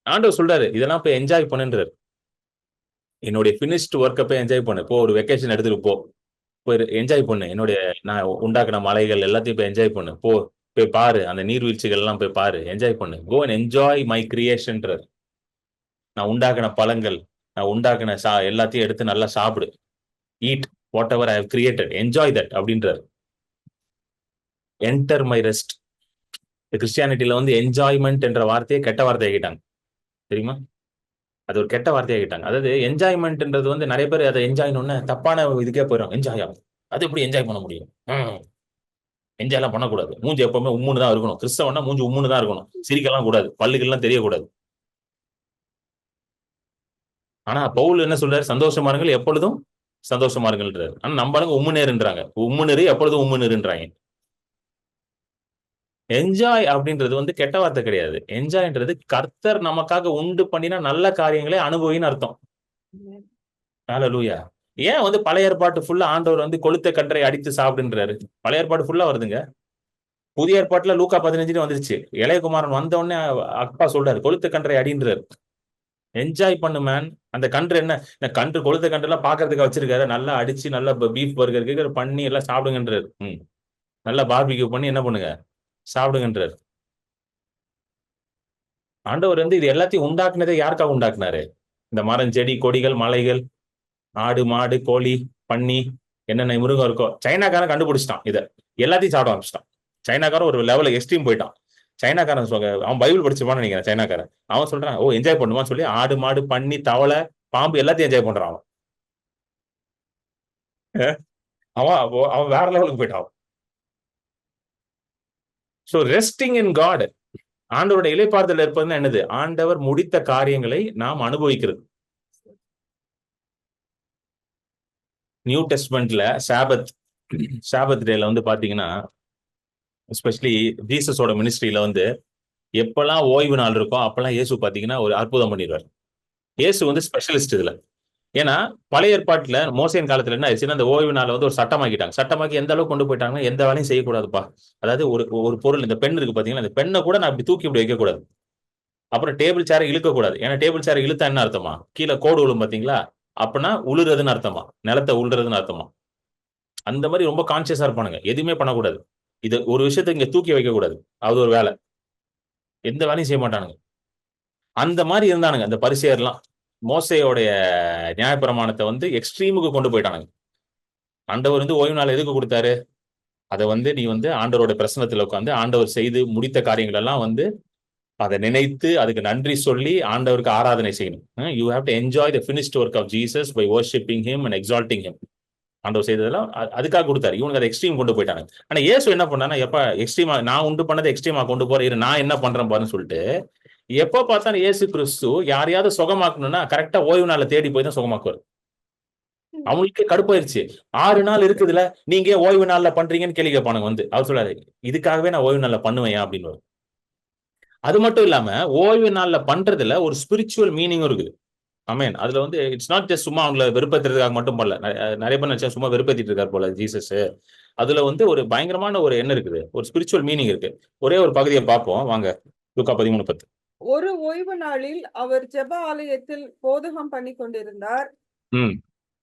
ஆண்டவர் சொல்றாரு, இதெல்லாம் போய் என்ஜாய் பண்ணுன்றாரு. என்னுடைய பினிஷ்டு ஒர்க்கை போய் என்ஜாய் பண்ணு. போ, ஒரு வெக்கேஷன் எடுத்துட்டு போ, போய் என்ஜாய் பண்ணு. நான் உண்டாக்குன மலைகள் எல்லாத்தையும் போய் என்ஜாய் பண்ணு. போய் பாரு, அந்த நீர்வீழ்ச்சிகள் எல்லாம் போய் பாரு, என்ஜாய் பண்ணு. கோ அண்ட் என்ஜாய் மை கிரியேஷன்றார். நான் உண்டாக்குன பழங்கள், நான் உண்டாக்குன எல்லாத்தையும் எடுத்து நல்லா சாப்பிடு. Eat whatever I have created, enjoy that அப்படின்றார். Enter my rest. கிறிஸ்டியானிட்டியில என்ஜாய்மெண்ட் என்ற வார்த்தையை கெட்ட வார்த்தையை கேட்டாங்க தெரியுமா? அது ஒரு கெட்ட வார்த்தையாகிட்டாங்க. அதாவது என்ஜாய்மெண்ட்ன்றது வந்து நிறைய பேர் அதை என்ஜாய்னு தப்பான இதுக்கே போயிடும். என்ஜாய் ஆகும், அது எப்படி என்ஜாய் பண்ண முடியும்? என்ஜாய் எல்லாம் பண்ணக்கூடாது. மூஞ்சி எப்பவுமே உம்முன்னு தான் இருக்கணும். கிறிஸ்தவனா மூஞ்சி உம்முன்னு தான் இருக்கணும். சிரிக்கலாம் கூடாது, பல்லுகள்லாம் தெரியக்கூடாது. ஆனா பவுல் என்ன சொல்றாரு? சந்தோஷமா இருங்கள், எப்பொழுதும் சந்தோஷமா இருங்கன்றாரு. ஆனா நம்ம ஆளுங்க உம்முநேருன்றாங்க. உம்முநேரு எப்பொழுதும் உம்முநேருன்றாங்க. என்ஜாய் அப்படின்றது வந்து கெட்ட வார்த்தை கிடையாது. என்ஜாய்ன்றது கர்த்தர் நமக்காக உண்டு பண்ணினா நல்ல காரியங்களை அனுபவின்னு அர்த்தம். ஹல்லேலூயா. ஏன் வந்து பழைய ஏற்பாட்டு ஃபுல்லா ஆண்டவர் வந்து கொளுத்த கன்றை அடித்து சாப்பிடுன்றாரு? பழைய ஏற்பாடு ஃபுல்லா வருதுங்க. புதிய ஏற்பாட்டுல லூக்கா 15 வந்துருச்சு. இளையகுமாரன் வந்த உடனே அப்பா சொல்றாரு, கொளுத்த கன்றை அடின்றாரு. என்ஜாய் பண்ணு மேன். அந்த கன்று என்ன, இந்த கன்று கொளுத்த கன்று எல்லாம் பாக்குறதுக்கு வச்சிருக்காரு. நல்லா அடிச்சு நல்லா பீஃப் பர்கர் பண்ணி எல்லாம் சாப்பிடுங்கன்றாரு. நல்லா பார்பிக்யூ பண்ணி என்ன பண்ணுங்க, சாப்பிடுங்கன்றாரு. ஆண்டவர் வந்து இது எல்லாத்தையும் உண்டாக்குனதே யாருக்காக உண்டாக்குனாரு? இந்த மரம், செடி, கொடிகள், மலைகள், ஆடு, மாடு, கோழி, பன்னி, என்னென்ன மிருகம் இருக்கோ சைனாக்காரன் கண்டுபிடிச்சிட்டான். இதை எல்லாத்தையும் சாப்பிட ஆரம்பிச்சிட்டான். சைனாக்காரன் ஒரு லெவலுக்கு எக்ஸ்ட்ரீம் போயிட்டான். சைனாக்காரன் அவன் பைபிள் படிச்சிருப்பான்னு நினைக்கிறேன். சைனாக்காரன் அவன் சொல்றான், ஓ என்ஜாய் பண்ணுவான்னு சொல்லி ஆடு, மாடு, பன்னி, தவளை, பாம்பு எல்லாத்தையும் என்ஜாய் பண்றான். அவன் அவன் அவன் வேற லெவலுக்கு போயிட்டான். சோ ரெஸ்டிங் இன் காட், ஆண்டவருடைய இளைப்பாறுதல் இருப்பதுன்னா என்னது? ஆண்டவர் முடித்த காரியங்களை நாம் அனுபவிக்கிறது. நியூ டெஸ்ட்மெண்ட்ல சாபத் டேல வந்து பாத்தீங்கன்னா, எஸ்பெஷலி ஜீசஸோட மினிஸ்ட்ரியில வந்து எப்பெல்லாம் ஓய்வு நாள் இருக்கோ அப்பெல்லாம் இயேசு பாத்தீங்கன்னா ஒரு அற்புதம் பண்ணிடுவார். இயேசு வந்து ஸ்பெஷலிஸ்ட் இதுல. ஏன்னா பழைய ஏற்பாட்டுல மோசேயின் காலத்துல என்ன ஆயிடுச்சுன்னா, அந்த ஓய்வு நாளை வந்து ஒரு சட்டமாக்கிட்டாங்க. சட்டமாக்கி எந்த அளவுக்கு கொண்டு போயிட்டாங்கன்னா, எந்த வேலையும் செய்யக்கூடாதுப்பா. அதாவது ஒரு ஒரு பொருள், இந்த பெண் இருக்கு பாத்தீங்கன்னா, இந்த பெண்ணை கூட நான் இப்படி தூக்கி இப்படி வைக்க கூடாது. அப்புறம் டேபிள் சேரை இழுக்க கூடாது. ஏன்னா டேபிள் சேரை இழுத்தா என்ன அர்த்தமா? கீழே கோடு விழும் பாத்தீங்களா? அப்படின்னா உழுறதுன்னு அர்த்தமா, நிலத்தை உழுறதுன்னு அர்த்தமா. அந்த மாதிரி ரொம்ப கான்சியஸா இருப்பானுங்க. எதுவுமே பண்ணக்கூடாது. இது ஒரு விஷயத்தை இங்க தூக்கி வைக்க கூடாது. அது ஒரு வேலை. எந்த வேலையும் செய்ய மாட்டானுங்க. அந்த மாதிரி இருந்தானுங்க அந்த பரிசேயர்லாம். மோசேயோடைய நியாயப்பிரமாணத்தை வந்து எக்ஸ்ட்ரீமுக்கு கொண்டு போயிட்டானுங்க. ஆண்டவர் வந்து ஓய்வு நாள் எதுக்கு கொடுத்தாரு? அதை வந்து நீ வந்து ஆண்டவரோட பிரசனத்துல உட்காந்து ஆண்டவர் செய்து முடித்த காரியங்கள் எல்லாம் வந்து அதை நினைத்து அதுக்கு நன்றி சொல்லி ஆண்டவருக்கு ஆராதனை செய்யணும். You have to enjoy the finished work of Jesus by worshipping him and exalting him. ஆண்டவர் செய்ததெல்லாம் அதுக்காக கொடுத்தாரு. இவனுக்கு அதை எக்ஸ்ட்ரீம் கொண்டு போயிட்டாங்க. ஆனா இயேசு என்ன பண்ணா, எப்ப எக்ஸ்ட்ரீமா நான் உண்டு பண்ணதை எக்ஸ்ட்ரீமா கொண்டு போறேன், நான் என்ன பண்றேன் பாருன்னு சொல்லிட்டு எப்ப பார்த்தாலும் இயேசு கிறிஸ்து யாரையாவது சுகமாக்கணும்னா கரெக்டா ஓய்வு நாளை தேடி போய் தான் சுகமாக்குவார். அவங்களுக்கே கடுப்பாயிருச்சு. 6 நாள் இருக்குதுல, நீங்க ஓய்வு நாள்ல பண்றீங்கன்னு கேள்வி கேட்பானுங்க வந்து. அவர் சொல்றாரு, இதுக்காகவே நான் ஓய்வு நாள்ல பண்ணுவேன் அப்படின்னு. அது மட்டும் இல்லாம ஓய்வு நாள்ல பண்றதுல ஒரு ஸ்பிரிச்சுவல் மீனிங்கும் இருக்குது. ஆமேன். அதுல வந்து இட்ஸ் நாட் ஜஸ்ட் சும்மா அவங்களை வெறுப்பேற்றுறதுக்காக மட்டும் பண்ணல. நிறைய பேர் நினைச்சா சும்மா வெறுப்பேற்றிட்டு இருக்காரு போல ஜீசஸ். அதுல வந்து ஒரு பயங்கரமான ஒரு என்ன இருக்குது, ஒரு ஸ்பிரிச்சுவல் மீனிங் இருக்கு. ஒரே ஒரு பகுதியை பார்ப்போம் வாங்க. லூக்கா 13:10. ஒரு ஓய்வு நாளில் அவர் ஜெப ஆலயத்தில் போதகம் பண்ணி கொண்டிருந்தார்.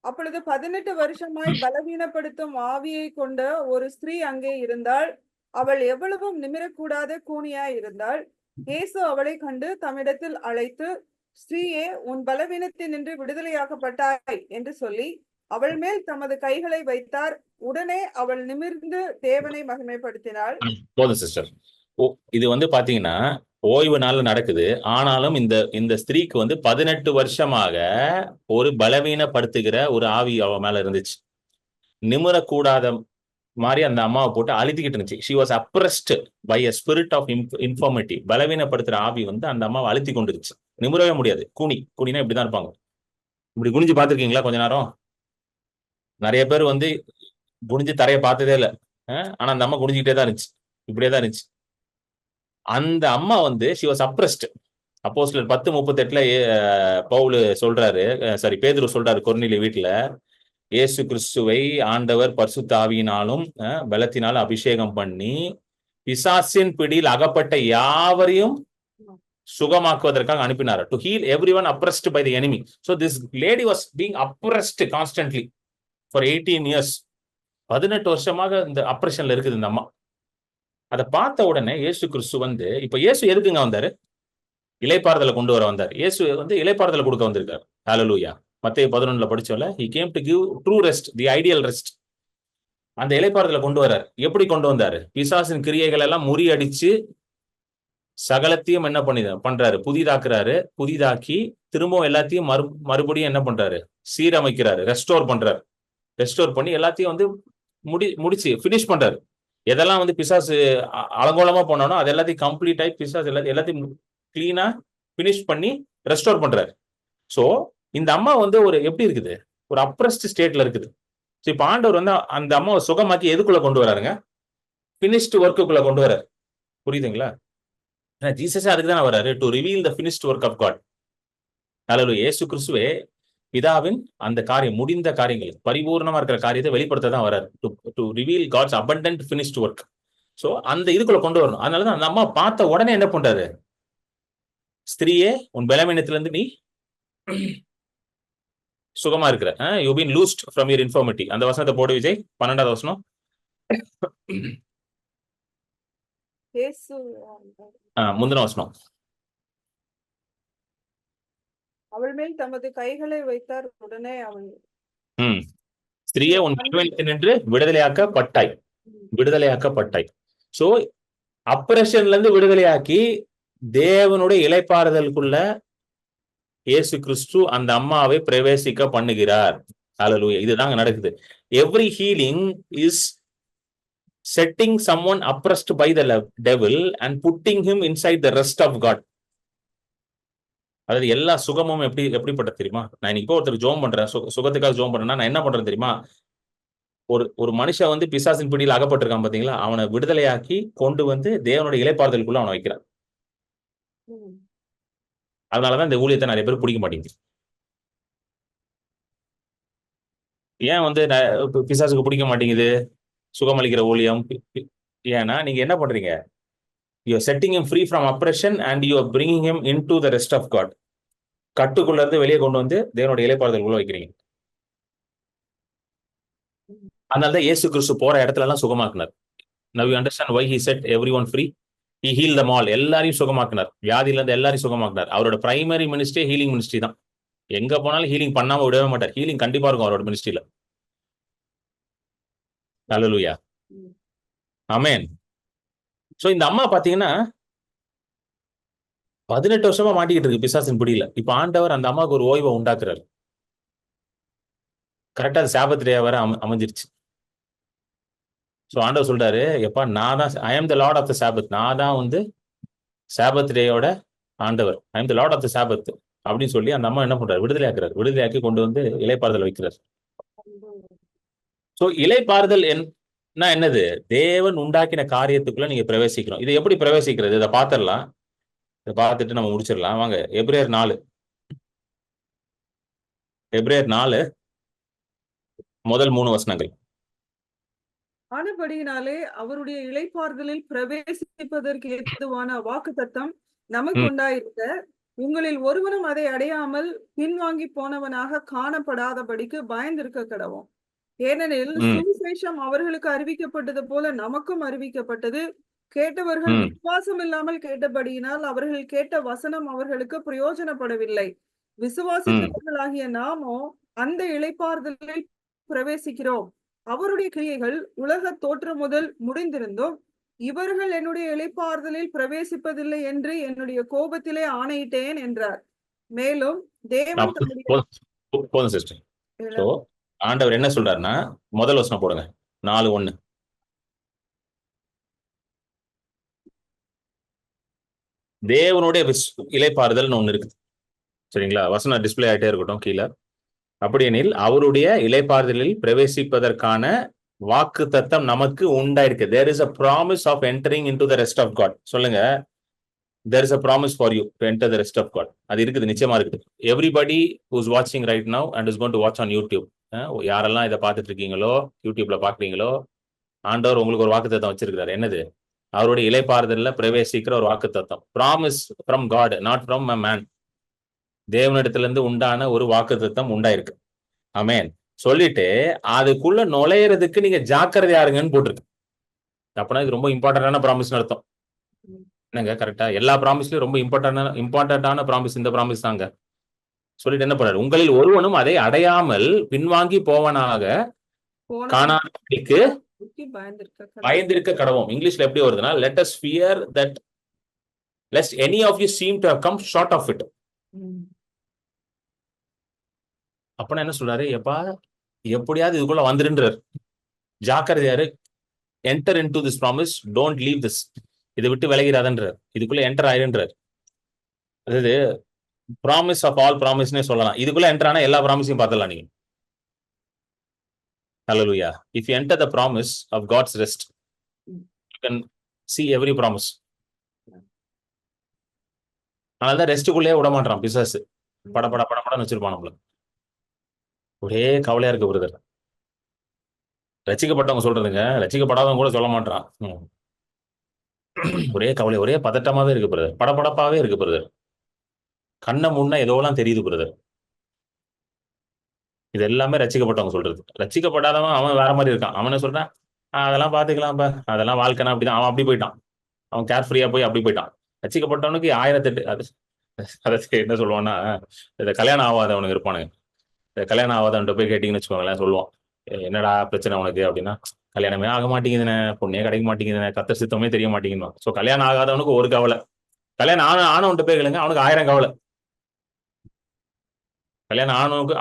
அப்பொழுது 18 வருஷமாய் பலவீனப்படுத்தும் ஆவியை கொண்ட ஒரு ஸ்திரீ அங்கே இருந்தாள். அவள் எவ்வளவும் நிமிரக்கூடாத கூனியாய் இருந்தாள். இயேசு அவளை கண்டு தம்மிடத்தில் அழைத்து, ஸ்திரீயே, உன் பலவீனத்தினின்று விடுதலையாக்கப்பட்டாய் என்று சொல்லி அவள் மேல் தமது கைகளை வைத்தார். உடனே அவள் நிமிர்ந்து தேவனை மகிமைப்படுத்தினாள். போதும் சிஸ்டர். இது வந்து பாத்தீங்கன்னா ஓய்வு நாள்ல நடக்குது. ஆனாலும் இந்த ஸ்திரீக்கு வந்து 18 வருஷமாக ஒரு பலவீனப்படுத்துகிற ஒரு ஆவி அவ மேல இருந்துச்சு. நிமிரக்கூடாத மாதிரி அந்த அம்மாவை போட்டு அழுத்திக்கிட்டு இருந்துச்சு. she was oppressed by a spirit of infirmity. பலவீனப்படுத்துற ஆவி வந்து அந்த அம்மாவை அழுத்தி கொண்டுருச்சு. நிமிரவே முடியாது. கூனினா இப்படிதான் இருப்பாங்க. இப்படி குனிஞ்சு பார்த்திருக்கீங்களா கொஞ்ச நேரம்? நிறைய பேர் வந்து குனிஞ்சு தரைய பார்த்ததே இல்லை. ஆனா அந்த அம்மா குனிஞ்சுக்கிட்டே தான் இருந்துச்சு, இப்படியே தான் இருந்துச்சு. அந்த அம்மா வந்து she was oppressed. அப்போஸ்தலர் 10:38 பவுல் சொல்றாரு, பேதுரு சொல்றாரு கொர்நேலியு வீட்டுல, இயேசு கிறிஸ்துவை ஆண்டவர் பரிசுத்த ஆவியினாலும் பலத்தினாலும் அபிஷேகம் பண்ணி பிசாசின் பிடியில் அகப்பட்ட யாவரையும் சுகமாக்குவதற்காக அனுப்பினார். To heal everyone oppressed by the enemy. So this lady was being oppressed constantly for 18 years. 18 வருஷமாக இந்த அப்ரஷன்ல இருக்குது இந்த அம்மா. அதை பார்த்த உடனே இயேசு கிறிஸ்து வந்து, இப்ப இயேசு எதுக்குங்க வந்தாரு? இளைப்பாறுதலை கொண்டு வர வந்தார். இயேசு வந்து இளைப்பாறுதலை கொடுக்க வந்திருக்காரு. ஹல்லேலூயா. மத்தேயு 11 படிச்சோம்ல, he came to give true rest, the ideal rest. அந்த இளைப்பாறுதலை கொண்டு வரார். எப்படி கொண்டு வந்தாரு? பிசாசின் கிரியைகள் எல்லாம் முறியடிச்சு சகலத்தையும் என்ன பண்றாரு, புதிதாக்கி திரும்பவும் எல்லாத்தையும் மறுபடியும் என்ன பண்றாரு, சீரமைக்கிறாரு, ரெஸ்டோர் பண்றாரு. ரெஸ்டோர் பண்ணி எல்லாத்தையும் வந்து முடிச்சு பினிஷ் பண்றாரு. எதெல்லாம் வந்து பிசாசு அலங்கோலமா போனானோ அது எல்லாத்தையும் கம்ப்ளீட் ஆகி பிசாசு எல்லாத்தையும் கிளீனா பினிஷ் பண்ணி ரெஸ்டோர் பண்றாரு. சோ இந்த அம்மா வந்து ஒரு எப்படி இருக்குது, ஒரு அப்ரஸ்ட் ஸ்டேட்ல இருக்குது. ஸோ இப்போ ஆண்டவர் வந்து அந்த அம்மாவை சுகமாக்கி எதுக்குள்ள கொண்டு வராருங்க, பினிஷ்டு ஒர்க்குள்ள கொண்டு வராரு. புரியுதுங்களா? ஜீசஸே அதுக்கு தான் வராரு, to reveal the finished work of God. ஹல்லேலூயா. இயேசு கிறிஸ்துவே பிதாவின் அந்த காரியம், முடிந்த காரியங்கள், பரிபூர்ணமா இருக்கிற காரியத்தை வெளிப்படுத்த தான் வராரு, to reveal God's abundant finished work. So அந்த இதுக்குள்ள கொண்டு வரணும். அதனாலதான் அந்த அம்மா பார்த்த உடனே என்ன பண்றாரு, ஸ்திரீயே உன் பலவீனத்திலிருந்து நீ சுகமா இருக்கிற, you been loosed from your infirmity. அந்த வசனத்தை போடு விஜய், 12வது வசனம். முந்தின வசனம். அவள் மேல் தமது கைகளை வைத்தார், உடனே அவள் ஸ்திரீயே உன் பலவீனத்தினின்று விடுதலையாக்கப்பட்டாய். சோ அப்ரஷன்ல இருந்து விடுதலையாக்கி தேவனுடைய இளைப்பாறுதலுக்குள்ள இயேசு கிறிஸ்து அந்த அம்மாவை பிரவேசிக்க பண்ணுகிறார். ஹல்லேலூயா. இதுதாங்க நடக்குது. Every healing is setting someone oppressed by the devil and putting him inside the rest of God. அதாவது எல்லா சுகமும் எப்படிப்பட்ட தெரியுமா? நான் இன்னைக்கு ஒருத்தர் ஜோம் பண்றேன், சுகத்துக்காக ஜோம் பண்றேன்னா நான் என்ன பண்றேன் தெரியுமா? ஒரு மனுஷன் வந்து பிசாசின் பிடியில் அகப்பட்டிருக்கான் பாத்தீங்களா, அவனை விடுதலையாக்கி கொண்டு வந்து தேவனுடைய இளைப்பாறுதலுக்குள்ள அவனை வைக்கிறான். அதனாலதான் இந்த ஊழியத்தை நிறைய பேர் பிடிக்க மாட்டேங்குது. ஏன் வந்து பிசாசுக்கு பிடிக்க மாட்டேங்குது சுகமளிக்கிற ஊழியம்? ஏன்னா நீங்க என்ன பண்றீங்க, you are setting him free from oppression and you are bringing him into the rest of God. கட்டுக்குள்ள இருந்து வெளியே கொண்டு வந்து தேவனுடைய இளைப்பாறுதலுக்குள்ள வைக்கிறீங்க. அதனாலதான் இயேசு கிறிஸ்து போற இடத்துல எல்லாம் சுகமாக்குனார். Now you understand why he set everyone free. He healed them all. எல்லாரையும் சுகமாக்குனார், வியாதியில இருந்து எல்லாரையும் சுகமாக்குனார். அவரோட பிரைமரி மினிஸ்ட்ரி ஹீலிங் மினிஸ்ட்ரி தான். எங்க போனாலும் ஹீலிங் பண்ணாம விடவே மாட்டார். ஹீலிங் கண்டிப்பா இருக்கும் அவரோட மினிஸ்ட்ரியில. ஹல்லேலூயா. ஆமென். சோ இந்த அம்மா பாத்தீங்கன்னா 18 வருஷமா மாட்டிக்கிட்டு இருக்கு பிசாசின் பிடியில. இப்ப ஆண்டவர் அந்த அம்மாவுக்கு ஒரு ஓய்வை உண்டாக்குறாரு. கரெக்டா சாபத் டே வர அமைஞ்சிருச்சு. சோ ஆண்டவர் சொல்றாரு, எப்பா நான் தான், ஐ ஆம் த லார்ட் ஆஃப் த சாபத். நான் தான் வந்து சாபத் டேயோட ஆண்டவர். ஐ ஆம் த லார்ட் ஆஃப் த சாபத் அப்படின்னு சொல்லி அந்த அம்மா என்ன பண்றாரு, விடுதலையாக்குறாரு. விடுதலையாக்கி கொண்டு வந்து இளைப்பாறுதல் வைக்கிறார். சோ இளைப்பாறுதல் என்னது, தேவன் உண்டாக்கின காரியத்துக்குள்ள நீங்க பிரவேசிக்கணும். இதை எப்படி பிரவேசிக்கிறது, இதை பார்த்துடலாம். இதை பார்த்துட்டு நம்ம முடிச்சிடலாம் வாங்க. எபிரேயர் 4 முதல் 3 வசனங்கள். ஆனபடியினாலே அவருடைய இளைப்பாறுதலில் பிரவேசிப்பதற்கு ஏதுவான வாக்குத்தத்தம் நமக்கு உண்டாயிருக்க, உங்களில் ஒருவனும் அதை அடையாமல் பின்வாங்கி போனவனாக காணப்படாதபடிக்கு பயந்திருக்க கடவோம். ஏனெனில் சுவிசேஷம் அவர்களுக்கு அறிவிக்கப்பட்டது போல நமக்கும் அறிவிக்கப்பட்டது. கேட்டவர்கள் விசுவாசம் இல்லாமல் கேட்டபடியினால் அவர்கள் கேட்ட வசனம் அவர்களுக்கு பிரயோஜனப்படவில்லை. விசுவாசித்தவர்களாகிய நாமோ அந்த இளைப்பாறுதலில் பிரவேசிக்கிறோம். அவருடைய கிரியைகள் உலக தோற்றம் முதல் முடிந்திருந்தும் இவர்கள் என்னுடைய இளைப்பாறுதலில் பிரவேசிப்பதில்லை என்று என்னுடைய கோபத்திலே ஆணையிட்டேன் என்றார். மேலும் தேவன் ஆண்டவர் என்ன சொல்றாருன்னா, முதல் வசனம் போடுங்க, 4:1. தேவனுடைய இளைப்பாறுதல் ஒண்ணு இருக்குது, சரிங்களா? வசனம் டிஸ்பிளே ஆகிட்டே இருக்கட்டும் கீழே. அப்படியெனில் அவருடைய இளைப்பாறுதலில் பிரவேசிப்பதற்கான வாக்கு தத்தம் நமக்கு உண்டாயிருக்கு. There is a promise of entering into the rest of God. சொல்லுங்க, there is a promise for you to enter the rest of God. அது இருக்குது, நிச்சயமா இருக்குது. Everybody who is watching right now and is going to watch on YouTube, யாரெல்லாம் இதை பார்த்துட்டு இருக்கீங்களோ, யூடியூப்ல பாக்குறீங்களோ, ஆண்டவர் உங்களுக்கு ஒரு வாக்கு தத்தம் வச்சிருக்கிறார். என்னது? அவருடைய இளைப்பாறுதல்ல பிரவேசிக்கிற ஒரு வாக்கு தத்தம். Promise from God, not from a man. தேவனிடத்துல இருந்து உண்டான ஒரு வாக்கு தத்தம் உண்டாயிருக்கு. ஆமென். சொல்லிட்டு அதுக்குள்ள நுழையிறதுக்கு நீங்க ஜாக்கிரதையா இருங்கன்னு போட்டிருக்கு. அப்படின்னா இது ரொம்ப இம்பார்ட்டன்டான ப்ராமிஸ் அர்த்தம். என்னங்க கரெக்டா? எல்லா ப்ராமிஸ்லயும் ரொம்ப இம்பார்ட்டன்டான ப்ராமிஸ் இந்த ப்ராமிஸ் தாங்க. சொல்லிட்டு என்ன பண்றாரு, உங்களில் ஒருவனும் அதை அடையாமல் பின்வாங்கி போவனாக காணாதபடிக்கு பயந்திருக்க கடவோம். இங்கிலீஷ்ல எப்படி வருதுன்னா, let us fear that lest any of you seem to have come short of it. அப்பனா என்ன சொல்றாரு? எப்பா எப்படியாவது இதுக்குள்ள வந்துருன்றார். ஜாக்கிரதையாரு, enter into this promise, don't leave this. இதை விட்டு விலகிறாதன்றார், இதுக்குள்ள என்டர் ஆயிருன்றார். அதாவது ப்ராமிஸ் ஆஃப் ஆல் ப்ராமிஸ்னே சொல்லலாம். இதுக்குள்ள என்டர் ஆனா எல்லா ப்ராமிஸையும் பார்த்துடலாம் நீங்க. Hallelujah. If you enter the promise of God's rest, you can see every promise. அதனாலதான் ரெஸ்ட்டுக்குள்ளே விட மாட்டான் பிசாசு. படன்னு வச்சிருப்பான் நம்மள. ஒரே கவலையா இருக்கு பிரதர். ரசிக்கப்பட்டவங்க சொல்றதுங்க, ரசிக்கப்படாதவங்க கூட சொல்ல மாட்டான். ஒரே கவலை, ஒரே பதட்டமாவே இருக்கு பிரதர், படபடப்பாவே இருக்கு பிரதர், கண்ணை முன்ன ஏதோலாம் தெரியுது பிரதர். இது எல்லாமே ரசிக்கப்பட்டவங்க சொல்றது. ரசிக்கப்படாதவன் அவன் வேற மாதிரி இருக்கான். அவனை சொல்றான், அதெல்லாம் பாத்துக்கலாம்ப்பா, அதெல்லாம் வாழ்க்கைனா அப்படிதான். அவன் அப்படி போயிட்டான், அவன் கேர் ஃப்ரீயா போய் அப்படி போயிட்டான். ரசிக்கப்பட்டவனுக்கு 1008 அது அதை என்ன சொல்லுவான்னா, இந்த கல்யாணம் ஆகாதவனுக்கு இருப்பானுங்க. இந்த கல்யாணம் ஆகாதவன்ட்டு போய் கேட்டீங்கன்னு வச்சுக்கோங்களேன், சொல்லுவான், என்னடா பிரச்சனை உனக்கு அப்படின்னா, கல்யாணமே ஆக மாட்டேங்குதுண்ணே, பொண்ணே கிடைக்க மாட்டேங்குதுண்ணே, கத்த சித்தமே தெரிய மாட்டேங்குது. ஸோ கல்யாணம் ஆகாதவனுக்கு ஒரு கவலை, கல்யாணம் ஆனவன்ட்டு போய் கேளுங்க, அவனுக்கு 1000 கவலை. கல்யாணம்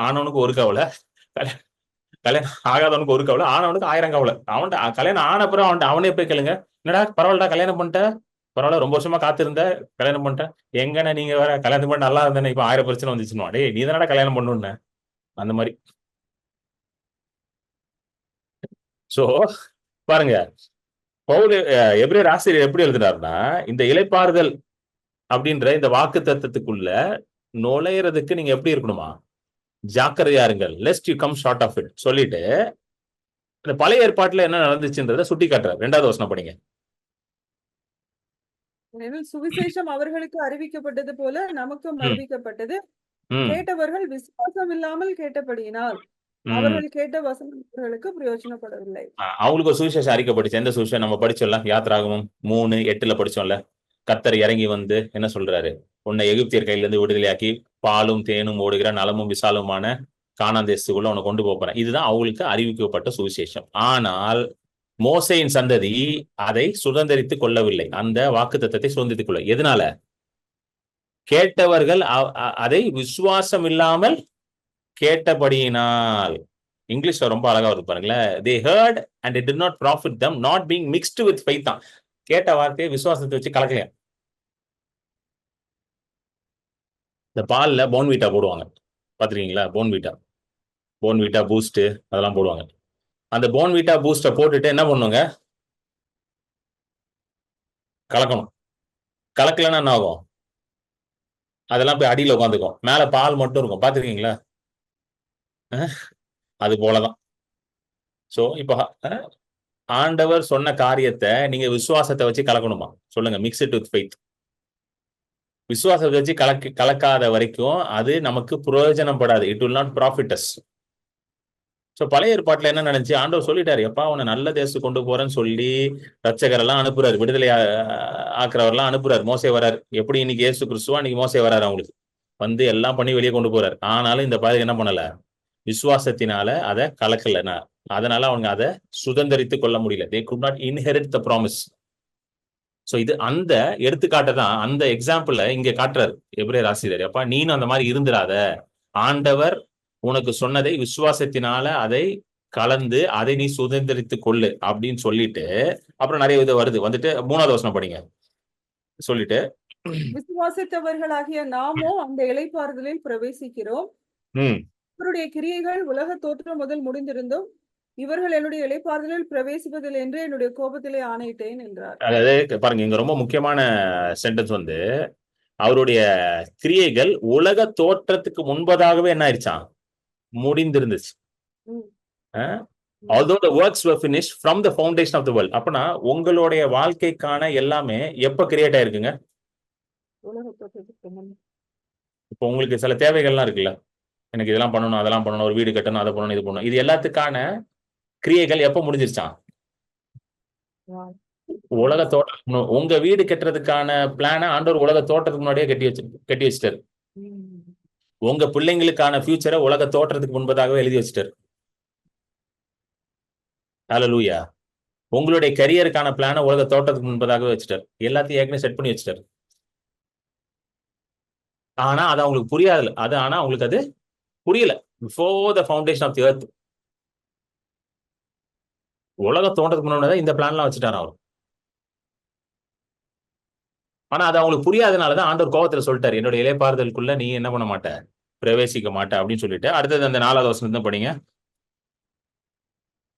ஆனவனுக்கு ஒரு கவலை, கல்யாணம் ஆகாதவனுக்கு ஒரு கவலை, ஆனவனுக்கு 1000 கவலை. அவன்கிட்ட கல்யாணம் ஆன அப்புறம் அவனே போய் கேளுங்க, என்னடா பரவாயில்லடா கல்யாணம் பண்ணிட்ட, பரவாயில்ல ரொம்ப வருஷமா காத்திருந்த, கல்யாணம் பண்ணிட்டேன். எங்கண்ணே நீங்க வேற கல்யாணம் பண்ணி நல்லா இருந்தேன்னு இப்ப 1000 பிரச்சனை வந்துச்சுன்னு, டேய் நீ தானடா கல்யாணம் பண்ணுன்னு. அந்த மாதிரி. சோ பாருங்க, பவுல் எபிரேயர் ஆசிரியர் எப்படி எழுதுனாருன்னா, இந்த இளைப்பாறுதல் அப்படின்ற இந்த வாக்கு தத்துவத்துக்குள்ள நுழையிறதுக்கு நீங்க எப்படி இருக்கணுமா, ஜாக்கிரதையா இருங்கள், lest you come short of it சொல்லிட்டு, இந்த பழைய ஏற்பாட்டுல என்ன நடந்துச்சுன்றத சுட்டி காட்டுறாரு. 2வது வசனம் படிங்க. சுவிசேஷம் அவர்களுக்கு அறிவிக்கப்பட்டது போல நமக்கும் அறிவிக்கப்பட்டது. கேட்டவர்கள் விசுவாசம் இல்லாமல் கேட்டபடியினால் அவர்கள் கேட்ட வசனம் அவர்களுக்கு பிரயோஜனப்படவில்லை. அவங்களுக்கு ஒரு சுவிசேஷம் அறிக்கப்பட்டுச்சு. எந்த சுவிசேஷம் நம்ம படிச்சோம்ல, யாத்திராகமம் 3:8 படிச்சோம்ல, கர்த்தர் இறங்கி வந்து என்ன சொல்றாரு, உன்னை எகிப்தியர் கையில இருந்து விடுதலையாக்கி பாலும் தேனும் ஓடுகிற நலமும் விசாலமான கானான் தேசத்துக்குள்ள உன்னை கொண்டு போறேன். இதுதான் அவங்களுக்கு அறிவிக்கப்பட்ட சுவிசேஷம். ஆனால் மோசேயின் சந்ததி அதை சுதந்திரித்துக் கொள்ளவில்லை, அந்த வாக்கு தத்தத்தை சுதந்திரித்துக் கொள்ள. எதனால? கேட்டவர்கள் அதை விசுவாசம் இல்லாமல் கேட்டபடியினால். இங்கிலீஷ்ல ரொம்ப அழகா வருது பாருங்களேன், they heard and it did not profit them, not being mixed with faith. கேட்ட வார்த்தையை விசுவாசத்தை வச்சு கலக்கலையா. இந்த பால்ல போன்வீட்டா போடுவாங்க, பாத்துருக்கீங்களா? போன்வீட்டா பூஸ்ட் அதெல்லாம் போடுவாங்க. அந்த போன்வீட்டா பூஸ்ட போட்டுட்டு என்ன பண்ணுவாங்க, கலக்கணும். கலக்கலன்னா என்ன ஆகும், அதெல்லாம் போய் அடியில உட்காந்துக்கும், மேல பால் மட்டும் இருக்கும். பாத்துருக்கீங்களா? அது போலதான். சோ இப்ப ஆண்டவர் சொன்ன காரியத்தை நீங்க விசுவாசத்தை வச்சு கலக்கணுமா? சொல்லுங்க, மிக்ஸ் இட் வித் ஃபெய்த். விசுவாசத்தை வச்சு கலக்காத வரைக்கும் அது நமக்கு பிரயோஜனப்படாது. It will not profit us. So பழைய ஏற்பாட்டுல என்ன நடந்துச்சு, ஆண்டவர் சொல்லிட்டாரு, எப்பா உன்னை நல்ல தேசத்துக்கு கொண்டு போறேன்னு சொல்லி ரட்சகர் எல்லாம் அனுப்புறாரு, விடுதலை ஆக்குறவரெல்லாம் அனுப்புறாரு. மோசே வராரு. எப்படி இன்னைக்கு இயேசு கிறிஸ்துவா, இன்னைக்கு மோசே வராரு. அவங்களுக்கு வந்து எல்லாம் பண்ணி வெளியே கொண்டு போறாரு. ஆனாலும் இந்த பாதைக்கு என்ன பண்ணல, விசுவாசத்தினால அதை கலக்கல. அதனால அவங்க அதை சுதந்திரித்துக் கொள்ள முடியல. they could not inherit the promise. So இது அந்த எடுத்துக்காட்டை தான், அந்த எக்ஸாம்பிள இங்க காட்டுறாரு எபிரேயர் ஆசிரியர். அப்பா நீனும் அந்த மாதிரி இருந்துராத, ஆண்டவர் உனக்கு சொன்னதை விசுவாசத்தினால அதை கலந்து அதை நீ சுதந்திரித்துக் கொள்ளு அப்படின்னு சொல்லிட்டு, அப்புறம் நிறைய இது வருது. வந்துட்டு 3வது வசனம் படிங்க. சொல்லிட்டு, விசுவாசித்தவர்களாகிய நாமோ அந்த இளைப்பாறுதலில் பிரவேசிக்கிறோம். இவருடைய கிரியைகள் உலக தோற்றம் முதல் முடிந்திருந்தும் இவர்கள் என்னுடைய இளைப்பாறுதலில் பிரவேசிப்பதில் என்று என்னுடைய கோபத்திலே ஆணையிட்டேன் என்றார். அதாவது பாருங்க, இங்க ரொம்ப முக்கியமான சென்டென்ஸ் வந்து, அவருடைய கிரியைகள் உலக தோற்றத்துக்கு முன்பதாகவே என்ன ஆயிடுச்சான், முடிந்திருந்துச்சு. although the works were finished from the foundation of the world. அப்பனா உங்களுடைய வாழ்க்கைக்கான எல்லாமே எப்ப கிரியேட் ஆயிருக்குங்க? இப்போ உங்களுக்கு சில தேவைகள்லாம் இருக்குல்ல, எனக்கு இதெல்லாம் பண்ணணும், அதெல்லாம் பண்ணணும், ஒரு வீடு கட்டணும், அதை பண்ணணும், இது பண்ணணும், இது எல்லாத்துக்கான கிரியைகள் எப்ப முடிஞ்சிருச்சான்? உலக தோட்டம். உங்க வீடு கட்டுறதுக்கான பிளான ஆண்டவர் உலக தோட்டத்துக்கு முன்னாடியே கட்டி வச்சுட்டாரு. உங்க பிள்ளைங்களுக்கான ஃபியூச்சரை உலக தோற்றத்துக்கு முன்பதாகவே எழுதி வச்சுட்டாரு. ஹல்லேலூயா. உங்களுடைய கரியருக்கான பிளான உலக தோட்டத்துக்கு முன்பதாகவே வச்சுட்டாரு. எல்லாத்தையும் ஏற்கனவே செட் பண்ணி வச்சுட்டாரு. ஆனா அது அவங்களுக்கு புரியாது. ஆனா அவங்களுக்கு அது புரியல. Before the foundation of the earth, உலகம் தோன்றதுக்கு முன்னாடி இந்த பிளான்லாம் வச்சுட்டாரு அவர். ஆனா அது அவங்களுக்கு புரியாதனாலதான் ஆண்டவர் கோவத்துல சொல்லிட்டாரு, என்னோட இளைப்பாறுதலுக்குள்ள நீ என்ன பண்ண மாட்ட, பிரவேசிக்க மாட்ட அப்படின்னு சொல்லிட்டு. அடுத்தது அந்த 4வது வசனம் தான் படிங்க.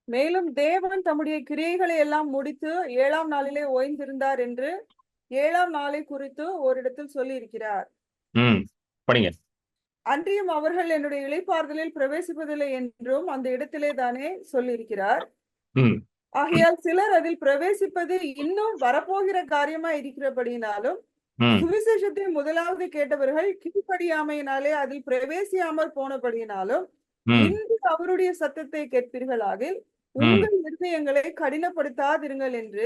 மேலும் தேவன் தம்முடைய கிரியைகளை எல்லாம் முடித்து 7ஆம் நாளிலே ஓய்ந்திருந்தார் என்று 7ஆம் நாளை குறித்து ஓரிடத்தில் சொல்லி இருக்கிறார். படிங்க. அன்றியும் அவர்கள் என்னுடைய இளைப்பாறுதலில் பிரவேசிப்பதில்லை என்றும் அந்த இடத்திலே தானே சொல்லியிருக்கிறார். ஆகையால் சிலர் அதில் பிரவேசிப்பது இன்னும் வரப்போகிற காரியமா இருக்கிறபடினாலும், சுவிசேஷத்தை முதலாவது கேட்டவர்கள் கீழ்ப்படியாமையினாலே அதில் பிரவேசியாமல் போனபடியினாலும், இன்று அவருடைய சத்தத்தை கேட்பீர்களாகில் உங்கள் இருதயங்களை கடினப்படுத்தாதிருங்கள் என்று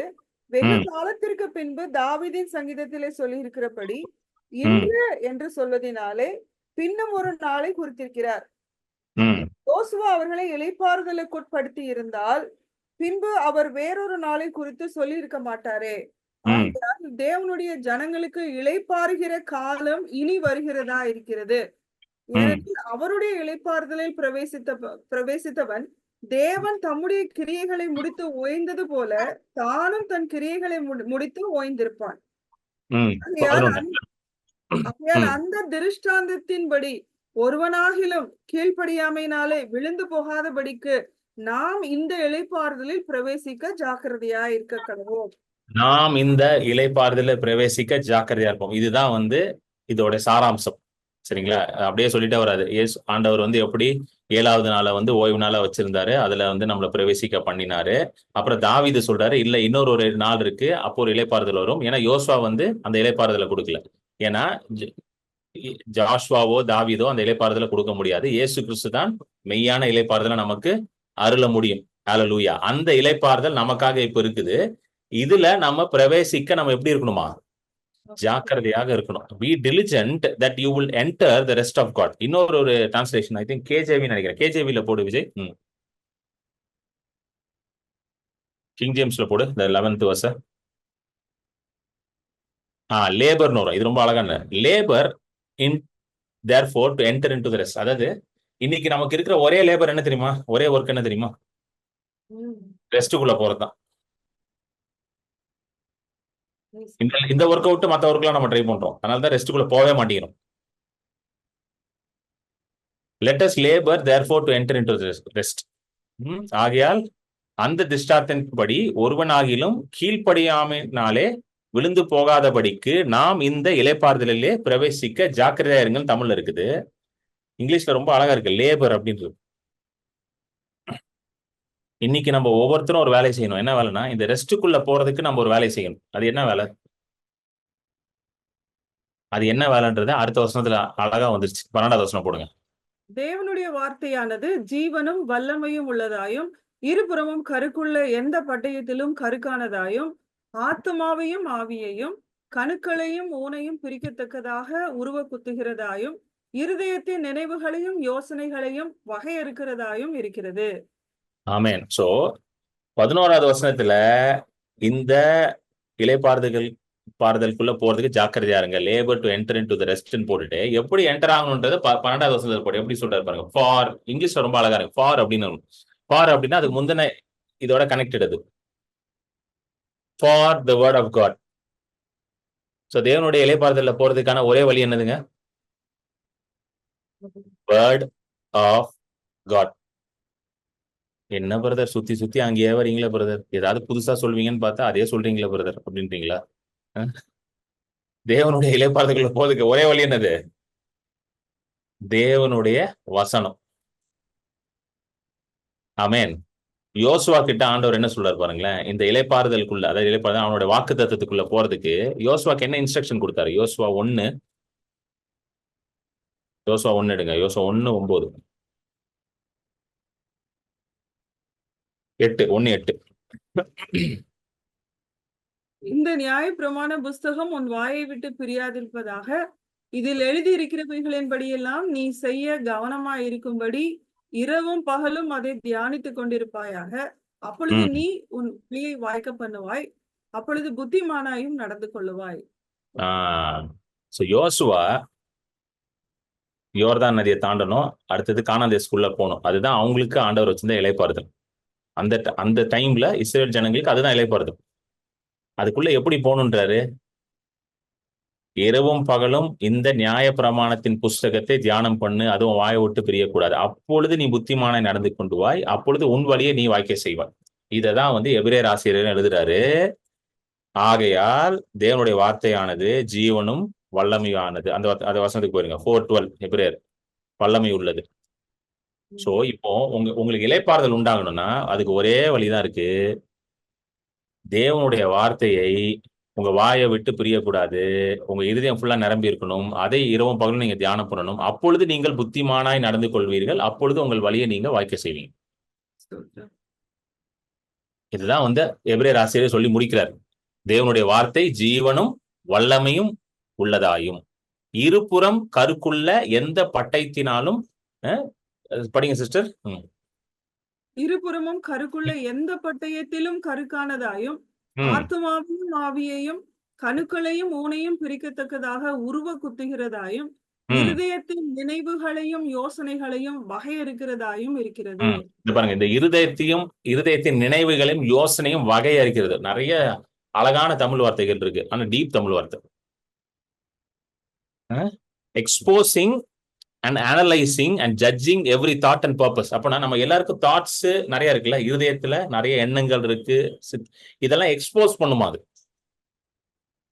வெகு காலத்திற்கு பின்பு தாவீதின் சங்கீதத்திலே சொல்லியிருக்கிறபடி இன்று என்று சொல்வதினாலே பின்னும் ஒரு நாளை குறித்திருக்கிறார். யோசுவா அவர்களை இளைப்பாறுதலுக்குட்படுத்தி இருந்தால் பின்பு அவர் வேறொரு நாளை குறித்து சொல்லி இருக்க மாட்டாரே. தேவனுடைய ஜனங்களுக்கு இளைப்பாறுகிற காலம் இனி வருகிறதா இருக்கிறது. ஏனெனில் அவருடைய இளைப்பாறுதலில் பிரவேசித்தவன் தேவன் தம்முடைய கிரியைகளை முடித்து ஓய்ந்தது போல தானும் தன் கிரியைகளை முடித்து ஓய்ந்திருப்பான். அந்த திருஷ்டாந்தத்தின்படி ஒருவனாகிலும் கீழ்ப்படியாமையினாலே விழுந்து போகாதபடிக்கு நாம் இந்த இளைப்பாறுதலில் பிரவேசிக்க ஜாக்கிரதையா இருக்க கடவோம். நாம் இந்த இளைப்பாறுதலில் பிரவேசிக்க ஜாக்கிரதையா இருப்போம். இதுதான் இதோட சாராம்சம். சரிங்களா? அப்படியே சொல்லிட்டே வராது. ஆண்டவர் எப்படி 7வது நாளை ஓய்வு நாளா வச்சிருந்தாரு, அதுல நம்மளை பிரவேசிக்க பண்ணினாரு. அப்புறம் தாவீது சொல்றாரு, இல்ல இன்னொரு ஒரு நாள் இருக்கு, அப்போ ஒரு இளைப்பாறுதல் வரும். ஏன்னா யோசுவா அந்த இளைப்பாறுதலை கொடுக்கல. ஏன்னா ஜாஷ்வாவோ தாவீதோ அந்த இளைப்பாறுதலை கொடுக்க முடியாது. இயேசு கிறிஸ்து தான் மெய்யான இளைப்பாறுதலை நமக்கு அருள முடியும். ஹல்லேலூயா. அந்த இளைப்பாறுதல் நமக்காக இப்ப இருக்குது. இதுல நம்ம பிரவேசிக்க நம்ம எப்படி இருக்கணுமா? ஜாக்கிரதையாக இருக்கணும். Be diligent that you will enter the rest of God. இன்னொரு டிரான்ஸ்லேஷன், ஐ திங்க் KJV நினைக்கிறேன். KJV-ல போடு விஜய். கிங் ஜேம்ஸ்ல போடு the 11th verse. லேபர்னு வரும். இது ரொம்ப அழகான labour in therefore to enter into the rest. அதாவது இன்னைக்கு நமக்கு இருக்கிற ஒரே லேபர் என்ன தெரியுமா? ஒரே ஒர்க் என்ன தெரியுமா? ரெஸ்டுக்குள்ள போறதுதான். இந்த ஒர்க் அவுட் மற்ற ஒர்க்லாம் நம்ம ட்ரை பண்றோம். அதனாலதான் ரெஸ்டுக்குள்ள போகவே மாட்டேங்கிறோம். Let us labor therefore to enter into the rest. ஆகையால் அந்த திஷ்டார்த்தத்தின்படி ஒருவனாகிலும் கீழ்ப்படியாமையினாலே விழுந்து போகாதபடிக்கு நாம் இந்த இளைப்பாறுதலிலே பிரவேசிக்க ஜாக்கிரதையா இருங்கள் தமிழ்ல இருக்குது. இங்கிலீஷ்ல ரொம்ப அழகா இருக்கு லேபர் அப்படின்றது. இன்னைக்கு நம்ம ஒவ்வொருத்தரும் ஒரு வேலை செய்யணும். என்ன வேலைன்னா, இந்த ரெஸ்டுக்குள்ள போறதுக்கு நம்ம ஒரு வேலை செய்யணும். அது என்ன வேலை? அது என்ன வேலைன்றது அடுத்த வசனத்துல அழகா வந்துருச்சு. 12வது வசனம் போடுங்க. தேவனுடைய வார்த்தையானது ஜீவனும் வல்லமையும் உள்ளதாயும் இருபுறமும் கருக்குள்ள எந்த பட்டயத்திலும் கருக்கானதாயும் ஆத்துமாவையும் ஆவியையும் கணுக்களையும் ஊனையும் பிரிக்கத்தக்கதாக உருவ குத்துகிறதாயும் இருதயத்தின் நினைவுகளையும் யோசனைகளையும் வகையறுக்கிறதாயும் இருக்கிறது. ஆமென். சோ 11வது வசனத்துல இந்த இளைப்பாறுதலுக்குள்ள போறதுக்கு ஜாக்கிரதையா இருங்க. Labour to enter into the ரெஸ்ட்னு போட்டுட்டு எப்படி என்டர் ஆகணும்ன்றது 12வது வசனத்துல போட்டு எப்படி சொல்றாரு பாருங்க. ஃபார், இங்கிலீஷ்ல ரொம்ப அழகா இருக்கு. ஃபார் அப்படின்னு, ஃபார் அப்படின்னா அதுக்கு முந்தின இதோட கனெக்டட். அது for the word of God. So தேவனுடைய இளைப்பாறுதல்ல போறதுக்கான ஒரே வழி என்னதுங்க? Word of God. என்ன பிரதர் சுத்தி சுத்தி அங்கேயே வரீங்களா பிரதர்? ஏதாவது புதுசா சொல்வீங்கன்னு பார்த்தா அதே சொல்றீங்களா பிரதர் அப்படின்றீங்களா? தேவனுடைய இளைப்பாறுதலுக்குள்ள போறதுக்கு ஒரே வழி என்னது? தேவனுடைய வசனம். ஆமென். யோசுவா கிட்ட ஆண்டவர் என்ன சொல்றாரு பாருங்களேன். இந்த இளைப்பாறுதலுக்குள்ள, அதாவது இளைப்பாறுதல் அவனுடைய வாக்கு தத்துவத்துக்குள்ள போறதுக்கு யோசுவாக்கு என்ன இன்ஸ்ட்ரக்ஷன் கொடுத்தாரு? யோசுவா 1 எடுங்க. யோசுவா 1:9 1:8. இந்த நியாயப்பிரமாண புஸ்தகம் உன் வாயை விட்டு பிரியாதிருப்பதாக, இதில் எழுதி இருக்கிறவைகளின்படியெல்லாம் நீ செய்ய கவனமாய் இருக்கும்படி இரவும் பகலும் அதை தியானித்துக் கொண்டிருப்பாயாக. அப்பொழுது நீ உன் வழியை வாய்க்க பண்ணுவாய், அப்பொழுது புத்திமானாயும் நடந்து கொள்ளுவாய். யோசுவா யோர்தான் நதியை தாண்டணும், அடுத்தது கானான் தேசத்துக்குள்ள போகணும். அதுதான் அவங்களுக்கு ஆண்டவர் வச்சிருந்த இளைப்பாறுதல். அந்த டைம்ல இஸ்ரேல் ஜனங்களுக்கு அதுதான் இளைப்பாறுதல். அதுக்குள்ள எப்படி போகணுன்றாரு? இரவும் பகலும் இந்த நியாய பிரமாணத்தின் புஸ்தகத்தை தியானம் பண்ணு, அதுவும் வாயை விட்டு பிரியக்கூடாது. அப்பொழுது நீ புத்திமானாய் நடந்து கொண்டு வாய், அப்பொழுது உன் வழியை நீ வாய்க்க செய்வாய். இததான் எபிரேயர் ஆசிரியர் எழுதுறாரு. ஆகையால் தேவனுடைய வார்த்தையானது ஜீவனும் வல்லமையானது. அந்த வசனத்துக்கு போயிருங்க. 4:12 எபிரேயர், வல்லமை உள்ளது. சோ இப்போ உங்களுக்கு இளைப்பாறுதல் உண்டாகணும்னா அதுக்கு ஒரே வழிதான் இருக்கு. தேவனுடைய வார்த்தையை உங்க வாயை விட்டு பிரியக்கூடாது. உங்க இருதயம் ஃபுல்லா நிரம்பி இருக்கணும். அதை இரவும் பகலும் நீங்க தியானம் பண்ணணும். அப்பொழுது நீங்கள் புத்திமானாய் நடந்து கொள்வீர்கள். அப்பொழுது உங்கள் வழியை நீங்க வாய்க்க செய்வீங்க. இதுதான் எபிரேயர் ஆசிரியர் சொல்லி முடிக்கிறார். தேவனுடைய வார்த்தை ஜீவனும் வல்லமையும் உள்ளதாயும் இருபுறம் கருக்குள்ள எந்த பட்டயத்தினாலும் படிங்க சிஸ்டர். இருபுறமும் கருக்குள்ள எந்த பட்டயத்திலும் கருக்கானதாயும் ஆத்மாவையும் ஆவியையும் கணுக்களையும் ஊனையும் பிரிக்கத்தக்கதாக உருவ குத்துகிறதாயும் இருதயத்தின் நினைவுகளையும் யோசனைகளையும் வகையறுக்கிறதாயும் இருக்கிறது. பாருங்க, இந்த இருதயத்தின் நினைவுகளையும் யோசனையும் வகையறுக்கிறது. நிறைய அழகான தமிழ் வார்த்தைகள் இருக்கு, ஆனா டீப் தமிழ் வார்த்தை. Exposing and analysing and judging every thought and purpose. அப்பனா நம்ம எல்லாருக்கும் தாட்ஸ் நிறைய இருக்குல்ல, இருதயத்துல நிறைய எண்ணங்கள் இருக்கு. இதெல்லாம் எக்ஸ்போஸ் பண்ணுமா? அது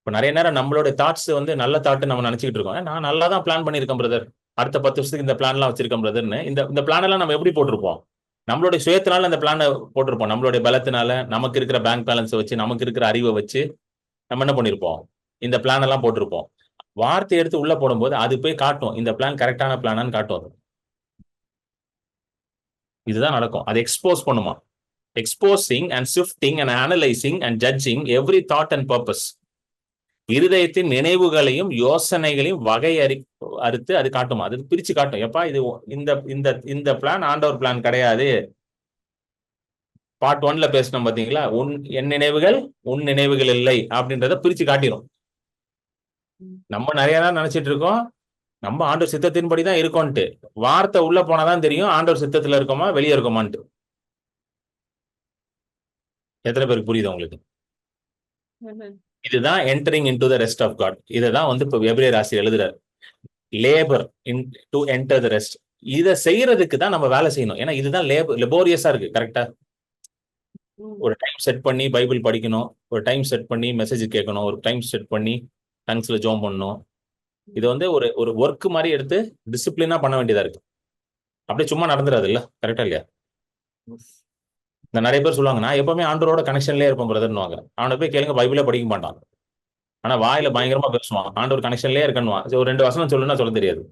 இப்போ நிறைய நேரம் நம்மளோட தாட்ஸ் நல்ல தாட்டு நம்ம நினைச்சிட்டு இருக்கோம். நான் நல்லா தான் பிளான் பண்ணியிருக்கேன் பிரதர், அடுத்த 10 வருஷத்துக்கு இந்த பிளான்லாம் வச்சிருக்கேன் பிரதர்னு. இந்த பிளான் எல்லாம் நம்ம எப்படி போட்டிருப்போம்? நம்மளுடைய சுயத்தினால அந்த பிளானை போட்டிருப்போம். நம்மளுடைய பலத்தினால, நமக்கு இருக்கிற பேங்க் பேலன்ஸை வச்சு, நமக்கு இருக்கிற அறிவை வச்சு நம்ம என்ன பண்ணிருப்போம்? இந்த பிளான் எல்லாம் போட்டிருப்போம். வார்த்தை எடுத்து உள்ள போடும்போது அது போய் காட்டும், இந்த பிளான் கரெக்டான பிளானான்னு காட்டும். இதுதான் நடக்கும். அது எக்ஸ்போஸ் பண்ணுமா? Exposing and shifting and analysing and judging every thought and purpose. இருதயத்தின் நினைவுகளையும் யோசனைகளையும் வகை அறுத்து அது காட்டுமா? அது பிரிச்சு காட்டும். எப்பா இது இந்த பிளான் ஆண்டவர் பிளான் கிடையாது. பார்ட் 1ல பேசணும் பாத்தீங்களா, என் நினைவுகள் உன் நினைவுகள் இல்லை அப்படின்றத பிரிச்சு காட்டிடும். நம்ம நிறைய தான் நினைச்சிட்டு இருக்கோம் நம்ம ஆண்டவர் சித்தத்தின்படிதான் இருக்கோம்ட்டு. வார்த்தை உள்ள போனாதான் தெரியும் ஆண்டவர் சித்தத்துல இருக்கோமா வெளியே இருக்கோமான்ட்டு. எத்தனை பேருக்கு புரியுது உங்களுக்கு? இதுதான் entering into the rest of God. இதுதான் இப்போ எபிரேயர் ஆசிரியர் எழுதுறார். Labour in to enter the rest. இதை செய்யறதுக்கு தான் நம்ம வேலை செய்யணும். ஏன்னா இதுதான் லெபோரியஸா இருக்கு. கரெக்டா ஒரு டைம் செட் பண்ணி பைபிள் படிக்கணும், ஒரு டைம் செட் பண்ணி மெசேஜ் கேட்கணும், ஒரு டைம் செட் பண்ணி டங்ஸ்ல ஜோம் பண்ணணும். இது ஒரு ஒர்க் மாதிரி எடுத்து டிசிப்ளினா பண்ண வேண்டியதா இருக்கு. அப்படியே சும்மா நடந்துடாது இல்ல. கரெக்டா இல்லையா? இந்த நிறைய பேர் சொல்லுவாங்க, நான் எப்பவுமே ஆண்டவரோட கனெக்ஷன்லயே இருப்பேன் பிரதர்னுவாங்க. அவனை போய் கேளுங்க, பைபிளே படிக்க மாட்டான். ஆனா வாயில பயங்கரமா பேசுவான், ஆண்டவர் கனெக்ஷன்லயே இருக்கணுவான். ஒரு 2 வசனம் சொல்லுன்னா சொல்ல தெரியாது.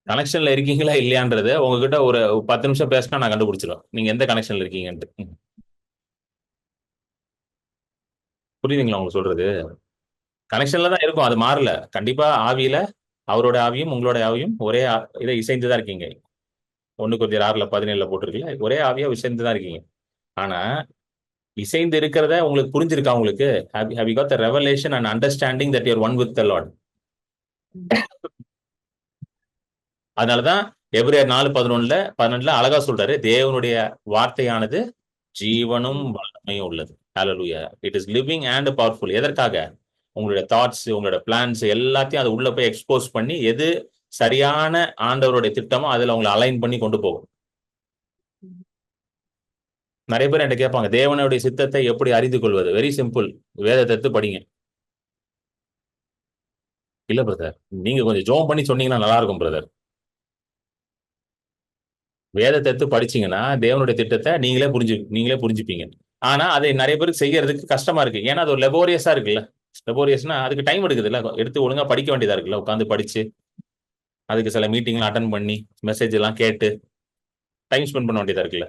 கனெக்ஷன்ல இருக்கீங்களா இல்லையான்றது உங்ககிட்ட ஒரு 10 நிமிஷம் பேசினா நான் கண்டுபிடிச்சிடும் நீங்க எந்த கனெக்ஷன்ல இருக்கீங்கன்ட்டு. புரியுதுங்களா உங்களுக்கு சொல்றது? கனெக்ஷன்ல தான் இருக்கும், அது மாறல. கண்டிப்பா ஆவியில அவரோட ஆவியும் உங்களோட ஆவியும் ஒரே இதை இசைந்துதான் இருக்கீங்க. 1 Corinthians 6:17 போட்டிருக்கீங்க, ஒரே ஆவியா இசைந்துதான் இருக்கீங்க. ஆனா இசைந்து இருக்கிறத உங்களுக்கு புரிஞ்சிருக்கா? உங்களுக்கு have you got the revelation and understanding that you are one with the Lord? அதனாலதான் எபிரேயர் 4:11 அழகா சொல்றாரு, தேவனுடைய வார்த்தையானது ஜீவனும் வல்லமையும் உள்ளது. ஹல்லேலூயா. It is living and powerful. எதற்காக? உங்களுடைய தாட்ஸ், உங்களோட பிளான்ஸ் எல்லாத்தையும் அது உள்ள போய் எக்ஸ்போஸ் பண்ணி எது சரியான ஆண்டவருடைய திட்டமோ அதுல உங்களை அலைன் பண்ணி கொண்டு போகும். நிறைய பேர் என்கிட்ட கேட்பாங்க, தேவனுடைய சித்தத்தை எப்படி அறிந்து கொள்வது? வெரி சிம்பிள், வேதத்தை எடுத்து படிங்க. இல்ல பிரதர், நீங்க கொஞ்சம் ஜோம் பண்ணி சொன்னீங்கன்னா நல்லா இருக்கும் பிரதர். வேதத்தை எடுத்து படிச்சீங்கன்னா தேவனுடைய திட்டத்தை நீங்களே புரிஞ்சுப்பீங்க. ஆனா அதை நிறைய பேருக்கு செய்யறதுக்கு கஷ்டமா இருக்கு. ஏன்னா அது ஒரு லெபோரியஸா இருக்குல்ல. லெபோரியஸ்னா அதுக்கு டைம் எடுக்குது இல்ல, எடுத்து ஒழுங்கா படிக்க வேண்டியதா இருக்குல்ல, உட்காந்து படிச்சு அதுக்கு சில மீட்டிங்லாம் அட்டன் பண்ணி மெசேஜ் எல்லாம் கேட்டு டைம் ஸ்பெண்ட் பண்ண வேண்டியதா இருக்குல்ல.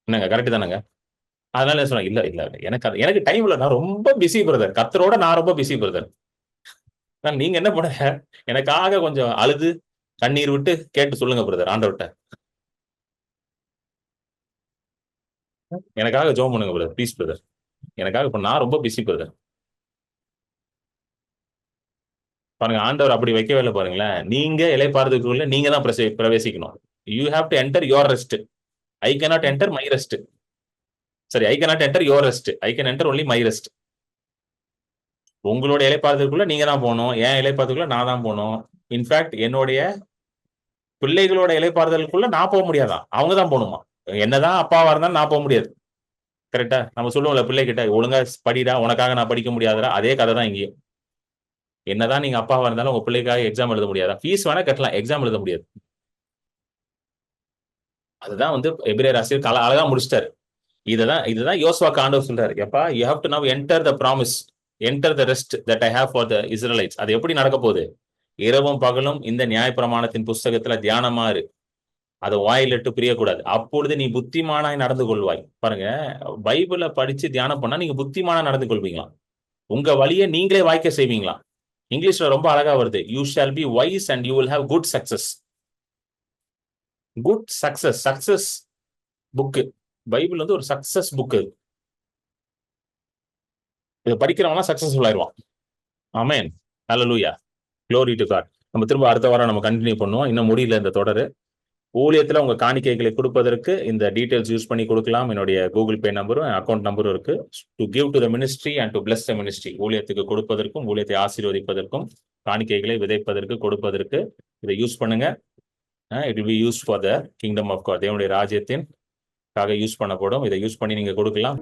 என்னங்க கரெக்ட் தானங்க? அதனால சொன்னேன், இல்ல எனக்கு டைம் இல்லை, நான் ரொம்ப பிஸி பிரதர், கர்த்தரோட நான் ரொம்ப பிஸி பிரதர். நீங்க என்ன பண்ணுங்க, எனக்காக கொஞ்சம் அழுது கண்ணீர் விட்டு கேட்டு சொல்லுங்க பிரதர் ஆண்டவர்கிட்ட. எனக்காக ஜெபம் பண்ணுங்க பிரதர், ப்ளீஸ் பிரதர். எனக்காக இப்ப நான் ரொம்ப பிஸி பிரதர். பாருங்க, ஆண்டவர் அப்படி வைக்கவே இல்லை பாருங்களேன். நீங்க இளைப்பாறுதலுக்குள்ள நீங்க தான் பிரவேசிக்கணும். You have to enter your rest. I cannot enter my rest. சரி, I cannot enter your rest. I can enter only my rest. உங்களோட இளைப்பாறுதலுக்குள்ள நீங்க தான் போகணும். என் இளைப்பாறுதலுக்குள்ள நான் தான் போகணும். இன்ஃபேக்ட் என்னுடைய பிள்ளைகளோட இளைப்பாறுதலுக்குள்ள நான் போக முடியாதான், அவங்க தான் போகணுமா. என்னதான் அப்பாவா இருந்தாலும் நான் போக முடியாது. கரெக்டா? நம்ம சொல்லுவோம்ல பிள்ளை கிட்ட, ஒழுங்கா படிடா, உனக்காக நான் படிக்க முடியாதா. அதே கதை தான் இங்கேயும். என்னதான் நீங்க அப்பாவா இருந்தாலும் உங்க பிள்ளைக்காக எக்ஸாம் எழுத முடியாதா? ஃபீஸ் வேணா கட்டலாம், எக்ஸாம் எழுத முடியாது. அதுதான் வந்து எபிரேயர் ஆசிரியர் அழகா முடிச்சிட்டாரு. இதுதான் யோசுவாக்கு ஆண்டவர் சொல்றாரு, எப்பா you have to now enter the promise, enter the rest that I have for the Israelites. அது எப்படி நடக்க போகுது? இரவும் பகலும் இந்த நியாயப்பிரமாணத்தின் புஸ்தகத்துல தியானமா இரு, அதை வாயிலிட்டு பிரியக்கூடாது, அப்பொழுது நீ புத்திமானாய் நடந்து கொள்வாய். பாருங்க, பைபிளை படிச்சு தியானம் பண்ணா நீங்க புத்திமானா நடந்து கொள்வீங்களா, உங்க வழியை நீங்களே வாய்க்க செய்வீங்களா. இங்கிலீஷ்ல ரொம்ப அழகா வருது, you shall be wise and you will have good success. Good success, success book. Bible வந்து ஒரு சக்சஸ் புக்கு. இதை படிக்கிறவனா சக்சஸ்ஃபுல் ஆயிடுவான். Amen, hallelujah, glory to God. நம்ம திரும்ப அடுத்த வாரம் நம்ம கண்டினியூ பண்ணுவோம். இன்னும் முடியல இந்த தொடர். ஊழியத்துல உங்க காணிக்கைகளை கொடுப்பதற்கு இந்த டீடைல்ஸ் யூஸ் பண்ணி கொடுக்கலாம். என்னுடைய கூகுள் பே நம்பரும் அக்கௌண்ட் நம்பரும் இருக்கு. To give to the ministry and to plus the ministry. ஊழியத்துக்கு கொடுப்பதற்கும் ஊழியத்தை ஆசீர்வதிப்பதற்கும் காணிக்கைகளை விதைப்பதற்கு கொடுப்பதற்கு இதை யூஸ் பண்ணுங்க. It will be use for the kingdom of God. தேவனுடைய ராஜ்யத்தின் யூஸ் பண்ணப்படும். இதை யூஸ் பண்ணி நீங்க கொடுக்கலாம்.